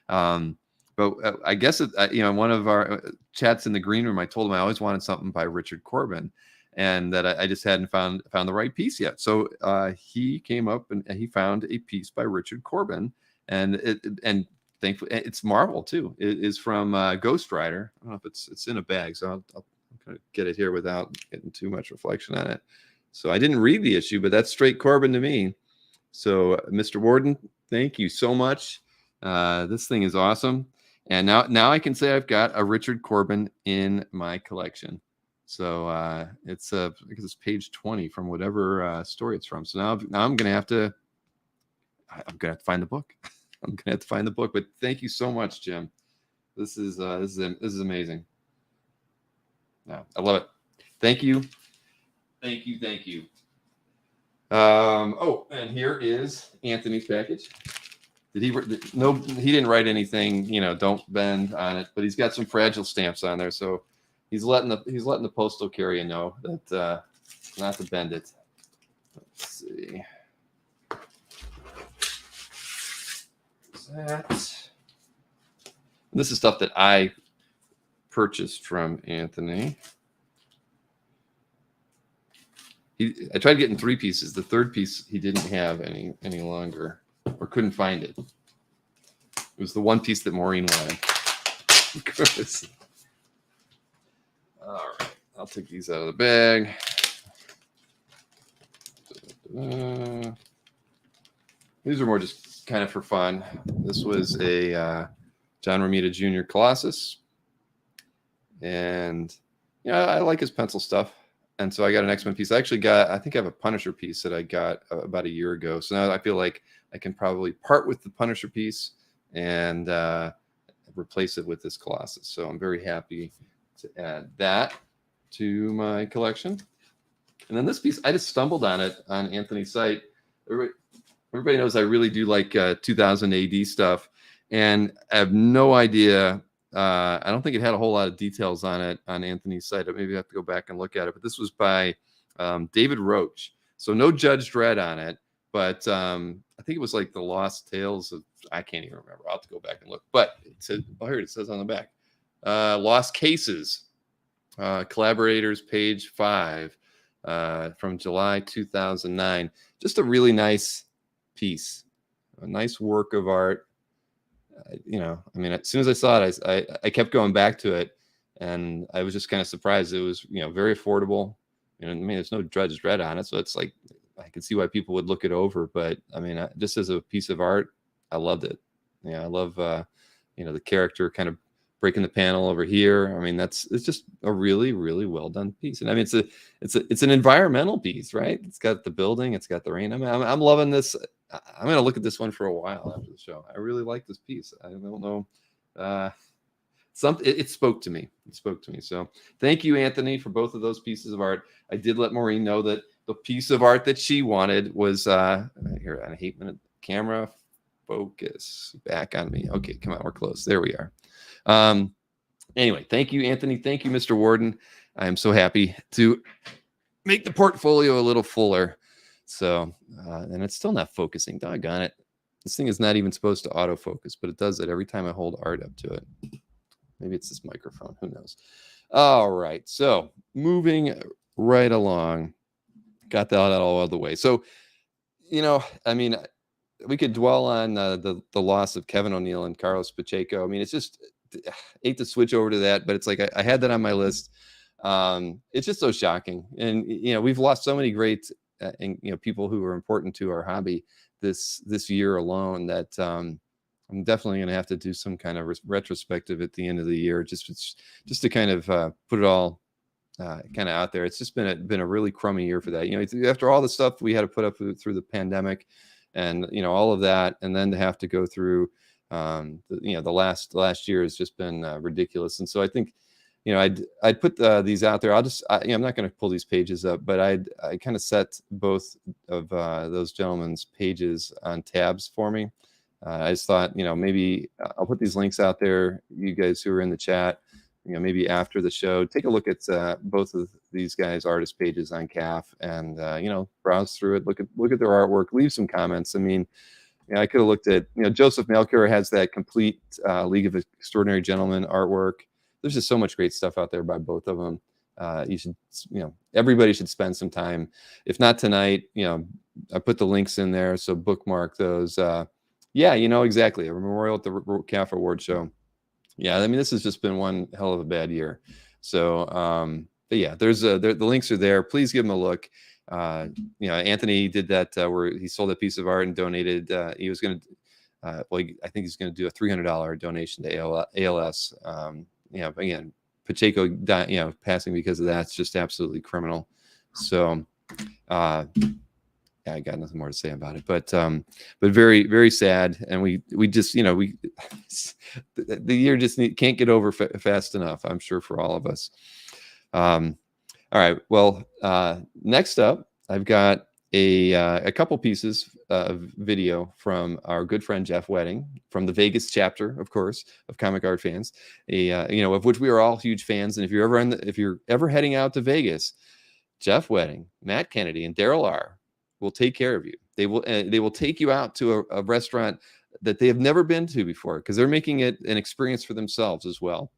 But I guess one of our chats in the green room, I told him I always wanted something by Richard Corbin, and that I just hadn't found the right piece yet. So he came up and he found a piece by Richard Corbin, and thankfully it's Marvel too. It is from Ghost Rider. I don't know if it's in a bag, so I'll kind of get it here without getting too much reflection on it. So I didn't read the issue, but that's straight Corbin to me. So Mr. Warden, thank you so much. This thing is awesome. And now I can say I've got a Richard Corbin in my collection. So it's because it's page 20 from whatever story it's from. So now I'm gonna have to find the book. I'm gonna have to find the book. But thank you so much, Jim. This is amazing. No, I love it. Thank you. Oh, and here is Anthony's package. He didn't write anything, don't bend on it, but he's got some fragile stamps on there, so he's letting the postal carrier know that not to bend it. Let's see. This is stuff that I purchased from Anthony. I tried getting 3 pieces. The third piece he didn't have any longer, or couldn't find it. It was the one piece that Maureen wanted. All right, I'll take these out of the bag. These are more just kind of for fun. This was a John Romita Jr. Colossus, and I like his pencil stuff. And so I got an X-Men piece. I think I have a Punisher piece that I got about a year ago. So now I feel like I can probably part with the Punisher piece and replace it with this Colossus. So I'm very happy to add that to my collection. And then this piece, I just stumbled on it on Anthony's site. Everybody knows I really do like 2000 AD stuff. And I have no idea. I don't think it had a whole lot of details on it on Anthony's site. Maybe I have to go back and look at it. But this was by David Roach. So no Judge Dredd on it. But I think it was like the Lost Tales of, I can't even remember. I'll have to go back and look. But it said, here it says on the back. Lost Cases. Collaborators, page 5 from July 2009. Just a really nice piece. A nice work of art. As soon as I saw it, I kept going back to it, and I was just kind of surprised. It was, very affordable. There's no Judge Dredd on it, so it's like I can see why people would look it over. But just as a piece of art, I loved it. I love, the character kind of breaking the panel over here. I mean, it's just a really, really well done piece. And I mean, it's an environmental piece, right? It's got the building, it's got the rain. I mean, I'm loving this. I'm going to look at this one for a while after the show. I really like this piece. I don't know. It spoke to me. It spoke to me. So thank you, Anthony, for both of those pieces of art. I did let Maureen know that the piece of art that she wanted was here. I hate minute camera focus back on me. Okay, come on, we're close. There we are. Anyway, thank you, Anthony. Thank you, Mr. Warden. I'm so happy to make the portfolio a little fuller. So, and it's still not focusing. Doggone it. This thing is not even supposed to autofocus, but it does it every time I hold art up to it. Maybe it's this microphone. Who knows? All right. So moving right along. Got that all out of the way. So, I mean, we could dwell on the loss of Kevin O'Neill and Carlos Pacheco. I mean, it's just hate to switch over to that, but it's like I had that on my list. It's just so shocking, and we've lost so many great and people who are important to our hobby this year alone that I'm definitely going to have to do some kind of retrospective at the end of the year, just to kind of put it all kind of out there. It's just been a really crummy year for that. After all the stuff we had to put up through the pandemic, and all of that, and then to have to go through the last year has just been ridiculous. And so I think I'd put these out there. I'm not going to pull these pages up, but I kind of set both of those gentlemen's pages on tabs for me. I just thought, maybe I'll put these links out there. You guys who are in the chat, maybe after the show, take a look at both of these guys' artist pages on CAF, and browse through it, look at their artwork, leave some comments. I mean, I could have looked at, Joseph Melchior has that complete League of Extraordinary Gentlemen artwork. There's just so much great stuff out there by both of them. You should, everybody should spend some time. If not tonight, I put the links in there, so bookmark those. Exactly. A memorial at the CAF Award Show. Yeah, I mean, this has just been one hell of a bad year. So, but yeah, the links are there. Please give them a look. Anthony did that where he sold a piece of art and donated. He was going to, I think he's going to do a $300 donation to ALS. Again, Pacheco, passing because of that. It's just absolutely criminal. So, I got nothing more to say about it, but very, very sad. And we just, the year just can't get over fast enough, I'm sure, for all of us. All right. Well, next up, I've got a couple pieces of video from our good friend Jeff Wedding from the Vegas chapter, of course, of Comic Art Fans, of which we are all huge fans. And if you're ever heading out to Vegas, Jeff Wedding, Matt Kennedy, and Daryl R. will take care of you. They will take you out to a restaurant that they have never been to before, because they're making it an experience for themselves as well.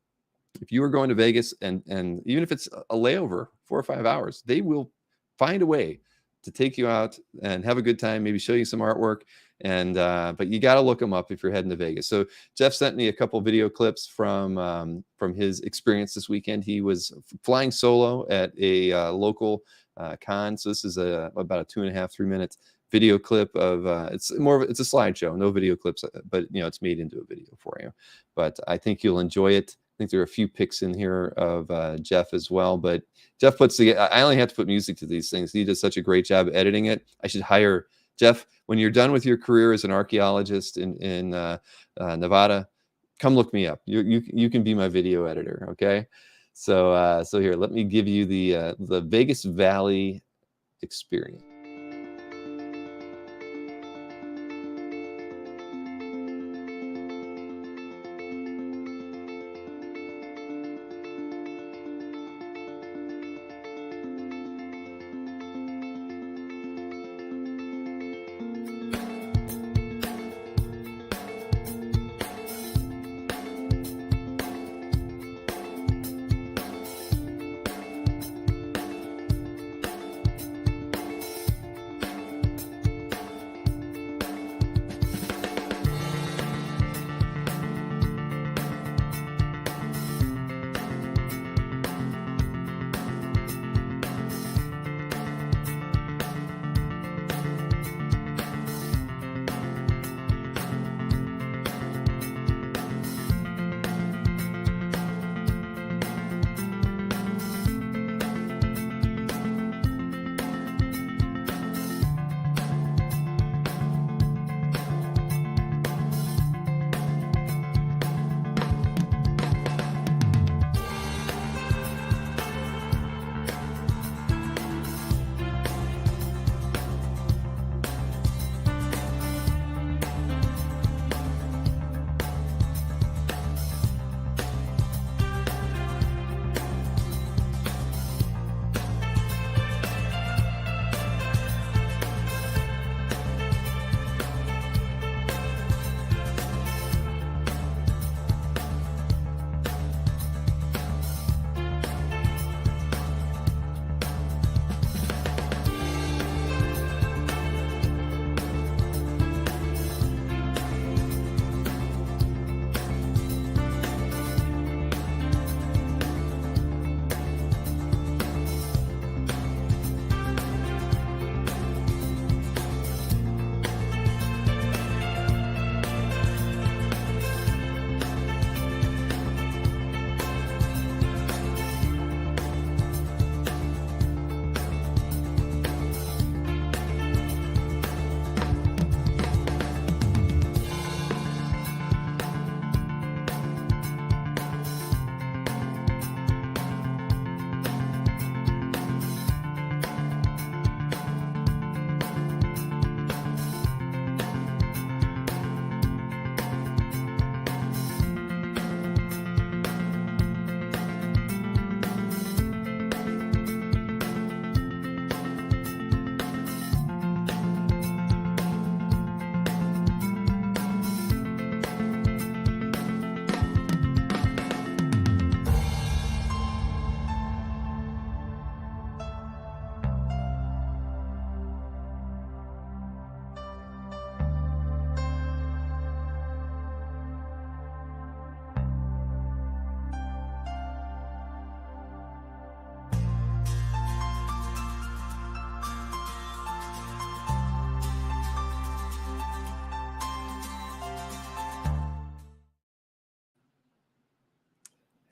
If you are going to Vegas, and even if it's a layover 4 or 5 hours, they will find a way to take you out and have a good time, maybe show you some artwork. And but you got to look them up if you're heading to Vegas. So Jeff sent me a couple video clips from his experience this weekend. He was flying solo at a local con. So this is about a 2.5, 3 minute video clip of it's a slideshow, no video clips, but it's made into a video for you. But I think you'll enjoy it. I think there are a few pics in here of Jeff as well, but Jeff puts together. I only have to put music to these things. He does such a great job editing it. I should hire Jeff when you're done with your career as an archaeologist in Nevada. Come look me up. You can be my video editor. Okay. So here, let me give you the Vegas Valley experience.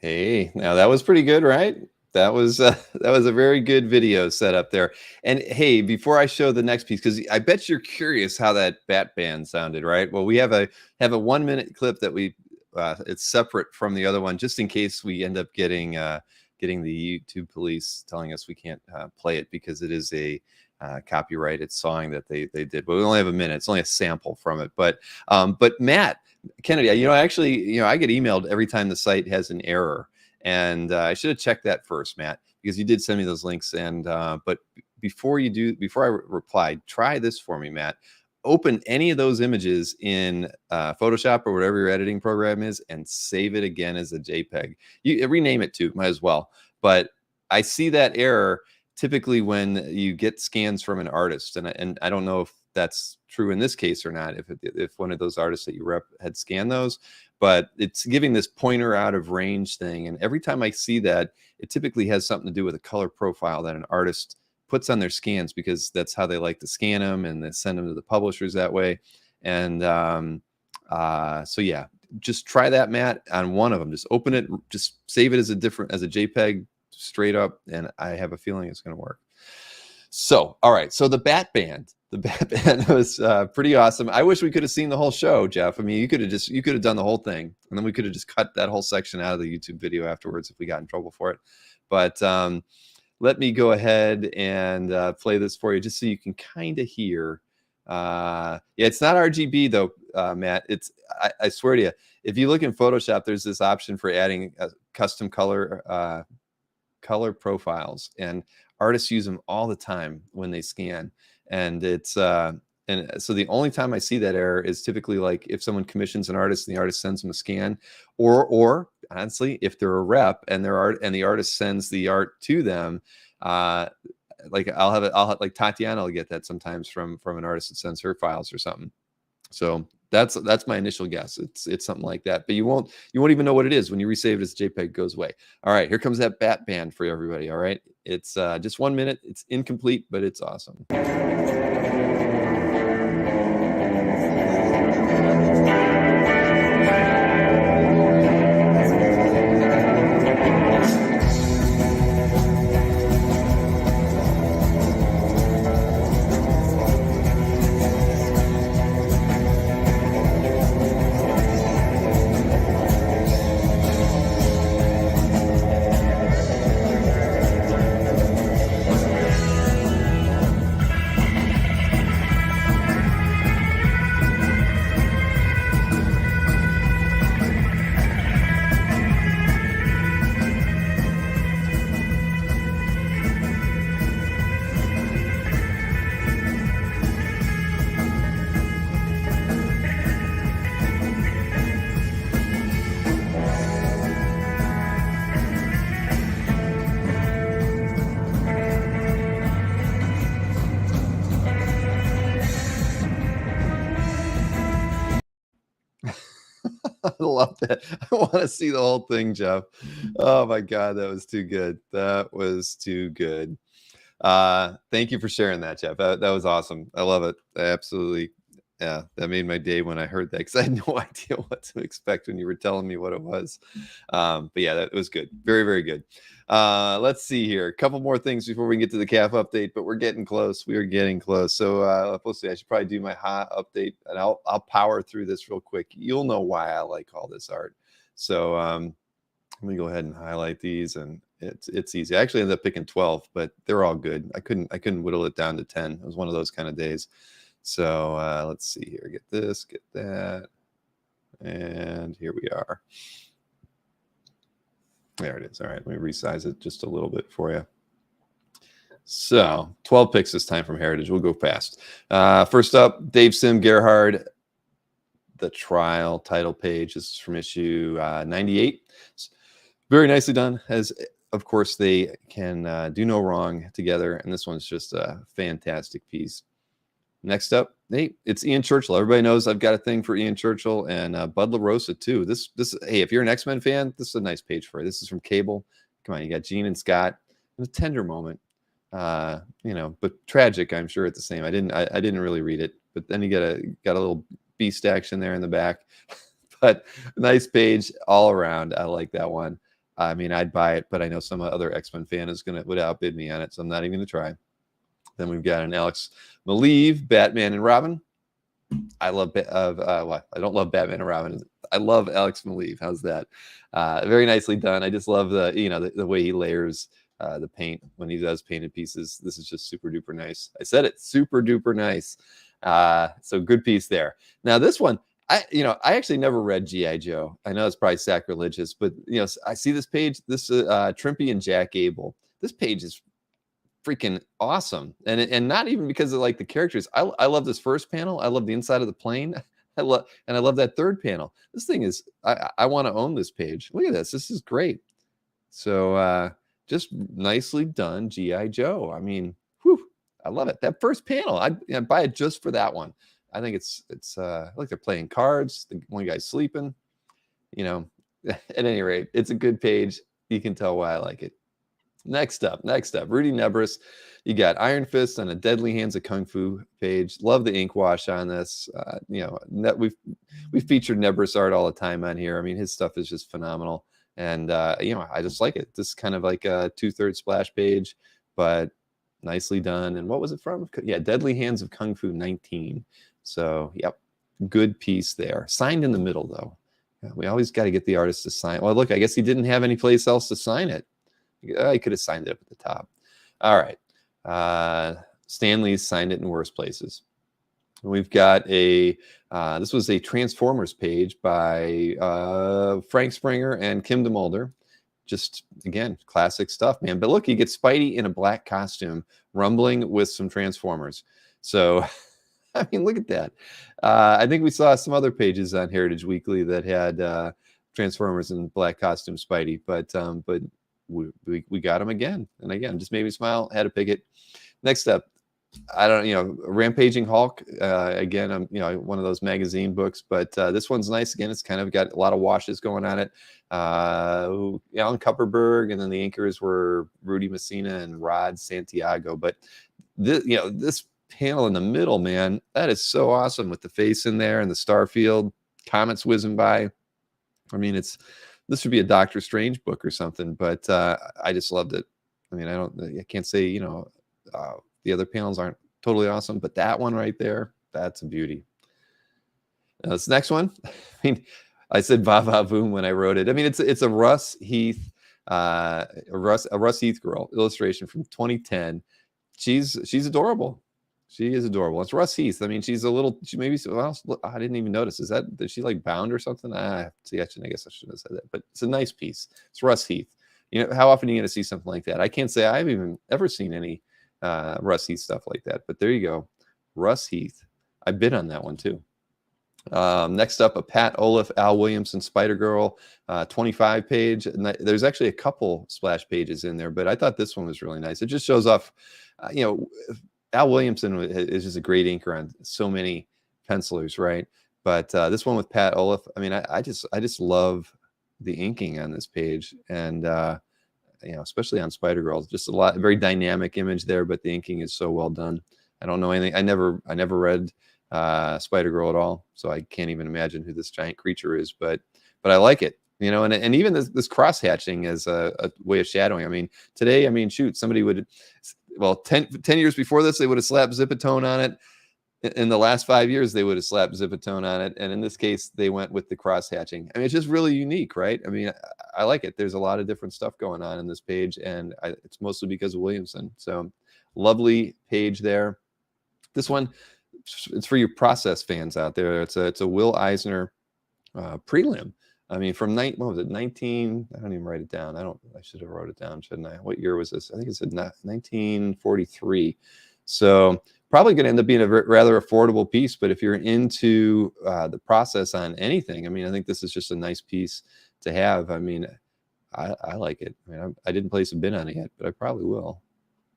Hey, now that was pretty good, right? That was that was a very good video set up there. And hey, before I show the next piece, because I bet you're curious how that bat band sounded, right? Well, we have a 1-minute clip that we it's separate from the other one, just in case we end up getting the YouTube police telling us we can't play it because it is a copyrighted song that they did. But we only have a minute. It's only a sample from it. But Matt Kennedy, actually, I get emailed every time the site has an error, and I should have checked that first, Matt, because you did send me those links. And but before I replied, try this for me, Matt. Open any of those images in Photoshop or whatever your editing program is, and save it again as a JPEG. You rename it too, might as well. But I see that error typically when you get scans from an artist, and I don't know if that's true in this case or not, if one of those artists that you rep had scanned those, but it's giving this pointer out of range thing. And every time I see that, it typically has something to do with a color profile that an artist puts on their scans, because that's how they like to scan them, and they send them to the publishers that way. And so yeah, just try that, Matt, on one of them. Just open it, just save it as a JPEG straight up, and I have a feeling it's going to work. So, all right. So the bat band was pretty awesome. I wish we could have seen the whole show, Jeff. I mean, you could have done the whole thing, and then we could have just cut that whole section out of the YouTube video afterwards if we got in trouble for it. But let me go ahead and play this for you, just so you can kind of hear. Yeah, it's not RGB though, Matt. I swear to you, if you look in Photoshop, there's this option for adding custom color profiles, and artists use them all the time when they scan. And it's and so the only time I see that error is typically like if someone commissions an artist and the artist sends them a scan, or honestly, if they're a rep and the artist sends the art to them, like I'll have like Tatiana will get that sometimes from an artist that sends her files or something. So that's my initial guess. It's something like that, but you won't even know what it is when you resave it as JPEG. It goes away. All right, here comes that bat band for everybody. All right, it's just 1 minute. It's incomplete, but it's awesome. I love that. I want to see the whole thing, Jeff. Oh my God, that was too good. That was too good. Thank you for sharing that, Jeff. That was awesome. I love it. Absolutely. Yeah, that made my day when I heard that, because I had no idea what to expect when you were telling me what it was. But yeah, that was good. Very, very good. Let's see here. A couple more things before we get to the CAF update, but we're getting close. We are getting close. So we'll see. I should probably do my hot update, and I'll power through this real quick. You'll know why I like all this art. So let me go ahead and highlight these, and it's easy. I actually ended up picking 12, but they're all good. I couldn't whittle it down to 10. It was one of those kind of days. So let's see here. Get this, get that, and here we are. There it is. All right, let me resize it just a little bit for you. So 12 picks this time from Heritage. We'll go fast. First up, Dave Sim Gerhard, The Trial title page. This is from issue 98. Very nicely done, as of course they can do no wrong together, and this one's just a fantastic piece. Next up, hey, it's Ian Churchill. Everybody knows I've got a thing for Ian Churchill, and Bud LaRosa too. This hey, if you're an X-Men fan, this is a nice page for you. This is from Cable. Come on, you got Jean and Scott. It was a tender moment, but tragic, I'm sure, at the same. I didn't really read it, but then you got a little beast action there in the back. But nice page all around. I like that one. I mean, I'd buy it, but I know some other X-Men fan would outbid me on it, so I'm not even gonna try. Then we've got an Alex Maleev, Batman and Robin. I love well, I don't love Batman and Robin. I love Alex Maleev. How's that? Very nicely done. I just love the way he layers the paint when he does painted pieces. This is just super duper nice. I said it, super duper nice. So good piece there. Now this one, I actually never read G.I. Joe. I know it's probably sacrilegious, but I see this page, this Trimpy and Jack Abel. This page is freaking awesome, and not even because of like the characters. I love this first panel. I love the inside of the plane. I love that third panel. This thing is, I want to own this page. Look at this. This is great. So just nicely done, G.I. Joe. I mean, whew, I love it. That first panel, I'd buy it just for that one. I think it's like they're playing cards. The one guy's sleeping. At any rate, it's a good page. You can tell why I like it. Next up, Rudy Nebris. You got Iron Fist on a Deadly Hands of Kung Fu page. Love the ink wash on this. We've featured Nebris art all the time on here. I mean, his stuff is just phenomenal, and I just like it. This is kind of like a 2/3 splash page, but nicely done. And what was it from? Yeah, Deadly Hands of Kung Fu 19. So, yep, good piece there. Signed in the middle though. We always got to get the artist to sign. Well, look, I guess he didn't have any place else to sign it. I could have signed it up at the top. All right. Stanley's signed it in worse places. We've got this was a Transformers page by Frank Springer and Kim DeMulder. Just, again, classic stuff, man. But look, you get Spidey in a black costume rumbling with some Transformers. So, I mean, look at that. I think we saw some other pages on Heritage Weekly that had Transformers in black costume Spidey. But we got him again and again. Just made me smile. Had to pick it. Next up, Rampaging Hulk. Again, I'm one of those magazine books, but this one's nice. Again, it's kind of got a lot of washes going on it. Alan Kupperberg, and then the inkers were Rudy Messina and Rod Santiago. But this panel in the middle, man, that is so awesome with the face in there and the Starfield comets whizzing by. I mean, this would be a Doctor Strange book or something, but I just loved it. I mean, I can't say, the other panels aren't totally awesome, but that one right there, that's a beauty. Now, this next one, I mean, I said "va va voom" when I wrote it. I mean, it's a Russ Heath, a Russ Heath girl illustration from 2010. She's adorable. She is adorable. It's Russ Heath. I mean, I didn't even notice. Is she like bound or something? I guess I should have said that, but it's a nice piece. It's Russ Heath. How often are you going to see something like that? I can't say I've even ever seen any Russ Heath stuff like that, but there you go. Russ Heath. I bid on that one too. Next up, a Pat Olaf, Al Williamson Spider-Girl 25 page. And there's actually a couple splash pages in there, but I thought this one was really nice. It just shows off, Al Williamson is just a great inker on so many pencilers, right? But this one with Pat Olaf, I mean, I just love the inking on this page, and especially on Spider-Girl, just a very dynamic image there. But the inking is so well done. I don't know anything. I never read Spider-Girl at all, so I can't even imagine who this giant creature is. But I like it. And even this cross hatching as a way of shadowing. I mean, today, shoot, somebody would. Well, 10 years before this, they would have slapped Zipatone on it. In the last 5 years, they would have slapped Zipatone on it. And in this case, they went with the cross hatching. I mean, it's just really unique, right? I mean, I like it. There's a lot of different stuff going on in this page, and it's mostly because of Williamson. So lovely page there. This one, it's for your process fans out there. It's a Will Eisner prelim. I mean, from what was it, 19? I don't even write it down. I should have wrote it down, shouldn't I? What year was this? I think it said 1943. So probably going to end up being a rather affordable piece. But if you're into the process on anything, I mean, I think this is just a nice piece to have. I mean, I like it. I mean, I didn't place a bid on it yet, but I probably will.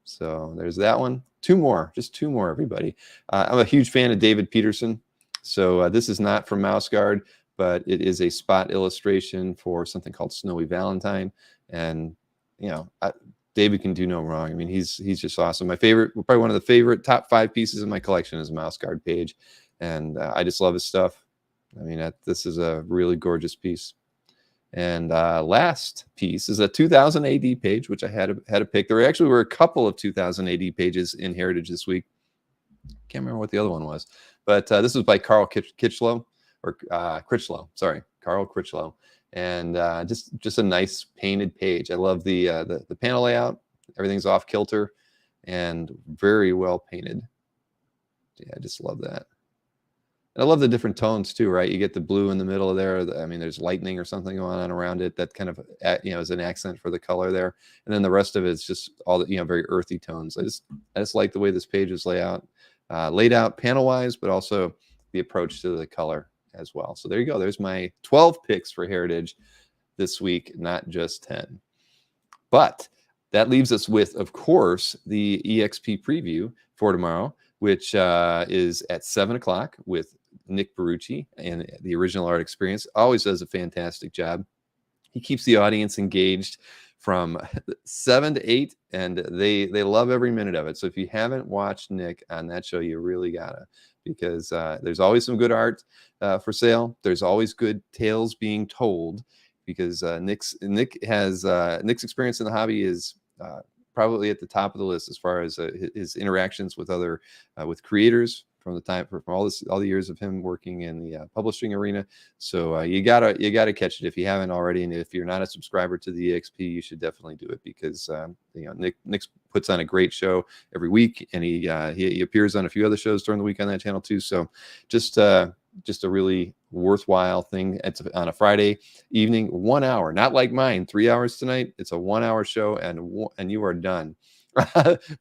So there's that one. Just two more, everybody. I'm a huge fan of David Peterson. So this is not from Mouse Guard, but it is a spot illustration for something called Snowy Valentine. And, David can do no wrong. I mean, he's just awesome. My favorite, probably one of the favorite top 5 pieces in my collection is a Mouse Guard page. And I just love his stuff. I mean, this is a really gorgeous piece. And last piece is a 2000 AD page, which I had to pick. There actually were a couple of 2000 AD pages in Heritage this week. Can't remember what the other one was, but this was by Carl Critchlow, sorry, Carl Critchlow, and just a nice painted page. I love the panel layout. Everything's off kilter and very well painted. Yeah, I just love that. And I love the different tones too, right? You get the blue in the middle of there. I mean, there's lightning or something going on around it that kind of, is an accent for the color there. And then the rest of it's just all the, very earthy tones. I just like the way this page is laid out panel wise, but also the approach to the color as well. So there you go. There's my 12 picks for Heritage this week, not just 10. But that leaves us with, of course, the EXP preview for tomorrow, which is at 7 o'clock with Nick Barucci and the Original Art Experience. Always does a fantastic job. He keeps the audience engaged from 7 to 8, and they love every minute of it. So if you haven't watched Nick on that show, you really gotta, because there's always some good art for sale. There's always good tales being told, because Nick's experience in the hobby is probably at the top of the list as far as his interactions with other with creators from all the years of him working in the publishing arena. So you gotta catch it if you haven't already, and if you're not a subscriber to the EXP, you should definitely do it, because Nick puts on a great show every week, and he appears on a few other shows during the week on that channel too. So just a really worthwhile thing. It's on a Friday evening, 1 hour, not like mine, 3 hours tonight. It's a 1 hour show, and you are done.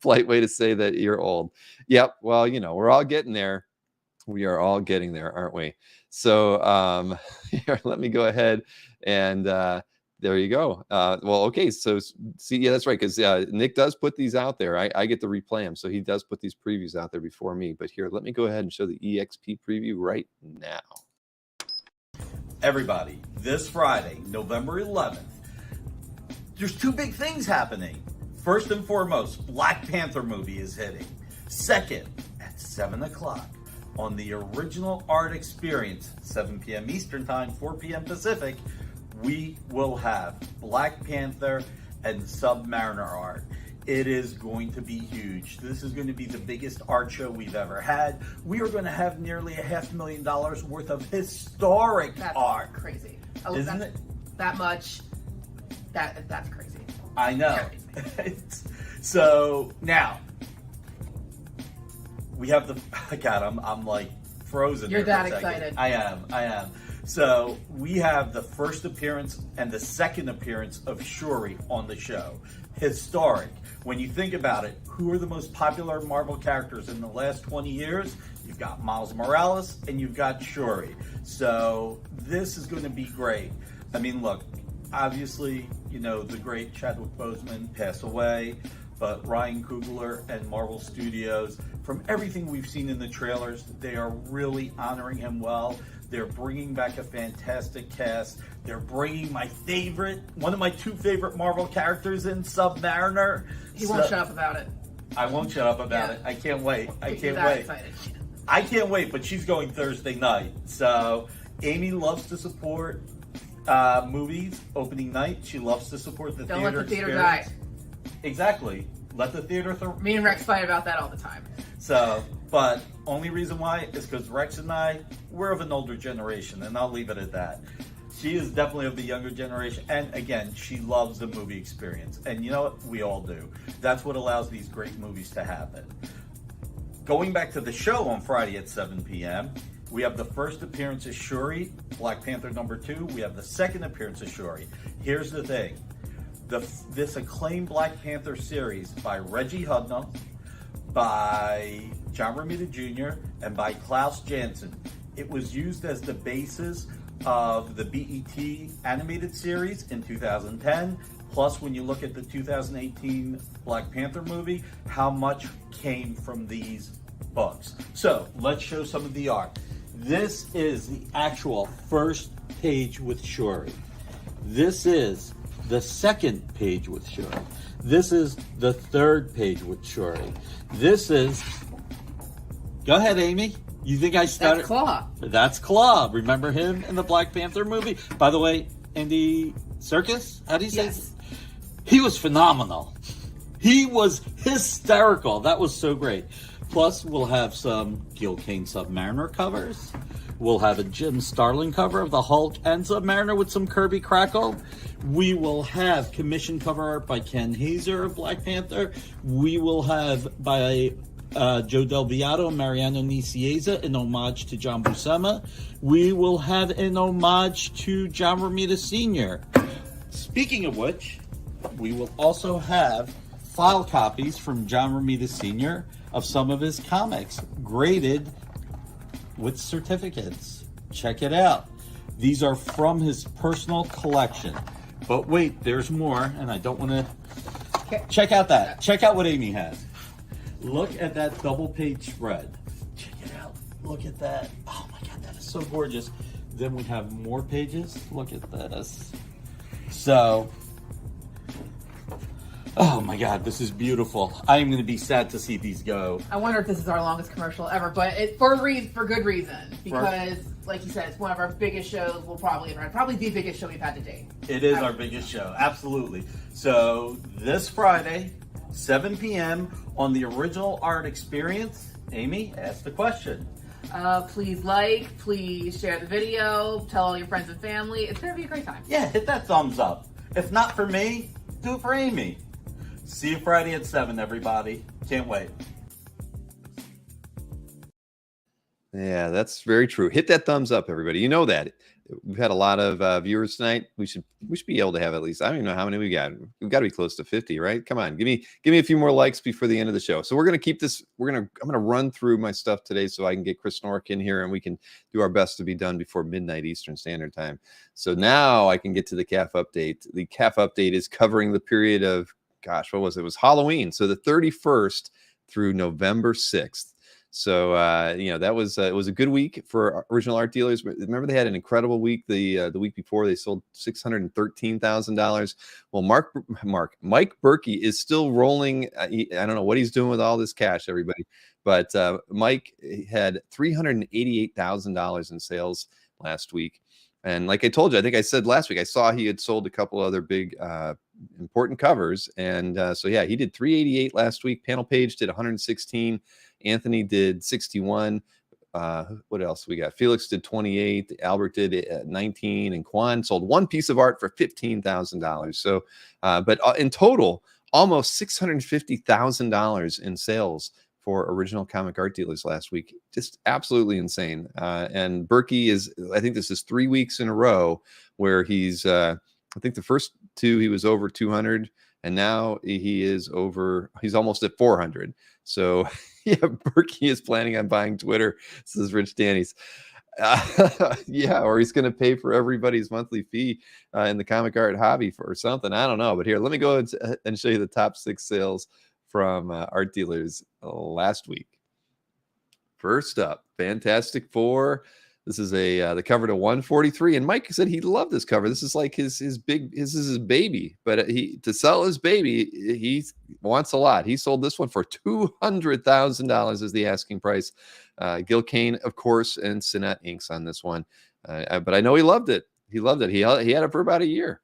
Polite way to say that you're old. Yep. Well, we're all getting there. We are all getting there, aren't we? So here, let me go ahead and there you go. Well, okay. So see, yeah, that's right. Because Nick does put these out there. I get to replay them. So he does put these previews out there before me. But here, let me go ahead and show the EXP preview right now. Everybody, this Friday, November 11th, there's two big things happening. First and foremost, Black Panther movie is hitting. Second, at 7 o'clock on the Original Art Experience, 7 p.m. Eastern Time, 4 p.m. Pacific, we will have Black Panther and Submariner art. It is going to be huge. This is going to be the biggest art show we've ever had. We are going to have nearly $500,000 worth of historic art. Crazy. Isn't it? That much. That's crazy. I know. So now we have God, I'm like frozen. You're there for that a second. excited. I am. So we have the first appearance and the second appearance of Shuri on the show. Historic. When you think about it, who are the most popular Marvel characters in the last 20 years? You've got Miles Morales and you've got Shuri. So this is going to be great. I mean, look, obviously, the great Chadwick Boseman passed away, but Ryan Coogler and Marvel Studios, from everything we've seen in the trailers, they are really honoring him well. They're bringing back a fantastic cast. They're bringing one of my two favorite Marvel characters in, Submariner. He won't shut up about it. I won't shut up about it. I can't wait. I can't wait. Excited. I can't wait, but she's going Thursday night. So Amy loves to support movies opening night. She loves to support the Don't theater let the theater experience. die. Exactly. Let the theater Me and Rex fight about that all the time. So, but only reason why is because Rex and I, we're of an older generation, and I'll leave it at that. She is definitely of the younger generation, and again, she loves the movie experience. And you know what? We all do. That's what allows these great movies to happen. Going back to the show on Friday at 7 p.m., we have the first appearance of Shuri, Black Panther #2. We have the second appearance of Shuri. Here's the thing. This acclaimed Black Panther series by Reggie Hudnall, by John Romita Jr., and by Klaus Janson. It was used as the basis of the BET animated series in 2010. Plus, when you look at the 2018 Black Panther movie, how much came from these books. So, let's show some of the art. This is the actual first page with Shuri. This is the second page with Shuri. This is the third page with Shuri. This is... Go ahead, Amy. You think I started? That's Claw. That's Claw. Remember him in the Black Panther movie? By the way, Andy Serkis? How do you say? Yes. He was phenomenal. He was hysterical. That was so great. Plus, we'll have some Gil Kane Submariner covers. We'll have a Jim Starlin cover of the Hulk and Submariner with some Kirby Crackle. We will have commission cover art by Ken Hazer of Black Panther. We will have by Joe Del Beato and Mariano Nicieza in homage to John Buscema. We will have an homage to John Romita Sr. Speaking of which, we will also have file copies from John Romita Sr. of some of his comics, graded with certificates. Check it out. These are from his personal collection. But wait, there's more, and I don't want to... Check out that. Check out what Amy has. Look at that double-page spread. Check it out. Look at that. Oh my God, that is so gorgeous. Then we have more pages. Look at this. So... Oh my God, this is beautiful. I am going to be sad to see these go. I wonder if this is our longest commercial ever, but for good reason. Because, like you said, it's one of our biggest shows. We'll probably the biggest show we've had to date. It is our biggest show, absolutely. So this Friday, 7 p.m. on the Original Art Experience. Amy, ask the question. Please share the video, tell all your friends and family. It's going to be a great time. Yeah, hit that thumbs up. If not for me, do it for Amy. See you Friday at 7, everybody. Can't wait. Yeah, that's very true. Hit that thumbs up, everybody. You know that. We've had a lot of viewers tonight. We should be able to have at least, I don't even know how many we got. We've got to be close to 50, right? Come on, give me a few more likes before the end of the show. So we're gonna keep this. I'm gonna run through my stuff today so I can get Chris Norick in here and we can do our best to be done before midnight Eastern Standard Time. So now I can get to the CAF update. The CAF update is covering the period of, gosh, what was it? It was Halloween. So the 31st through November 6th. So, that was, it was a good week for original art dealers. Remember, they had an incredible week. The week before they sold $613,000. Well, Mike Berkey is still rolling. I don't know what he's doing with all this cash, everybody, but Mike had $388,000 in sales last week. And like I told you, I think I said last week, I saw he had sold a couple other big, important covers. And so, yeah, he did 388 last week. Panel Page did 116. Anthony did 61. What else we got? Felix did 28. Albert did 19. And Quan sold one piece of art for $15,000. So, but in total, almost $650,000 in sales for original comic art dealers last week. Just absolutely insane. And Berkey is, I think this is 3 weeks in a row where he's, I think the first two he was over 200, and now he's almost at 400. So yeah, Berkey is planning on buying Twitter. This is Rich Danny's. Yeah, or he's going to pay for everybody's monthly fee in the comic art hobby or something. I don't know. But here, let me go and show you the top 6 sales from art dealers last week. First up, Fantastic Four. This is the cover to 143, and Mike said he loved this cover. This is like his baby, but to sell his baby, he wants a lot. He sold this one for $200,000 is the asking price. Gil Kane, of course, and Sinet inks on this one, but I know he loved it. He loved it. He had it for about a year.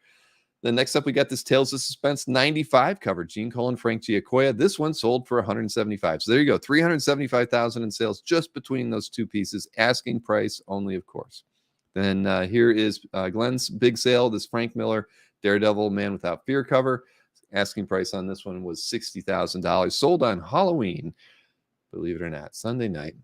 Then next up, we got this Tales of Suspense 95 cover. Gene Colan, Frank Giacoya. This one sold for $175,000. So there you go, $375,000 in sales just between those two pieces. Asking price only, of course. Then here is Glenn's big sale. This Frank Miller Daredevil Man Without Fear cover. Asking price on this one was $60,000. Sold on Halloween, believe it or not, Sunday night.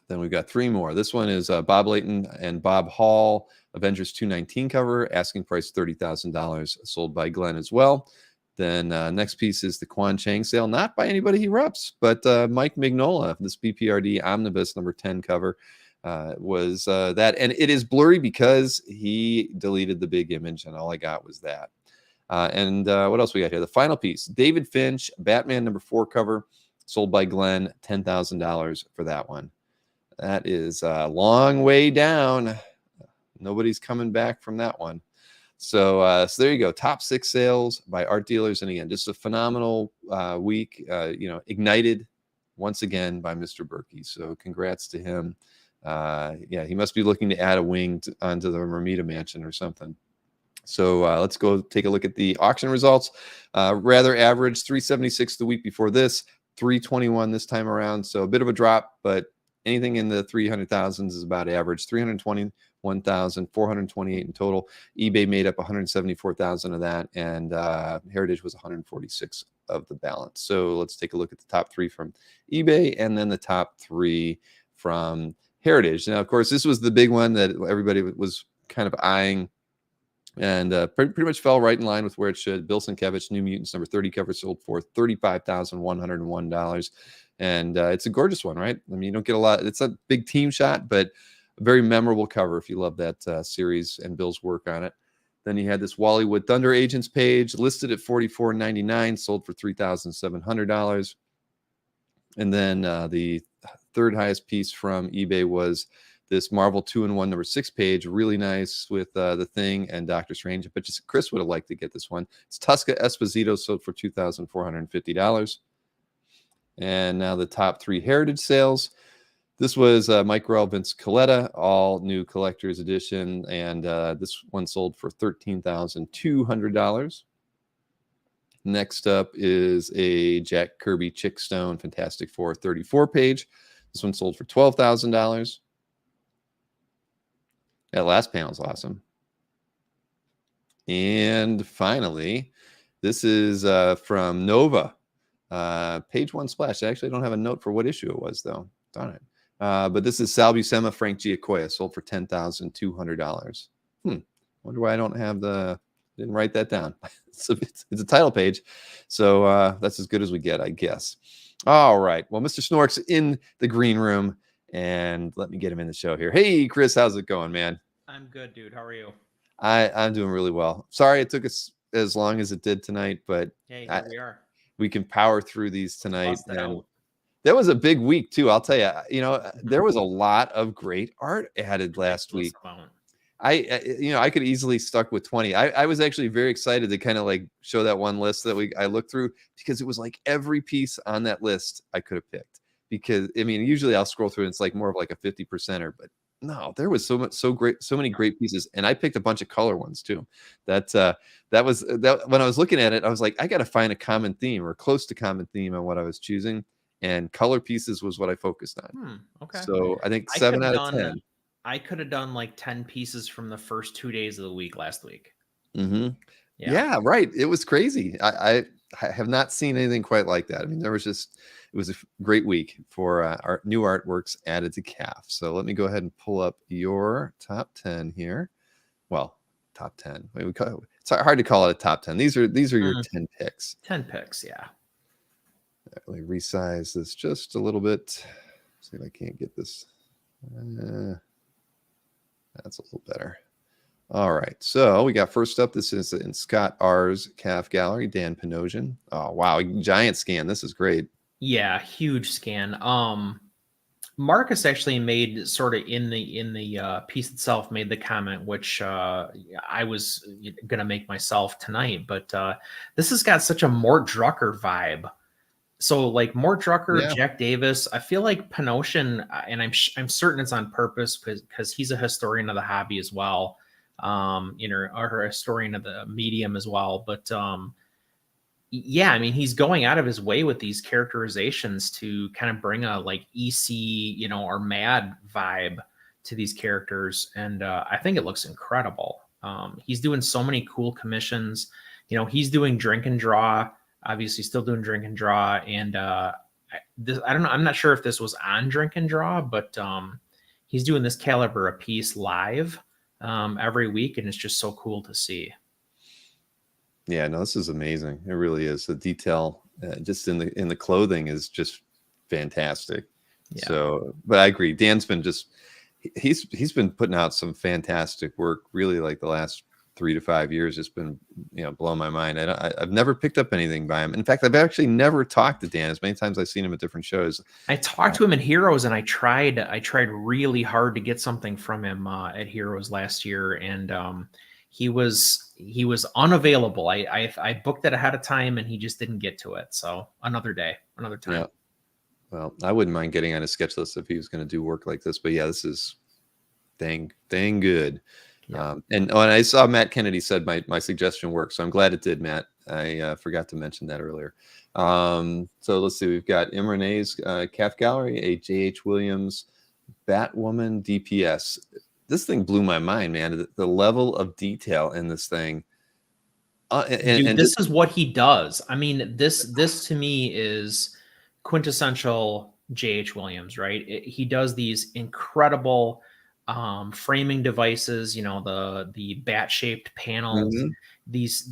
Then we've got 3 more. This one is Bob Layton and Bob Hall, Avengers 219 cover, asking price $30,000, sold by Glenn as well. Then next piece is the Quan Chang sale, not by anybody he reps, but Mike Mignola, this BPRD Omnibus number 10 cover was that. And it is blurry because he deleted the big image, and all I got was that. And what else we got here? The final piece, David Finch, Batman number 4 cover, sold by Glenn, $10,000 for that one. That is a long way down. Nobody's coming back from that one. So there you go. Top 6 sales by art dealers. And again, just a phenomenal week, ignited once again by Mr. Berkey. So congrats to him. Yeah, he must be looking to add a wing onto the Romita Mansion or something. So let's go take a look at the auction results. Rather average, 376 the week before this, 321 this time around. So a bit of a drop, but anything in the 300,000s is about average. 321,428 in total. eBay made up 174,000 of that, and Heritage was 146 of the balance. So let's take a look at the top 3 from eBay, and then the top 3 from Heritage. Now, of course, this was the big one that everybody was kind of eyeing, and pretty much fell right in line with where it should. Bill Sienkiewicz, New Mutants number 30 cover, sold for $35,101. And it's a gorgeous one, right? I mean, you don't get a lot. It's a big team shot, but a very memorable cover if you love that series and Bill's work on it. Then you had this Wallywood Thunder Agents page, listed at $44.99, sold for $3,700. And then the third highest piece from eBay was this Marvel 2-in-1 number 6 page, really nice with the Thing and Doctor Strange. But just Chris would have liked to get this one. It's Tosca Esposito, sold for $2,450. And now the top 3 Heritage sales. This was Mike Grell, Vince Coletta, all new collector's edition, and this one sold for $13,200. Next up is a Jack Kirby Chick Stone Fantastic Four 34 page. This one sold for $12,000. That last panel is awesome. And finally, this is from Nova. Page 1 splash. I actually don't have a note for what issue it was, though. Darn it. But this is Sal Buscema, Frank Giacoya, sold for $10,200. Wonder why I don't have didn't write that down. It's a title page. So that's as good as we get, I guess. All right. Well, Mr. Snork's in the green room, and let me get him in the show here. Hey, Chris, how's it going, man? I'm good, dude. How are you? I'm doing really well. Sorry it took us as long as it did tonight, but Hey, here we are. We can power through these tonight. And that was a big week too. I'll tell you, there was a lot of great art added last week. I could easily stuck with 20. I was actually very excited to kind of like show that one list that I looked through, because it was like every piece on that list I could have picked. Because I mean, usually I'll scroll through and it's like more of like a 50%er, but no, there was so many great pieces, and I picked a bunch of color ones too. That when I was looking at it, I was like, I got to find a common theme or close to common theme on what I was choosing, and color pieces was what I focused on. Okay. So I think 7 out of 10. I could have done like 10 pieces from the first 2 days of the week last week. Mm-hmm. Yeah, right. It was crazy. I have not seen anything quite like that. I mean, it was a great week for our new artworks added to CAF. So let me go ahead and pull up your top 10 here. Well, top 10. It's hard to call it a top 10. These are your 10 picks. 10 picks, yeah. Let me resize this just a little bit. See if I can't get this. That's a little better. All right, so we got first up. This is in Scott R's CAF Gallery, Dan Panosian. Oh wow, giant scan. This is great. Yeah, huge scan. Marcus actually made sort of in the piece itself made the comment, which I was gonna make myself tonight, but this has got such a Mort Drucker vibe. So like Mort Drucker, yeah. Jack Davis, I feel like Panosian, and I'm certain it's on purpose because he's a historian of the hobby as well. Or a historian of the medium as well. But yeah, I mean, he's going out of his way with these characterizations to kind of bring a like EC, or Mad vibe to these characters. And I think it looks incredible. He's doing so many cool commissions. He's doing Drink and Draw, obviously still doing Drink and Draw. And I don't know, I'm not sure if this was on Drink and Draw, but he's doing this caliber a piece live every week, and it's just so cool to see. Yeah, no, this is amazing. It really is. The detail just in the clothing is just fantastic. Yeah. So, but I agree. Dan's been he's been putting out some fantastic work. Really, like the last 3 to 5 years, it's been blowing my mind. I've never picked up anything by him. In fact, I've actually never talked to Dan. As many times I've seen him at different shows. I talked to him in Heroes, and I tried really hard to get something from him at Heroes last year, and he was unavailable. I booked it ahead of time, and he just didn't get to it. So another day, another time. Yeah. Well, I wouldn't mind getting on his sketch list if he was going to do work like this. But yeah, this is dang good. Yeah. And I saw Matt Kennedy said my suggestion worked, so I'm glad it did, Matt. I forgot to mention that earlier. So let's see, we've got Imrene's Calf Gallery, a J.H. Williams Batwoman DPS. This thing blew my mind, man. The level of detail in this thing. Dude, this is what he does. I mean, this to me is quintessential J.H. Williams, right? He does these incredible framing devices, you know, the bat-shaped panels, Mhm. these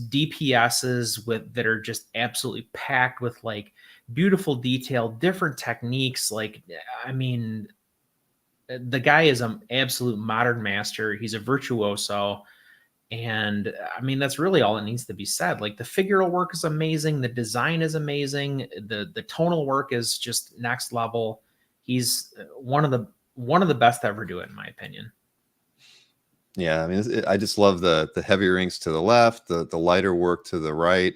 DPSs that are just absolutely packed with like beautiful detail, different techniques. Like, I mean, the guy is an absolute modern master. He's a virtuoso. And I mean, that's really all that needs to be said. Like the figural work is amazing. The design is amazing. The tonal work is just next level. He's one of the best to ever do it, in my opinion. Yeah, I mean, I just love the heavier inks to the left, the lighter work to the right,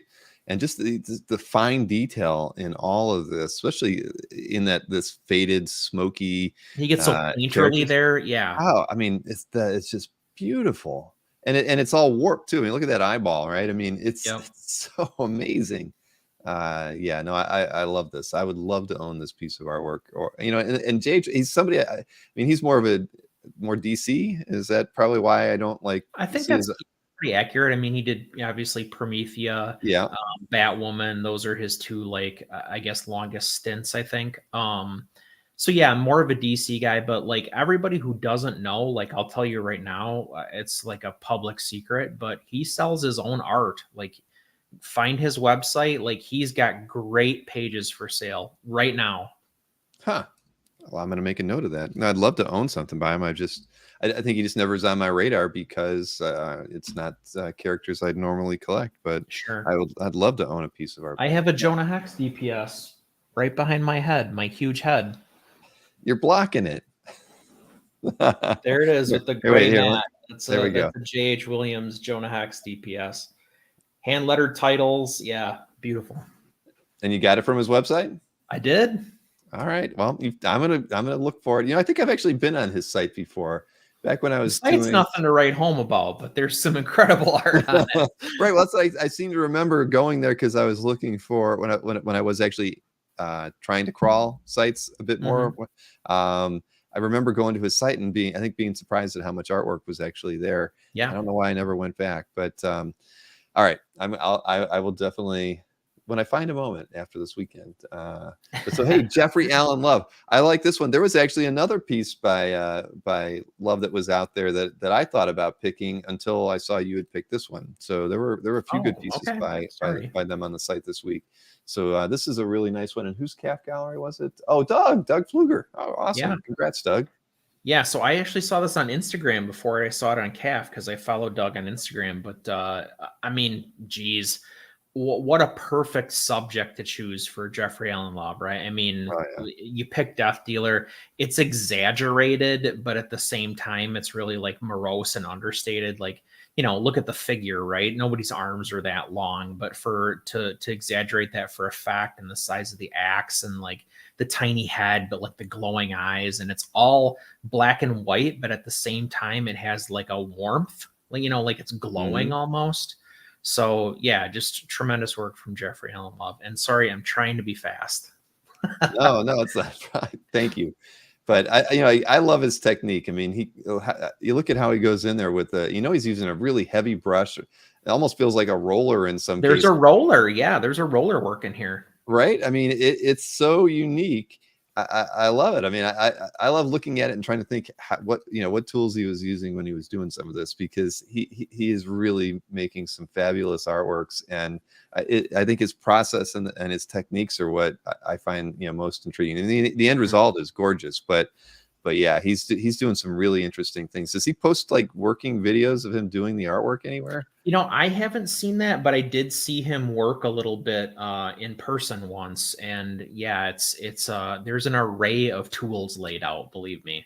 and just the fine detail in all of this, especially in this faded, smoky. He gets so painterly characters. there. Yeah. Oh, I mean, it's just beautiful, and it's all warped too. I mean, look at that eyeball, right? I mean, it's so amazing. Yeah, no, I love this. I would love to own this piece of artwork, or and JH, he's somebody. I mean, he's more DC. Is that probably why I don't like? I think that's pretty accurate. I mean, he did obviously Promethea, yeah, Batwoman. Those are his two, like, I guess, longest stints, I think. So yeah, I'm more of a DC guy, but like everybody who doesn't know, like I'll tell you right now, it's like a public secret, but he sells his own art. Like, find his website. Like, he's got great pages for sale right now. Huh. Well, I'm going to make a note of that. No, I'd love to own something by him. I think he just never is on my radar because it's not characters I'd normally collect. But sure, I'd love to own a piece of art. I have a Jonah Hex DPS right behind my head, my huge head. You're blocking it. There it is with the gray mat. There we go. That's a J.H. Williams Jonah Hex DPS. Hand lettered titles. Yeah, beautiful. And you got it from his website? I did. All right. Well, I'm gonna look for it. I think I've actually been on his site before. Back when I was It's nothing to write home about, but there's some incredible art on it. Right. Well, I seem to remember going there because I was looking for when I was actually trying to crawl sites a bit more. I remember going to his site and being surprised at how much artwork was actually there. Yeah. I don't know why I never went back, but all right. I will definitely, when I find a moment after this weekend. But so, hey, Jeffrey Allen Love, I like this one. There was actually another piece by Love that was out there that I thought about picking until I saw you had picked this one. So there were a few good pieces by them on the site this week. So this is a really nice one. And whose calf gallery was it? Oh, Doug Pfluger. Oh, awesome. Yeah. Congrats, Doug. Yeah, so I actually saw this on Instagram before I saw it on CAF because I follow Doug on Instagram. But I mean, geez, what a perfect subject to choose for Jeffrey Allen Love, right? I mean, you pick Death Dealer. It's exaggerated, but at the same time, it's really like morose and understated. Like, look at the figure, right? Nobody's arms are that long, but to exaggerate that for effect and the size of the axe and like the tiny head, but like the glowing eyes, and it's all black and white, but at the same time, it has like a warmth, like it's glowing almost. So yeah, just tremendous work from Jeffrey Allen Love. And sorry, I'm trying to be fast. No, it's not. Thank you. But I love his technique. I mean, you look at how he goes in there with he's using a really heavy brush. It almost feels like a roller in some cases. There's a roller. Yeah, there's a roller work in here. Right. I mean, it's so unique. I love it. I mean, I love looking at it and trying to think what tools he was using when he was doing some of this, because he is really making some fabulous artworks, and I think his process and his techniques are what I find most intriguing. And the end result is gorgeous, but yeah, he's doing some really interesting things. Does he post like working videos of him doing the artwork anywhere? I haven't seen that, but I did see him work a little bit in person once. And yeah, it's there's an array of tools laid out, believe me.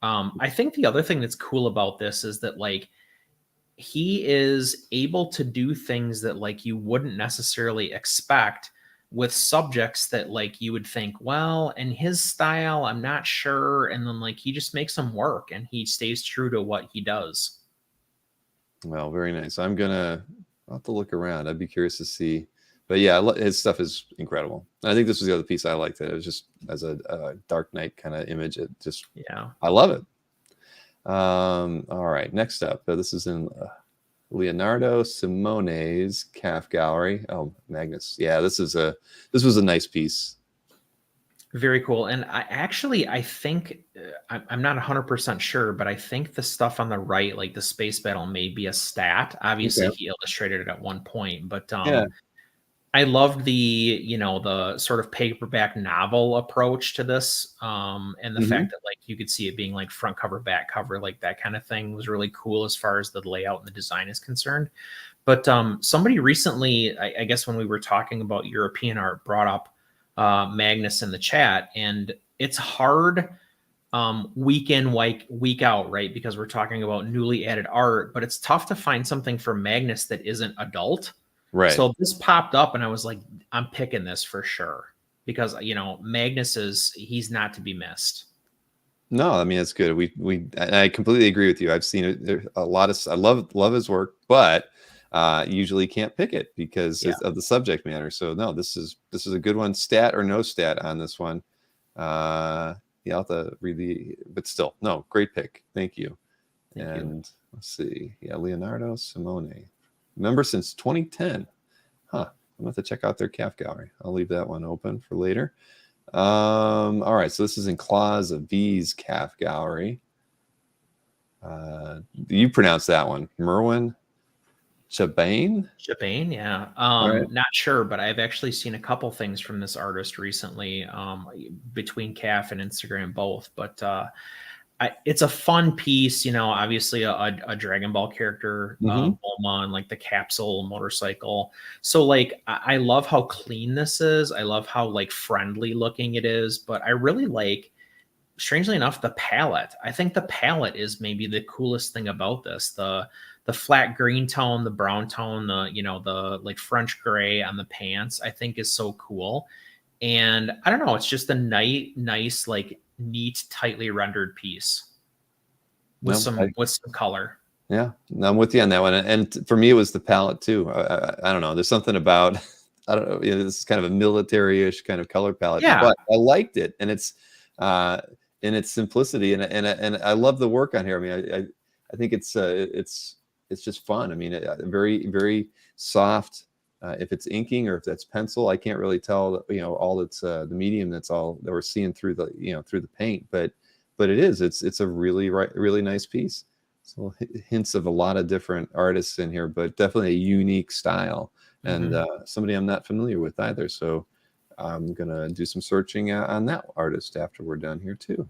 I think the other thing that's cool about this is that like he is able to do things that like you wouldn't necessarily expect with subjects that like you would think, well, in his style, I'm not sure. And then like he just makes them work and he stays true to what he does. Well, very nice. I'll have to look around. I'd be curious to see. But yeah, his stuff is incredible. And I think this was the other piece I liked. It was just as a Dark Knight kind of image. It just, Yeah, I love it. All right, next up, this is in Leonardo Simone's calf gallery. Oh, Magnus. Yeah, this was a nice piece. very cool. And I think I'm not 100% sure, but I think the stuff on the right, like the space battle, may be a stat. Obviously, Okay. he illustrated it at one point, but Yeah. I loved the sort of paperback novel approach to this, and the fact that like you could see it being like front cover, back cover, like that kind of thing was really cool as far as the layout and the design is concerned. But somebody recently, I guess when we were talking about European art, brought up Magnus in the chat, and it's hard week in, week out, right? Because we're talking about newly added art, but it's tough to find something for Magnus that isn't adult. Right. So this popped up and I was like, I'm picking this for sure because, Magnus he's not to be missed. No, I mean, it's good. I completely agree with you. I've seen it. There's a lot of, I love his work, but usually can't pick it because of the subject matter. So no, this is a good one. Stat or no stat on this one. I'll have to read but still, no, great pick. Thank you. Thank you. Let's see. Yeah, Leonardo Simone. Member since 2010. Huh. I'm going to have to check out their calf gallery. I'll leave that one open for later. All right. So this is in Claus of V's calf gallery. You pronounce that one. Merwin Chabane? Chabane, yeah. Right. Not sure, but I've actually seen a couple things from this artist recently, between calf and Instagram both. But it's a fun piece, obviously a Dragon Ball character, Bulma, and like the capsule motorcycle. So like, I love how clean this is. I love how like friendly looking it is, but I really like, strangely enough, the palette. I think the palette is maybe the coolest thing about this. The flat green tone, the brown tone, the like French gray on the pants, I think is so cool. And I don't know, it's just a nice, like neat, tightly rendered piece with some color. Yeah, I'm with you on that one. And for me, it was the palette too. I don't know. There's something about, I don't know. This is kind of a military-ish kind of color palette. Yeah. But I liked it, and it's in its simplicity, and I love the work on here. I mean, I think it's just fun. I mean, very, very soft. If it's inking or if that's pencil, I can't really tell. All that's the medium. That's all that we're seeing through the paint. But it's a really nice piece. So hints of a lot of different artists in here, but definitely a unique style and somebody I'm not familiar with either. So I'm gonna do some searching on that artist after we're done here too.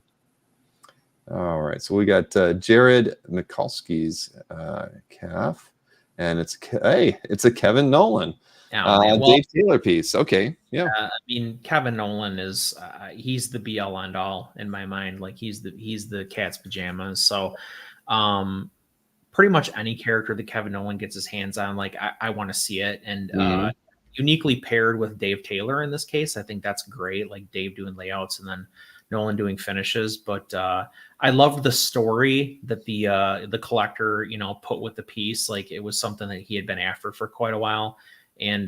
All right, so we got Jared Mikulski's calf, and it's a Kevin Nolan, Dave Taylor piece. Okay, yeah. I mean, Kevin Nolan is he's the be all end all in my mind. Like he's the cat's pajamas. So pretty much any character that Kevin Nolan gets his hands on, like I want to see it. And uniquely paired with Dave Taylor in this case, I think that's great. Like Dave doing layouts and then Nolan doing finishes. But I loved the story that the collector put with the piece. Like it was something that he had been after for quite a while. And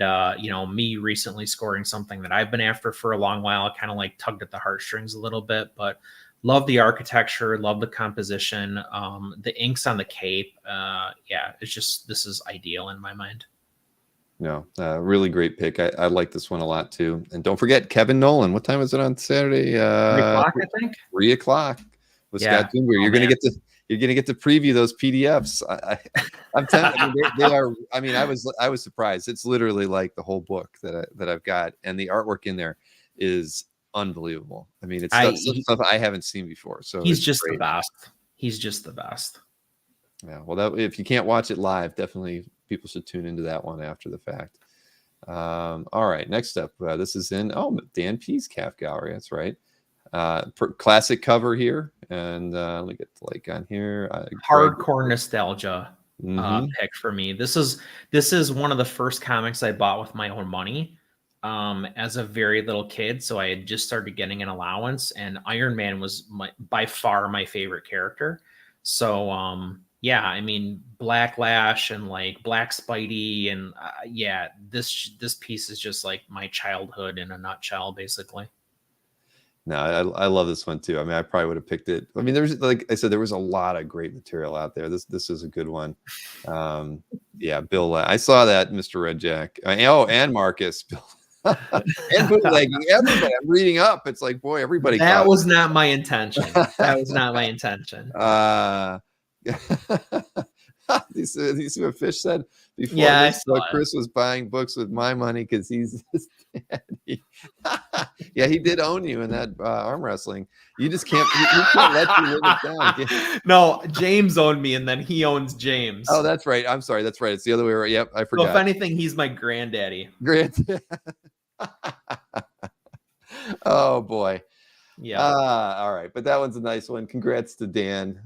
me recently scoring something that I've been after for a long while, kind of like tugged at the heartstrings a little bit, but love the architecture, love the composition, the inks on the cape. It's just, this is ideal in my mind. No, really great pick. I like this one a lot too. And don't forget Kevin Nolan. What time is it on Saturday? 3 o'clock, I think. 3 o'clock with Scott Junior. You're gonna get to preview those PDFs. I'm telling you, they are. I mean, I was surprised. It's literally like the whole book that I've got, and the artwork in there is unbelievable. I mean, it's stuff I haven't seen before. So he's just the best. He's just the best. Yeah. Well, if you can't watch it live, definitely people should tune into that one after the fact. All right. Next up, this is in Dan P's calf gallery. That's right. Classic cover here, and let me get the like on here. Hardcore nostalgia pick for me. This is one of the first comics I bought with my own money. as a very little kid, so I had just started getting an allowance, and Iron Man was by far my favorite character. So yeah, I mean Black Lash and like Black Spidey, and yeah, this piece is just like my childhood in a nutshell, basically. No, I love this one too. I mean, I probably would have picked it. I mean, there's, like I said, there was a lot of great material out there. This is a good one. Yeah, Bill. I saw that, Mr. Red Jack. And Marcus. And bootlegging. Everybody. I'm reading up. It's like, boy, everybody. That was not my intention. That was not my intention. You see what Fish said before? Yeah, this, Chris was buying books with my money because he's his daddy. Yeah, he did own you in that arm wrestling. You just can't. You can't let you live it down. No, James owned me, and then he owns James. Oh, that's right. I'm sorry. That's right. It's the other way around. Yep, I forgot. So if anything, he's my granddaddy. Oh boy. Yeah. All right, but that one's a nice one. Congrats to Dan.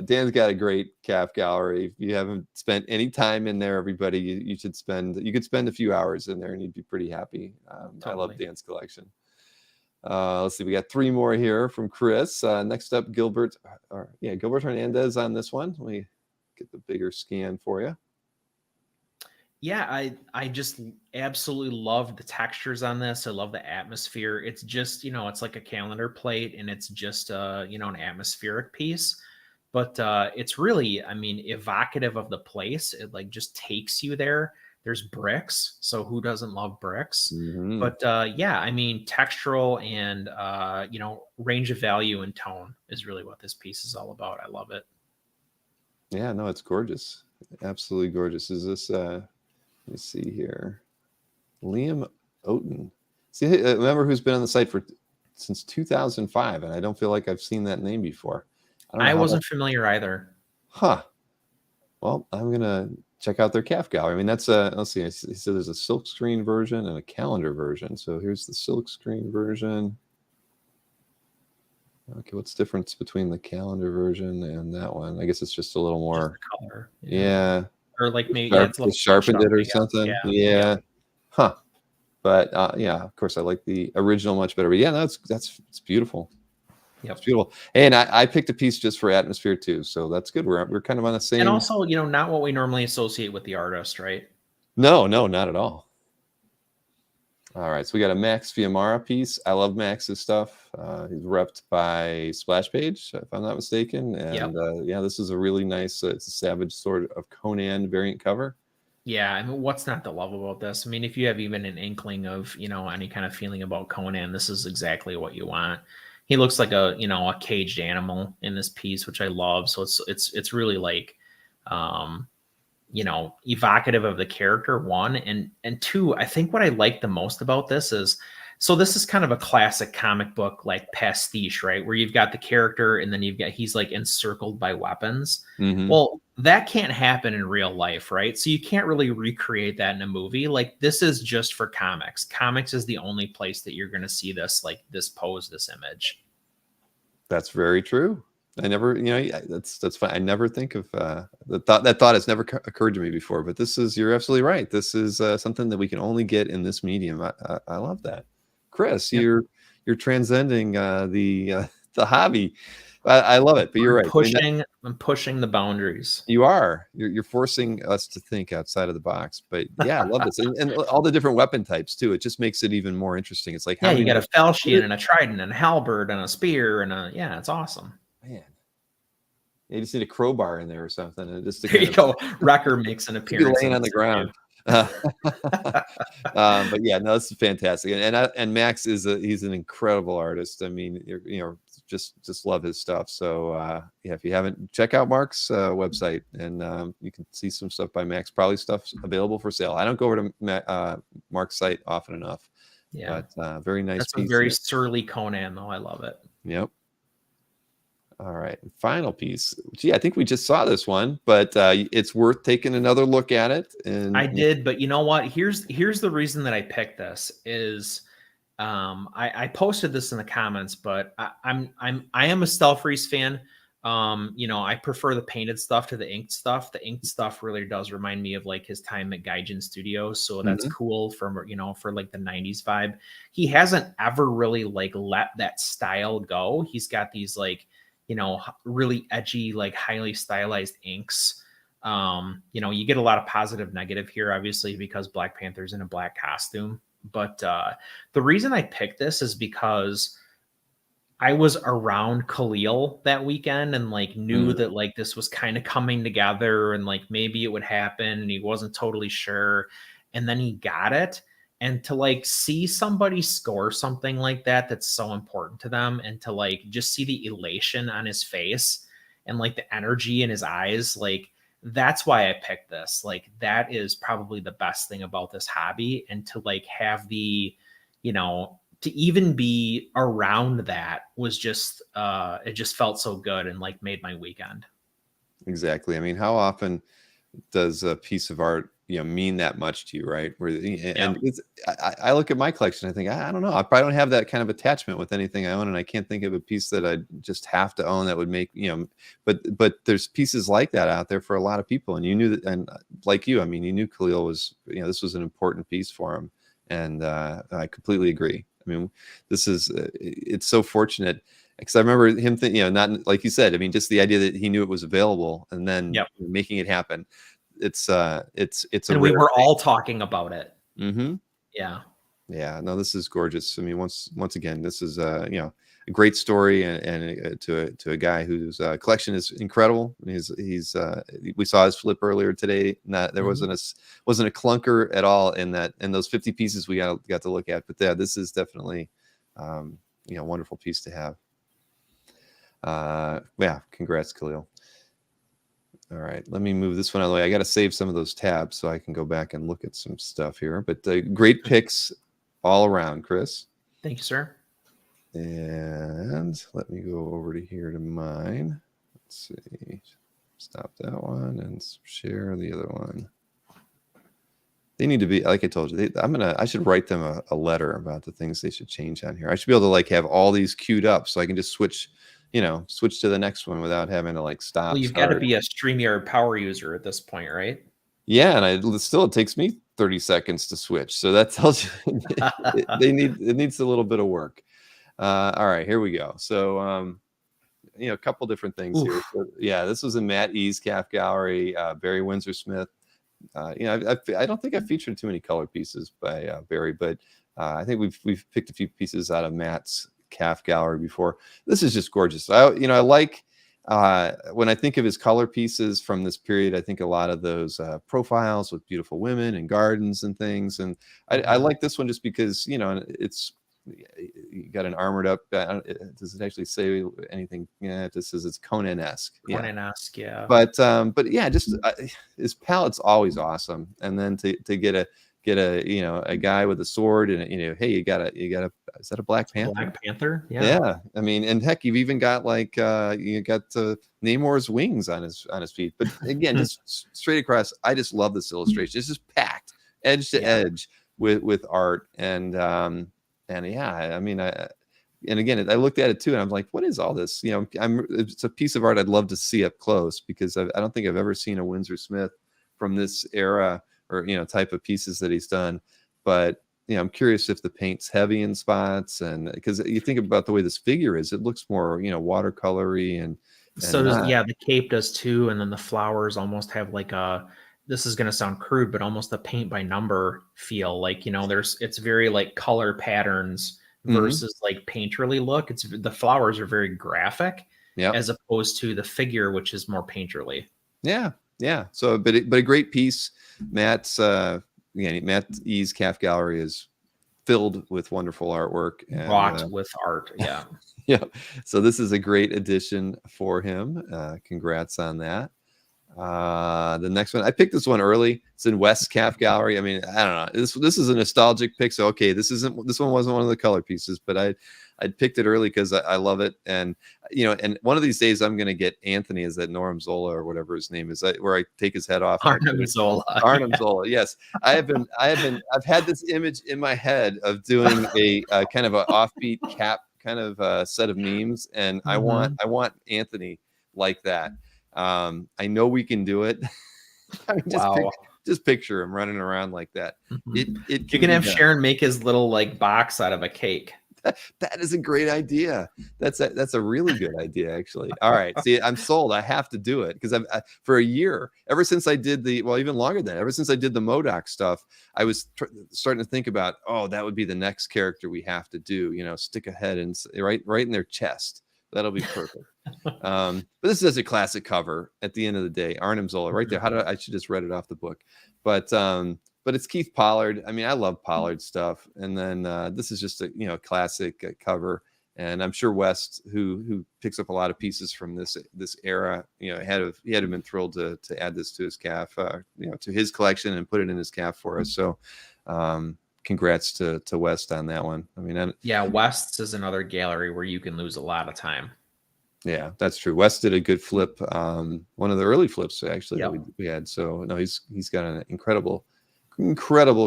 Dan's got a great calf gallery. If you haven't spent any time in there, everybody, you should spend. You could spend a few hours in there, and you'd be pretty happy. Totally. I love Dan's collection. Let's see. We got 3 more here from Chris. Next up, Gilbert. Gilbert Hernandez on this one. Let me get the bigger scan for you. Yeah, I just absolutely love the textures on this. I love the atmosphere. It's just, it's like a calendar plate, and it's just an atmospheric piece. But it's really, I mean, evocative of the place. It like just takes you there. There's bricks, so who doesn't love bricks? Mm-hmm. But yeah, I mean, textural and range of value and tone is really what this piece is all about. I love it. Yeah, no, it's gorgeous. Absolutely gorgeous. Is this let me see here. Liam Oten. See, remember who's been on the site since 2005, and I don't feel like I've seen that name before. I wasn't familiar either. Huh. Well, I'm gonna check out their calf gallery. I mean, that's let's see. He said there's a silk screen version and a calendar version. So here's the silk screen version. Okay, what's the difference between the calendar version and that one? I guess it's just a little more color. Yeah. Or like maybe it's a sharpened it or something. Yeah. Huh. But yeah, of course I like the original much better. But yeah, no, it's beautiful. Yep. It's beautiful. And I picked a piece just for atmosphere too. So that's good. We're kind of on the same. And also, not what we normally associate with the artist, right? No, not at all. All right, so we got a Max Fiamara piece. I love Max's stuff. He's repped by Splash Page, if I'm not mistaken. And yeah, this is a really nice, it's a Savage Sword of Conan variant cover. Yeah, I mean, what's not to love about this? I mean, if you have even an inkling of, any kind of feeling about Conan, this is exactly what you want. He looks like a caged animal in this piece, which I love. So it's really like, evocative of the character, one, and two, I think what I like the most about this is, so this is kind of a classic comic book like pastiche, right? Where you've got the character and then he's like encircled by weapons. Mm-hmm. Well, that can't happen in real life, right? So you can't really recreate that in a movie. Like, this is just for comics. Comics is the only place that you're going to see this, like this pose, this image. That's very true. I never, that's fine. I never think of that thought has never occurred to me before, but you're absolutely right. This is something that we can only get in this medium. I love that. Chris, yep. You're transcending the hobby. I love it, but you're right. I'm pushing the boundaries. You are. You're forcing us to think outside of the box. But yeah, I love this, and all the different weapon types too. It just makes it even more interesting. It's like you got a falchion and a trident and a halberd and a spear and it's awesome. Man, you just need a crowbar in there or something. And just there you go. Wrecker makes an appearance. Laying on the ground. But yeah, no, this is fantastic. And Max he's an incredible artist. I mean, just love his stuff. So yeah, if you haven't, check out Mark's website, and you can see some stuff by Max. Probably stuff's available for sale. I don't go over to Mark's site often enough. Yeah, but very nice. That's a very surly Conan, though. I love it. Yep. All right, final piece. Gee, I think we just saw this one, but it's worth taking another look at it. And I did, but you know what? Here's the reason that I picked this is I posted this in the comments, but I am a Stealth Reese fan. I prefer the painted stuff to the inked stuff. The inked stuff really does remind me of like his time at Gaijin Studios. So that's cool for like the 90s vibe. He hasn't ever really like let that style go. He's got these like, really edgy, like highly stylized inks. You get a lot of positive negative here, obviously, because Black Panther's in a black costume. But the reason I picked this is because I was around Khalil that weekend and like knew that like this was kind of coming together and like maybe it would happen and he wasn't totally sure. And then he got it. And to like see somebody score something like that, that's so important to them, and to like just see the elation on his face and like the energy in his eyes, like that's why I picked this. Like that is probably the best thing about this hobby. And to like have the, to even be around that was just it just felt so good and like made my weekend. Exactly. I mean, how often does a piece of art mean that much to you, right? I look at my collection, I think I don't know, I probably don't have that kind of attachment with anything I own, and I can't think of a piece that I just have to own that would make but there's pieces like that out there for a lot of people, and you knew that, and like you, I mean, you knew Khalil was this was an important piece for him, and I completely agree. I mean, this is it's so fortunate, because I remember him thinking, not like you said, I mean, just the idea that he knew it was available and then making it happen. It's and we were all talking about it. Yeah, no, this is gorgeous. I mean, once again, this is a great story, and to a guy whose collection is incredible. He's we saw his flip earlier today. There wasn't a clunker at all in those 50 pieces we got to look at. But yeah, this is definitely a wonderful piece to have. Yeah, congrats, Khalil. All right, let me move this one out of the way. I got to save some of those tabs so I can go back and look at some stuff here. But great picks all around, Chris. Thank you, sir. And let me go over to here to mine. Let's see. Stop that one and share the other one. They need to be, like I told you, I should write them a letter about the things they should change on here. I should be able to like have all these queued up so I can just switch to the next one without having to like stop. Well, you've got to be a StreamYard power user at this point, right? Yeah, and it takes me 30 seconds to switch. So that tells you it needs a little bit of work. All right, here we go. So a couple different things here. So, yeah, this was a Matt E's Calf Gallery, Barry Windsor Smith. I don't think I've featured too many color pieces by Barry, but I think we've picked a few pieces out of Matt's Calf Gallery before. This is just gorgeous. I like when I think of his color pieces from this period, I think a lot of those profiles with beautiful women and gardens and things, and I like this one just because it's you got an armored up. Does it actually say anything? Yeah, it just says it's Conan-esque. Conan-esque, yeah. But yeah, just his palette's always awesome, and then to get a guy with a sword and hey, you got a is that a Black Panther? Black Panther, yeah. I mean, and heck, you've even got like you got Namor's wings on his feet. But again, just straight across, I just love this illustration. It's just packed edge to edge with art, and yeah, I mean, and again, I looked at it too, and I'm like, what is all this? It's a piece of art I'd love to see up close, because I don't think I've ever seen a Windsor Smith from this era or type of pieces that he's done. But I'm curious if the paint's heavy in spots, and because you think about the way this figure is, it looks more watercolory and so does the cape does too, and then the flowers almost have like this is going to sound crude, but almost a paint by number feel. Like it's very like color patterns versus like painterly look. The flowers are very graphic, as opposed to the figure, which is more painterly. Yeah. So, but a great piece. Matt E's Calf Gallery is filled with wonderful artwork, and wrought with art. Yeah. Yeah. So this is a great addition for him. Congrats on that. The next one, I picked this one early. It's in West's Calf Gallery. I mean, I don't know. This is a nostalgic pick. So okay, this one wasn't one of the color pieces, but I picked it early because I love it. And and one of these days I'm gonna get Anthony, is that Norm Zola or whatever his name is, where I take his head off. Arnim Zola. Arnim Zola. Yes, I've had this image in my head of doing a kind of an offbeat cap kind of set of memes, and I want Anthony like that. I know we can do it. I mean, Wow. just picture him running around like that. Mhm. It You can be have done. Sharon make his little like box out of a cake. That is a great idea. That's a really good idea, actually. All right, see, I'm sold. I have to do it because for a year, ever since I did even longer than that, ever since I did the MODOK stuff, I was starting to think about, oh, that would be the next character we have to do. You know, stick a head and right in their chest. That'll be perfect. But this is a classic cover. At the end of the day, Arnim Zola, right there. I should just read it off the book, but it's Keith Pollard. I mean, I love Pollard stuff. And then this is just a classic cover. And I'm sure West, who picks up a lot of pieces from this era, he had been thrilled to add this to his calf, to his collection and put it in his calf for us. So congrats to West on that one. I mean, yeah, West's is another gallery where you can lose a lot of time. Yeah, that's true. West did a good flip, one of the early flips actually Yep. that we had. So no, he's got an incredible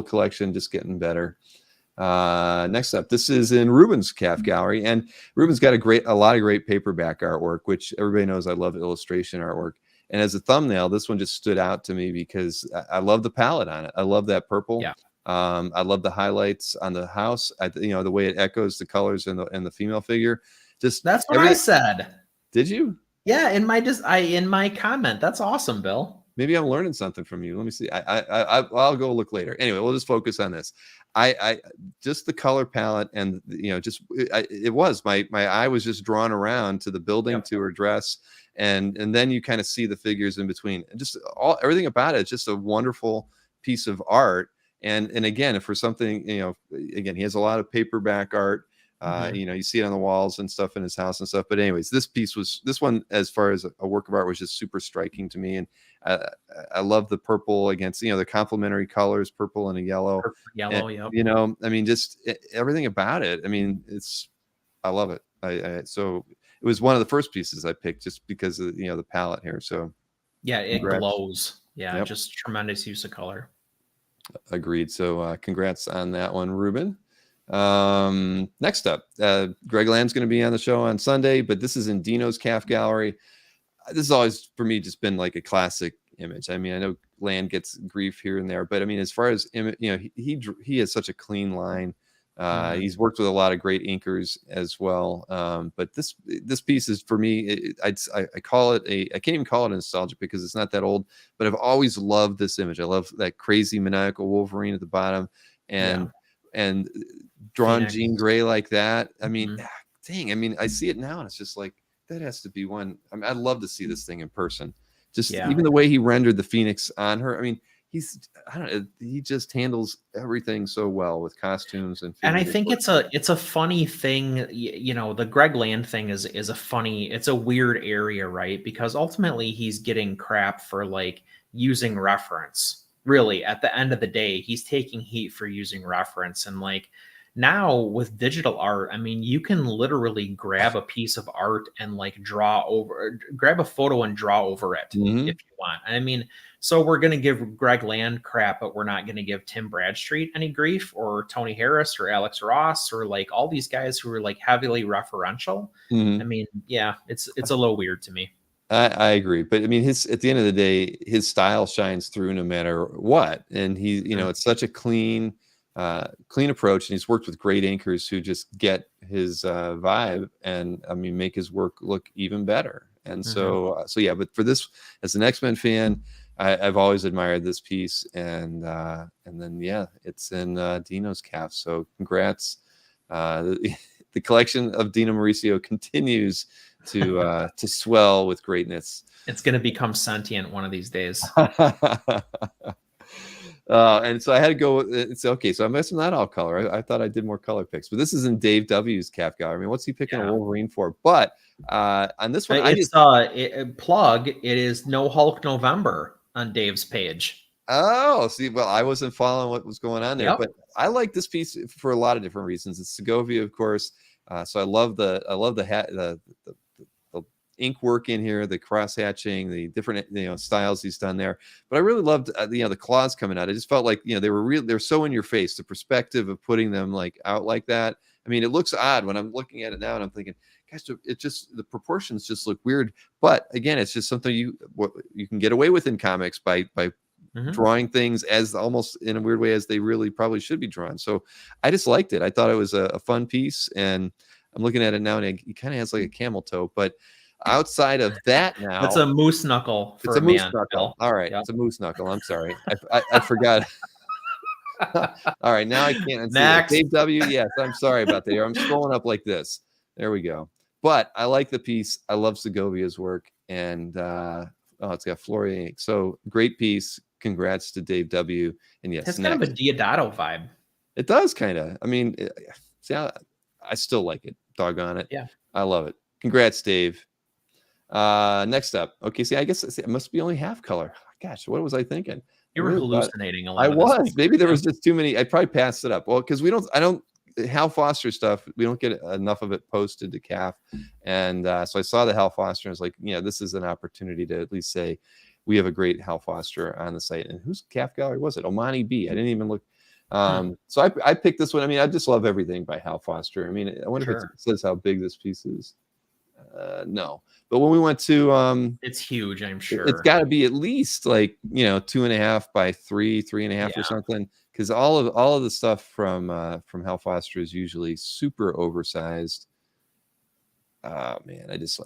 collection, just getting better. Next up, this is in Ruben's calf gallery, and Ruben's got a lot of great paperback artwork, which everybody knows I love illustration artwork. And as a thumbnail, this one just stood out to me because I love the palette on it. I love that purple. Yeah. I love the highlights on the house. The way it echoes the colors and the female figure. Just That's what I said. Did you? Yeah, in my comment. That's awesome, Bill. Maybe I'm learning something from you. Let me see. I'll go look later. Anyway, we'll just focus on this. I just the color palette and it was my eye was just drawn around to the building, to her dress, and then you kind of see the figures in between. And just everything about it is just a wonderful piece of art. And again, for something, again, he has a lot of paperback art. You see it on the walls and stuff in his house and stuff. But anyways, this one, as far as a work of art, was just super striking to me. And I love the purple against, the complementary colors, purple and a yellow. Yellow, and, I mean, just everything about it. I mean, I love it. So it was one of the first pieces I picked just because of, the palette here. So yeah, it congrats. glows. Yeah, Yep. Just tremendous use of color. Agreed. So congrats on that one, Ruben. Next up, Greg Land's going to be on the show on Sunday, but this is in Dino's calf gallery. This has always for me just been like a classic image. I mean, I know Land gets grief here and there, but I mean, as far as he has such a clean line. He's worked with a lot of great inkers as well. But this piece is for me, I call it I can't even call it nostalgic because it's not that old, but I've always loved this image. I love that crazy maniacal Wolverine at the bottom and drawn Phoenix. Jean Grey like that. I mean, dang, I mean, I see it now and it's just like, that has to be one. I mean, I'd love to see this thing in person. Just even the way he rendered the Phoenix on her. I mean, he just handles everything so well with costumes and I think it's a funny thing. The Greg Land thing is it's a weird area, right? Because ultimately he's getting crap for like using reference. Really, at the end of the day, he's taking heat for using reference. And like now with digital art, I mean, you can literally grab a piece of art and like grab a photo and draw over it if you want. I mean, so we're going to give Greg Land crap, but we're not going to give Tim Bradstreet any grief, or Tony Harris or Alex Ross, or like all these guys who are like heavily referential. I mean, yeah, it's a little weird to me. I agree, but I mean, at the end of the day, his style shines through no matter what, and he, it's such a clean approach, and he's worked with great inkers who just get his vibe, and I mean, make his work look even better. And so yeah. But for this, as an X-Men fan, I've always admired this piece, and then yeah, it's in Dino's calf. So congrats! The collection of Dino Mauricio continues to swell with greatness. It's going to become sentient one of these days. And so I had to go. It's okay. So I'm missing that all color. I thought I did more color picks, but this is in Dave W's calf gallery. I mean, what's he picking a Wolverine for? But on this one, plug. It is No Hulk November on Dave's page. Oh, see, well, I wasn't following what was going on there, but I like this piece for a lot of different reasons. It's Segovia, of course. So I love the hat, the ink work in here, the cross hatching, the different styles he's done there. But I really loved the claws coming out. I just felt like they were so in your face. The perspective of putting them like out like that, I mean, it looks odd when I'm looking at it now, and I'm thinking, gosh, it just the proportions just look weird. But again, it's just something you can get away with in comics by drawing things as almost in a weird way as they really probably should be drawn. So I just liked it. I thought it was a fun piece, and I'm looking at it now, and it kind of has like a camel toe. But outside of that, now That's a moose knuckle for it's a moose man, knuckle. Bill. All right, Yep. it's a moose knuckle. I'm sorry, I forgot. All right, now I can't see it. Next. Dave W. Yes, I'm sorry about that. I'm scrolling up like this. There we go. But I like the piece. I love Segovia's work, and it's got Floria ink. So great piece. Congrats to Dave W. And yes, It's kind of a Diodato vibe. It does kind of. I mean, see, I still like it. Doggone it. Yeah, I love it. Congrats, Dave. Next up. Okay, see, I guess it must be only half color. Gosh, what was I thinking? you were hallucinating a lot. I of this was. week. Maybe there was just too many. I probably passed it up. Well, because I don't Hal Foster stuff. We don't get enough of it posted to CAF, and so I saw the Hal Foster and I was like, this is an opportunity to at least say we have a great Hal Foster on the site. And whose CAF gallery was it? Omani B. I didn't even look. So I picked this one. I mean, I just love everything by Hal Foster. I mean, I wonder if it says how big this piece is. No, but when we went to it's huge, I'm sure. It's got to be at least like 2.5 by 3.5 or something, because all of the stuff from Hal Foster is usually super oversized. Oh man, I just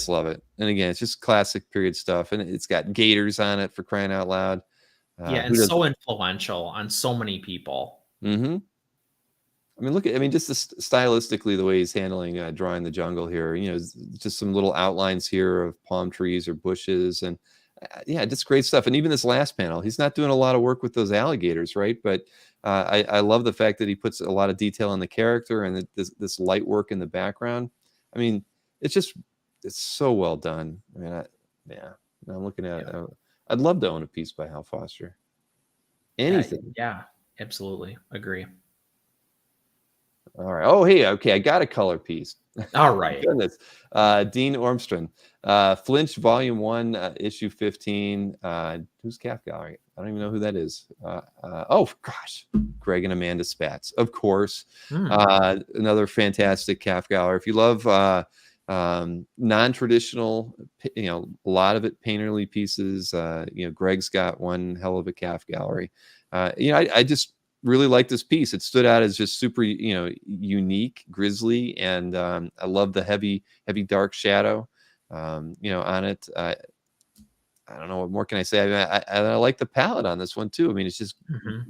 love it. And again, it's just classic period stuff, and it's got gators on it, for crying out loud. And so influential on so many people. Mm-hmm. I mean, just stylistically, the way he's handling drawing the jungle here, just some little outlines here of palm trees or bushes, and just great stuff. And even this last panel, he's not doing a lot of work with those alligators, right? But I love the fact that he puts a lot of detail in the character and this light work in the background. I mean, it's so well done. I mean, I'm looking at it. I'd love to own a piece by Hal Foster. Anything. Yeah, absolutely. Agree. All right. Oh, hey, okay. I got a color piece. All right. Goodness. Dean Ormstrand. Flinch, Volume 1, Issue 15. Who's CAF Gallery? I don't even know who that is. Oh, gosh. Greg and Amanda Spatz, of course. Another fantastic CAF Gallery. If you love non-traditional, a lot of it painterly pieces, Greg's got one hell of a CAF Gallery. I just really like this piece. It stood out as just super, unique, grisly, and I love the heavy dark shadow, on it. I don't know what more can I say. I mean, I like the palette on this one too. I mean, it's just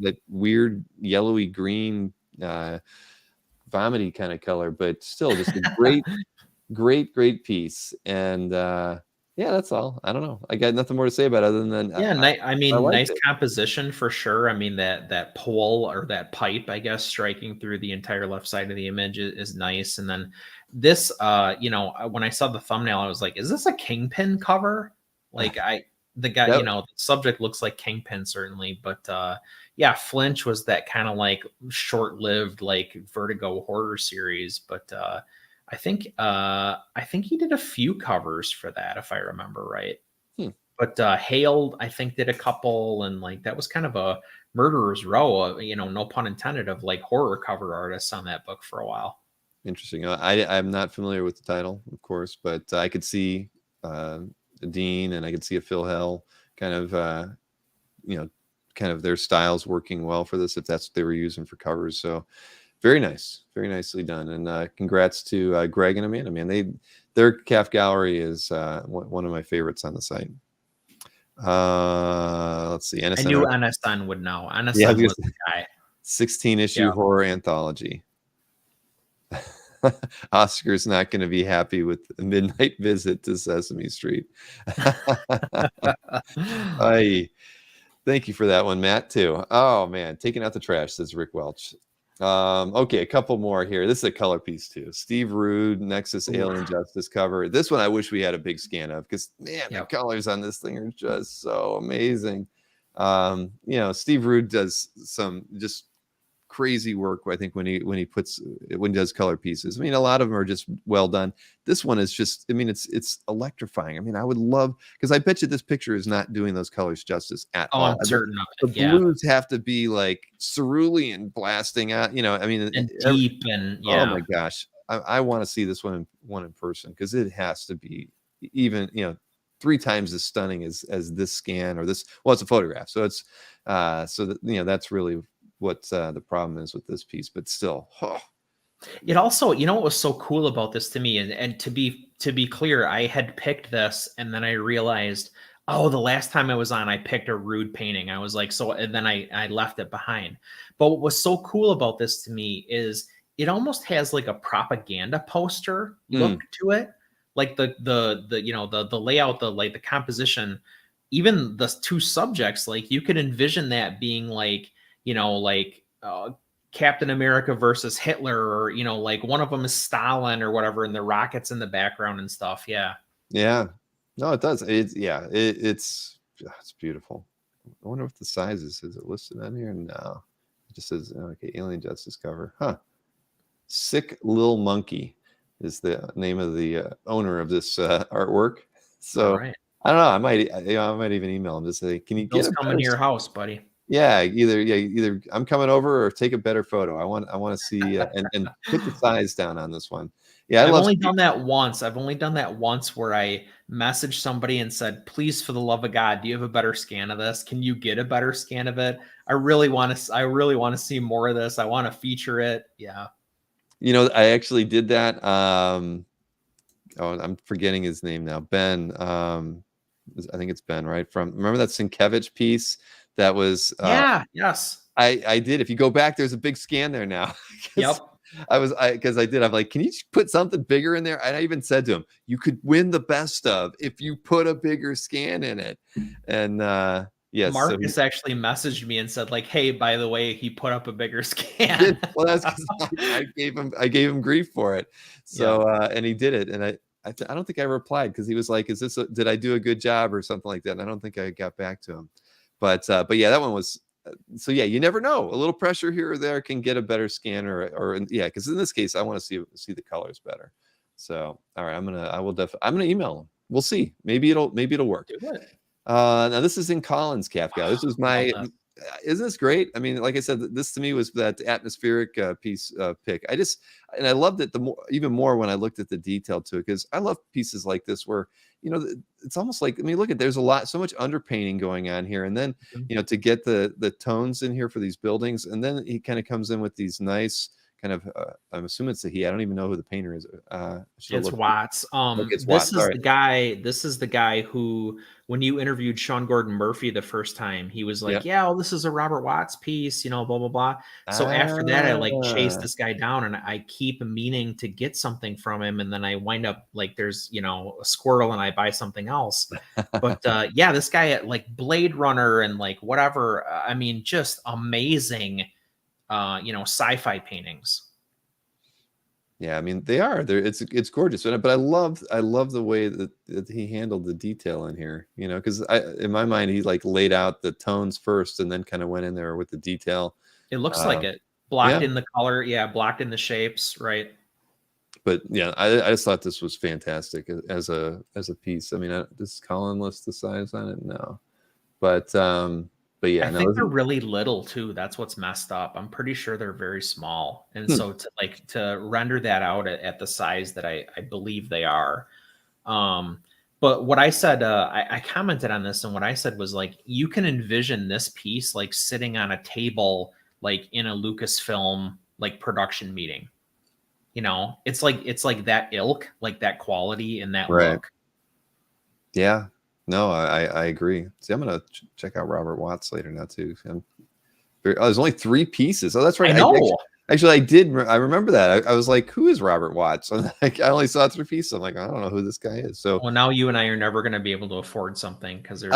that weird yellowy green, vomity kind of color, but still just a great piece. And that's all. I don't know. I got nothing more to say about it other than nice composition for sure. I mean, that pole or that pipe, I guess, striking through the entire left side of the image is nice. And then this, when I saw the thumbnail, I was like, is this a Kingpin cover? Like the guy, the subject looks like Kingpin certainly, but Flinch was that kind of like short-lived like Vertigo horror series, but I think he did a few covers for that, if I remember right. But Hale, I think, did a couple, and like that was kind of a murderer's row, no pun intended, of like horror cover artists on that book for a while. Interesting. I'm not familiar with the title, of course, but I could see Dean and I could see a Phil Hell kind of their styles working well for this, if that's what they were using for covers. So very nice, very nicely done. And congrats to Greg and Amanda. Man, their CAF Gallery is one of my favorites on the site. Let's see. NSN, I knew NSN would know. NSN was the guy. 16-issue horror anthology. Oscar's not going to be happy with a midnight visit to Sesame Street. Thank you for that one, Matt, too. Oh, man. Taking out the trash, says Rick Welch. Okay, a couple more here. This is a color piece, too. Steve Rude, Nexus Alien Justice cover. This one I wish we had a big scan of because, man, the colors on this thing are just so amazing. Steve Rude does some just crazy work. I think when he does color pieces. I mean, a lot of them are just well done. This one is just, I mean, it's electrifying. I mean, I would love, because I bet you this picture is not doing those colors justice at all. I'm certain of The it. Yeah, blues have to be like cerulean blasting out. You know, I mean, and deep and yeah. Oh my gosh, I want to see this one in person, because it has to be even 3 times as stunning as this scan or this. Well, it's a photograph, so it's so that that's really what the problem is with this piece. But still, It also, what was so cool about this to me, and to be clear, I had picked this, and then I realized, oh, the last time I was on, I picked a rude painting. I was like, so, and then I left it behind. But what was so cool about this to me is it almost has like a propaganda poster look to it. Like the layout, the composition, even the 2 subjects, like you could envision that being like, Captain America versus Hitler, or, like one of them is Stalin or whatever, and the rockets in the background and stuff. Yeah. Yeah. No, it does. It's beautiful. I wonder what the size is. Is it listed on here? No. It just says, okay, Alien Justice cover. Huh. Sick Lil Monkey is the name of the owner of this artwork. So right. I don't know. I might even email him to say, can you get coming to your house, buddy? Yeah, either I'm coming over or take a better photo. I want to see and put the size down on this one. Yeah, I've only done that once. I've only done that once where I messaged somebody and said, please, for the love of God, do you have a better scan of this? Can you get a better scan of it? I really want to see more of this. I want to feature it. Yeah. I actually did that. I'm forgetting his name now. Ben. I think it's Ben, right? Remember that Sienkiewicz piece that was yes. I did. If you go back, there's a big scan there now. Yep. I'm like, can you put something bigger in there? And I even said to him, you could win the best of if you put a bigger scan in it. And yes, Marcus actually messaged me and said, like, hey, by the way, he put up a bigger scan. Well, that's because I gave him grief for it. So and he did it, and I don't think I replied, because he was like, did I do a good job or something like that? And I don't think I got back to him. But yeah, that one was. So yeah, you never know. A little pressure here or there can get a better scan, or because in this case, I want to see the colors better. So all right, I'm gonna email him. We'll see. Maybe it'll work. Do it. Now this is in Collins Kafka. This is my. Isn't this great? I mean, like I said, this to me was that atmospheric piece pick. I loved it even more when I looked at the detail to it, because I love pieces like this where it's almost like, I mean, look at, there's so much underpainting going on here, and then to get the tones in here for these buildings, and then he kind of comes in with these nice kind of I'm assuming it's I don't even know who the painter is. It's Watts. It's Watts. This is the guy who, when you interviewed Sean Gordon Murphy the first time, he was like, yeah, well, this is a Robert Watts piece, blah blah blah. So after that, I chased this guy down, and I keep meaning to get something from him, and then I wind up like there's a squirrel, and I buy something else. But yeah, this guy at like Blade Runner and like whatever, I mean, just amazing sci-fi paintings. Yeah, I mean, they are. It's gorgeous, but I love the way that he handled the detail in here. Because in my mind, he like laid out the tones first, and then kind of went in there with the detail. It looks like it blocked in the color, blocked in the shapes, right? But yeah, I just thought this was fantastic as a piece. I mean, does Colin list the size on it? No, but yeah, I think they're really little too. That's what's messed up. I'm pretty sure they're very small, and so to render that out at the size that I believe they are. But what I said, I commented on this, and what I said was like, you can envision this piece like sitting on a table, like in a Lucasfilm like production meeting. It's like that ilk, like that quality and that look. Yeah. No, I agree. See, I'm gonna check out Robert Watts later now too. There's only 3 pieces. Oh, that's right. I know. Actually, I did. I remember that. I was like, "Who is Robert Watts?" And I only saw 3 pieces. I'm like, I don't know who this guy is. So, well, now you and I are never going to be able to afford something because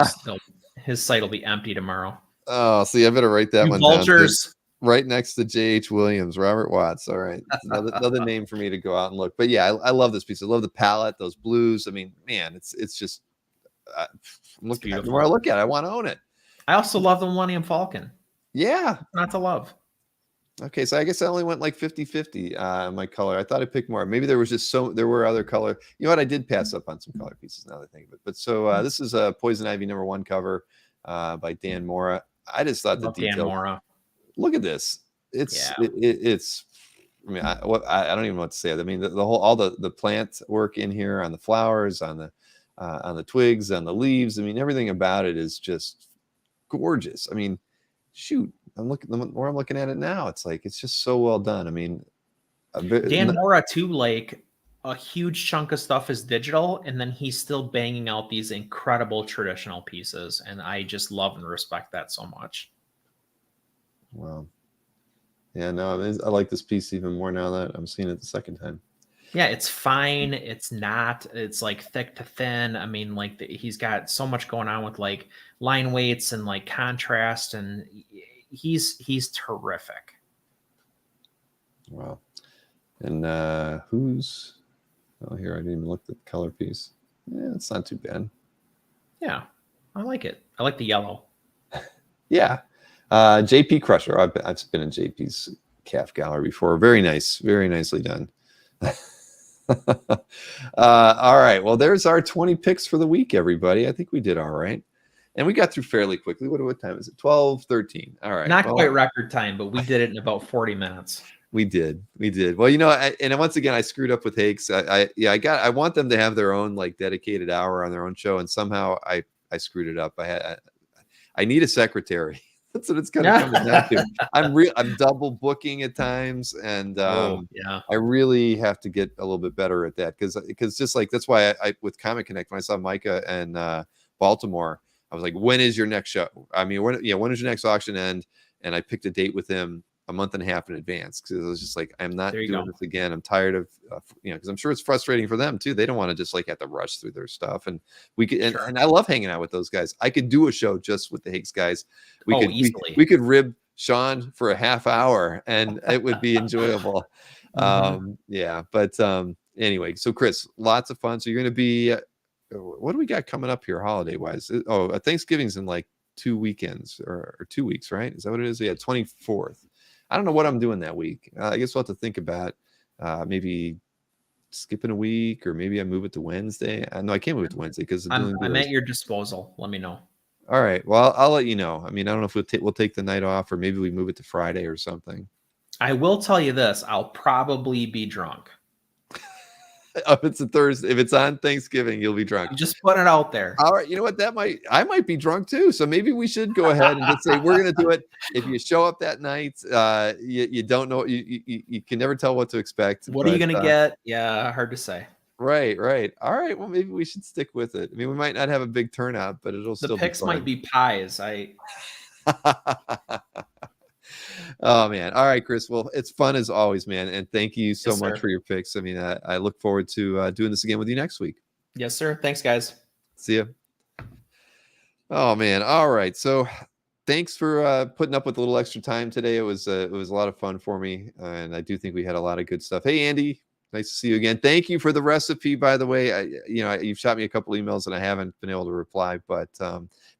his site will be empty tomorrow. Oh, see, I better write that one vultures. down. Right next to J.H. Williams, Robert Watts. All right, another name for me to go out and look. But yeah, I love this piece. I love the palette, those blues. I mean, man, it's just. I'm looking at it. The more I look at it, I want to own it. I also love the Millennium Falcon. Yeah, not to love. Okay, so I guess I only went like 50-50 my color. I thought I picked more. Maybe there were other color. You know what? I did pass up on some color pieces now that I think of it. But so this is a Poison Ivy #1 cover by Dan Mora. I just thought Love the Dan detail. Mora. Look at this. It's Yeah. it's. I mean, I don't even know what to say. I mean, all the plant work in here on the flowers, on the twigs, on the leaves. I mean, everything about it is just gorgeous. I mean, shoot. The more I'm looking at it now, it's like it's just so well done. I mean, Dan Mora too, like a huge chunk of stuff is digital, and then he's still banging out these incredible traditional pieces, and I just love and respect that so much. Wow. Yeah, no, I like this piece even more now that I'm seeing it the second time. Yeah, it's fine. It's not. It's like thick to thin. I mean, like he's got so much going on with like line weights and like contrast, and he's terrific. Wow. And who's? Oh, here I didn't even look at the color piece. Yeah, it's not too bad. Yeah, I like it. I like the yellow. Yeah. JP Crusher. I've been in JP's calf gallery before. Very nice. Very nicely done. All right. Well, there's our 20 picks for the week, everybody. I think we did all right. And we got through fairly quickly. What time is it? 12:13. All right. Not quite record time, but we did it in about 40 minutes. We did. Well, you know, and once again, I screwed up with Hakes. I want them to have their own like dedicated hour on their own show, and somehow I screwed it up. I need a secretary. That's what it's kind of coming down to. I'm double booking at times, and I really have to get a little bit better at that because just like that's why I with Comic Connect when I saw Micah and Baltimore, I was like, when is your next show? I mean, when is your next auction end? And I picked a date with him a month and a half in advance because it was just like, I'm not doing this again. I'm tired of, because I'm sure it's frustrating for them too. They don't want to just like have to rush through their stuff. And we could, and I love hanging out with those guys. I could do a show just with the Hakes guys. We could rib Sean for a half hour and it would be enjoyable. Anyway, so Chris, lots of fun. So you're going to be, what do we got coming up here holiday wise? Thanksgiving's in like 2 weekends or 2 weeks, right? Is that what it is? Yeah. 24th. I don't know what I'm doing that week. I guess we'll have to think about maybe skipping a week, or maybe I move it to Wednesday. No, I can't move it to Wednesday because I'm at your disposal. Let me know. All right. Well, I'll let you know. I mean, I don't know if we'll take the night off, or maybe we move it to Friday or something. I will tell you this: I'll probably be drunk. If it's a Thursday, if it's on Thanksgiving, you'll be drunk. I'm just put it out there. All right, you know what? I might be drunk too. So maybe we should go ahead and just say we're going to do it. If you show up that night, you don't know, you can never tell what to expect. What are you going to get? Yeah, hard to say. Right. All right. Well, maybe we should stick with it. I mean, we might not have a big turnout, but it'll still be fun. The picks might be pies. Oh man. All right, Chris. Well, it's fun as always, man. And thank you so much for your picks. I mean, I look forward to doing this again with you next week. Yes, sir. Thanks, guys. See ya. Oh man. All right. So thanks for putting up with a little extra time today. It was a lot of fun for me. And I do think we had a lot of good stuff. Hey, Andy, nice to see you again. Thank you for the recipe, by the way. You've shot me a couple emails and I haven't been able to reply, but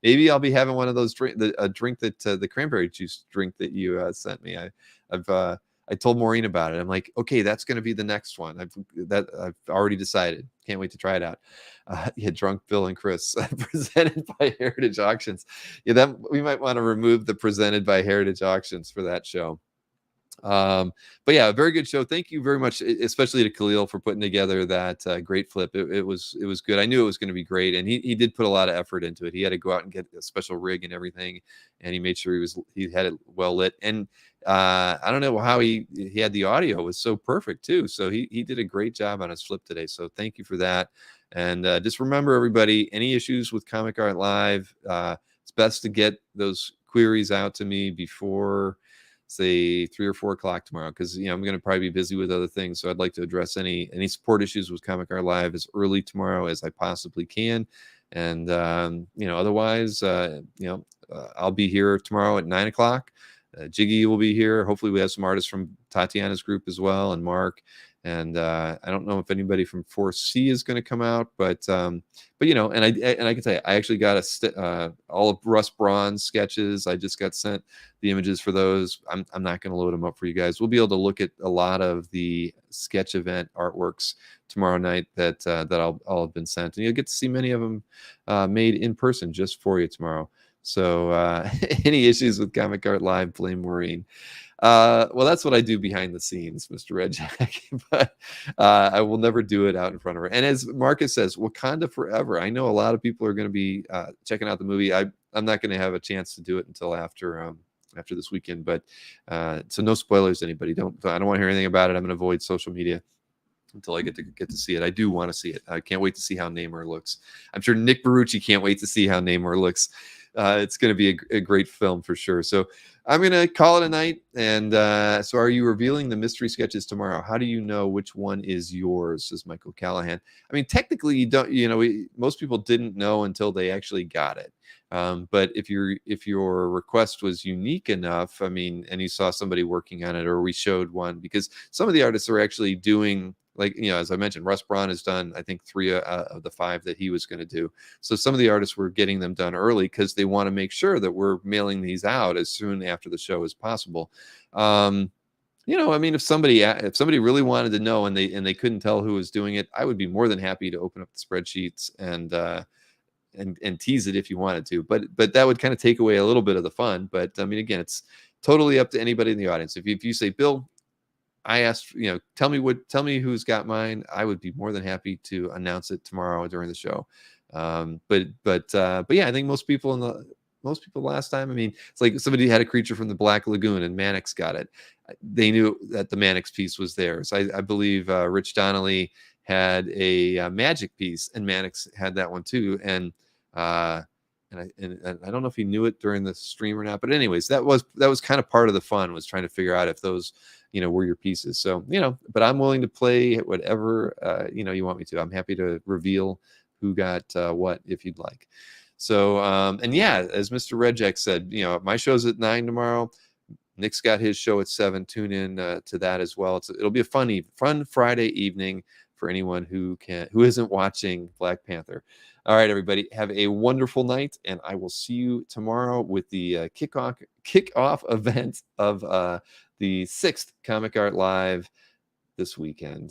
maybe I'll be having one of those the cranberry juice drink that you sent me. I told Maureen about it. I'm like, okay, that's going to be the next one. I've already decided. Can't wait to try it out. Drunk Bill and Chris presented by Heritage Auctions. That we might want to remove the presented by Heritage Auctions for that show. But yeah, a very good show. Thank you very much, especially to Khalil for putting together that great flip. It was good. I knew it was going to be great, and he did put a lot of effort into it. He had to go out and get a special rig and everything, and he made sure he had it well lit. And I don't know how he had the audio. It was so perfect too. So he did a great job on his flip today. So thank you for that. And just remember, everybody, any issues with Comic Art Live, it's best to get those queries out to me before, say, 3 or 4 o'clock tomorrow, because I'm going to probably be busy with other things. So I'd like to address any support issues with Comic Art Live as early tomorrow as I possibly can. And otherwise, I'll be here tomorrow at 9 o'clock. Jiggy will be here. Hopefully we have some artists from Tatiana's group as well, and Mark. And I don't know if anybody from 4C is going to come out, but you know, and I can tell you, I actually got all of Russ Braun's sketches. I just got sent the images for those. I'm not going to load them up for you guys. We'll be able to look at a lot of the sketch event artworks tomorrow night that I'll have been sent, and you'll get to see many of them made in person just for you tomorrow. So any issues with Comic Art Live, blame Maureen. Well, that's what I do behind the scenes, Mr. Red Jack, but I will never do it out in front of her. And as Marcus says, Wakanda forever. I know a lot of people are going to be checking out the movie. I'm not going to have a chance to do it until after this weekend, but so no spoilers. Anybody, I don't want to hear anything about it. I'm going to avoid social media until I get to see it. I do want to see it. I can't wait to see how Namor looks. I'm sure Nick Barucci can't wait to see how Namor looks. It's going to be a great film for sure. So I'm going to call it a night. And so are you revealing the mystery sketches tomorrow? How do you know which one is yours, says Michael Callahan. I mean, technically, you don't, most people didn't know until they actually got it. But if your request was unique enough, I mean, and you saw somebody working on it, or we showed one, because some of the artists are actually doing, like, as I mentioned, Russ Braun has done, I think, 3 of the 5 that he was going to do. So some of the artists were getting them done early because they want to make sure that we're mailing these out as soon after the show as possible. I mean, if somebody really wanted to know and they couldn't tell who was doing it, I would be more than happy to open up the spreadsheets and tease it if you wanted to. But that would kind of take away a little bit of the fun. But I mean, again, it's totally up to anybody in the audience. If you say, Bill, I asked, tell me who's got mine, I would be more than happy to announce it tomorrow during the show. But yeah, I think most people last time, I mean, it's like somebody had a creature from the Black Lagoon and Mannix got it. They knew that the Mannix piece was theirs. I believe Rich Donnelly had a magic piece and Mannix had that one too. And I don't know if he knew it during the stream or not, but anyways, that was kind of part of the fun, was trying to figure out if those, were your pieces. So, but I'm willing to play whatever, you want me to. I'm happy to reveal who got what, if you'd like. So, and yeah, as Mr. Redjack said, my show's at 9 tomorrow. Nick's got his show at 7. Tune in to that as well. It'll be a fun Friday evening for anyone who isn't watching Black Panther. All right, everybody, have a wonderful night, and I will see you tomorrow with the kickoff event of the 6th Comic Art Live this weekend.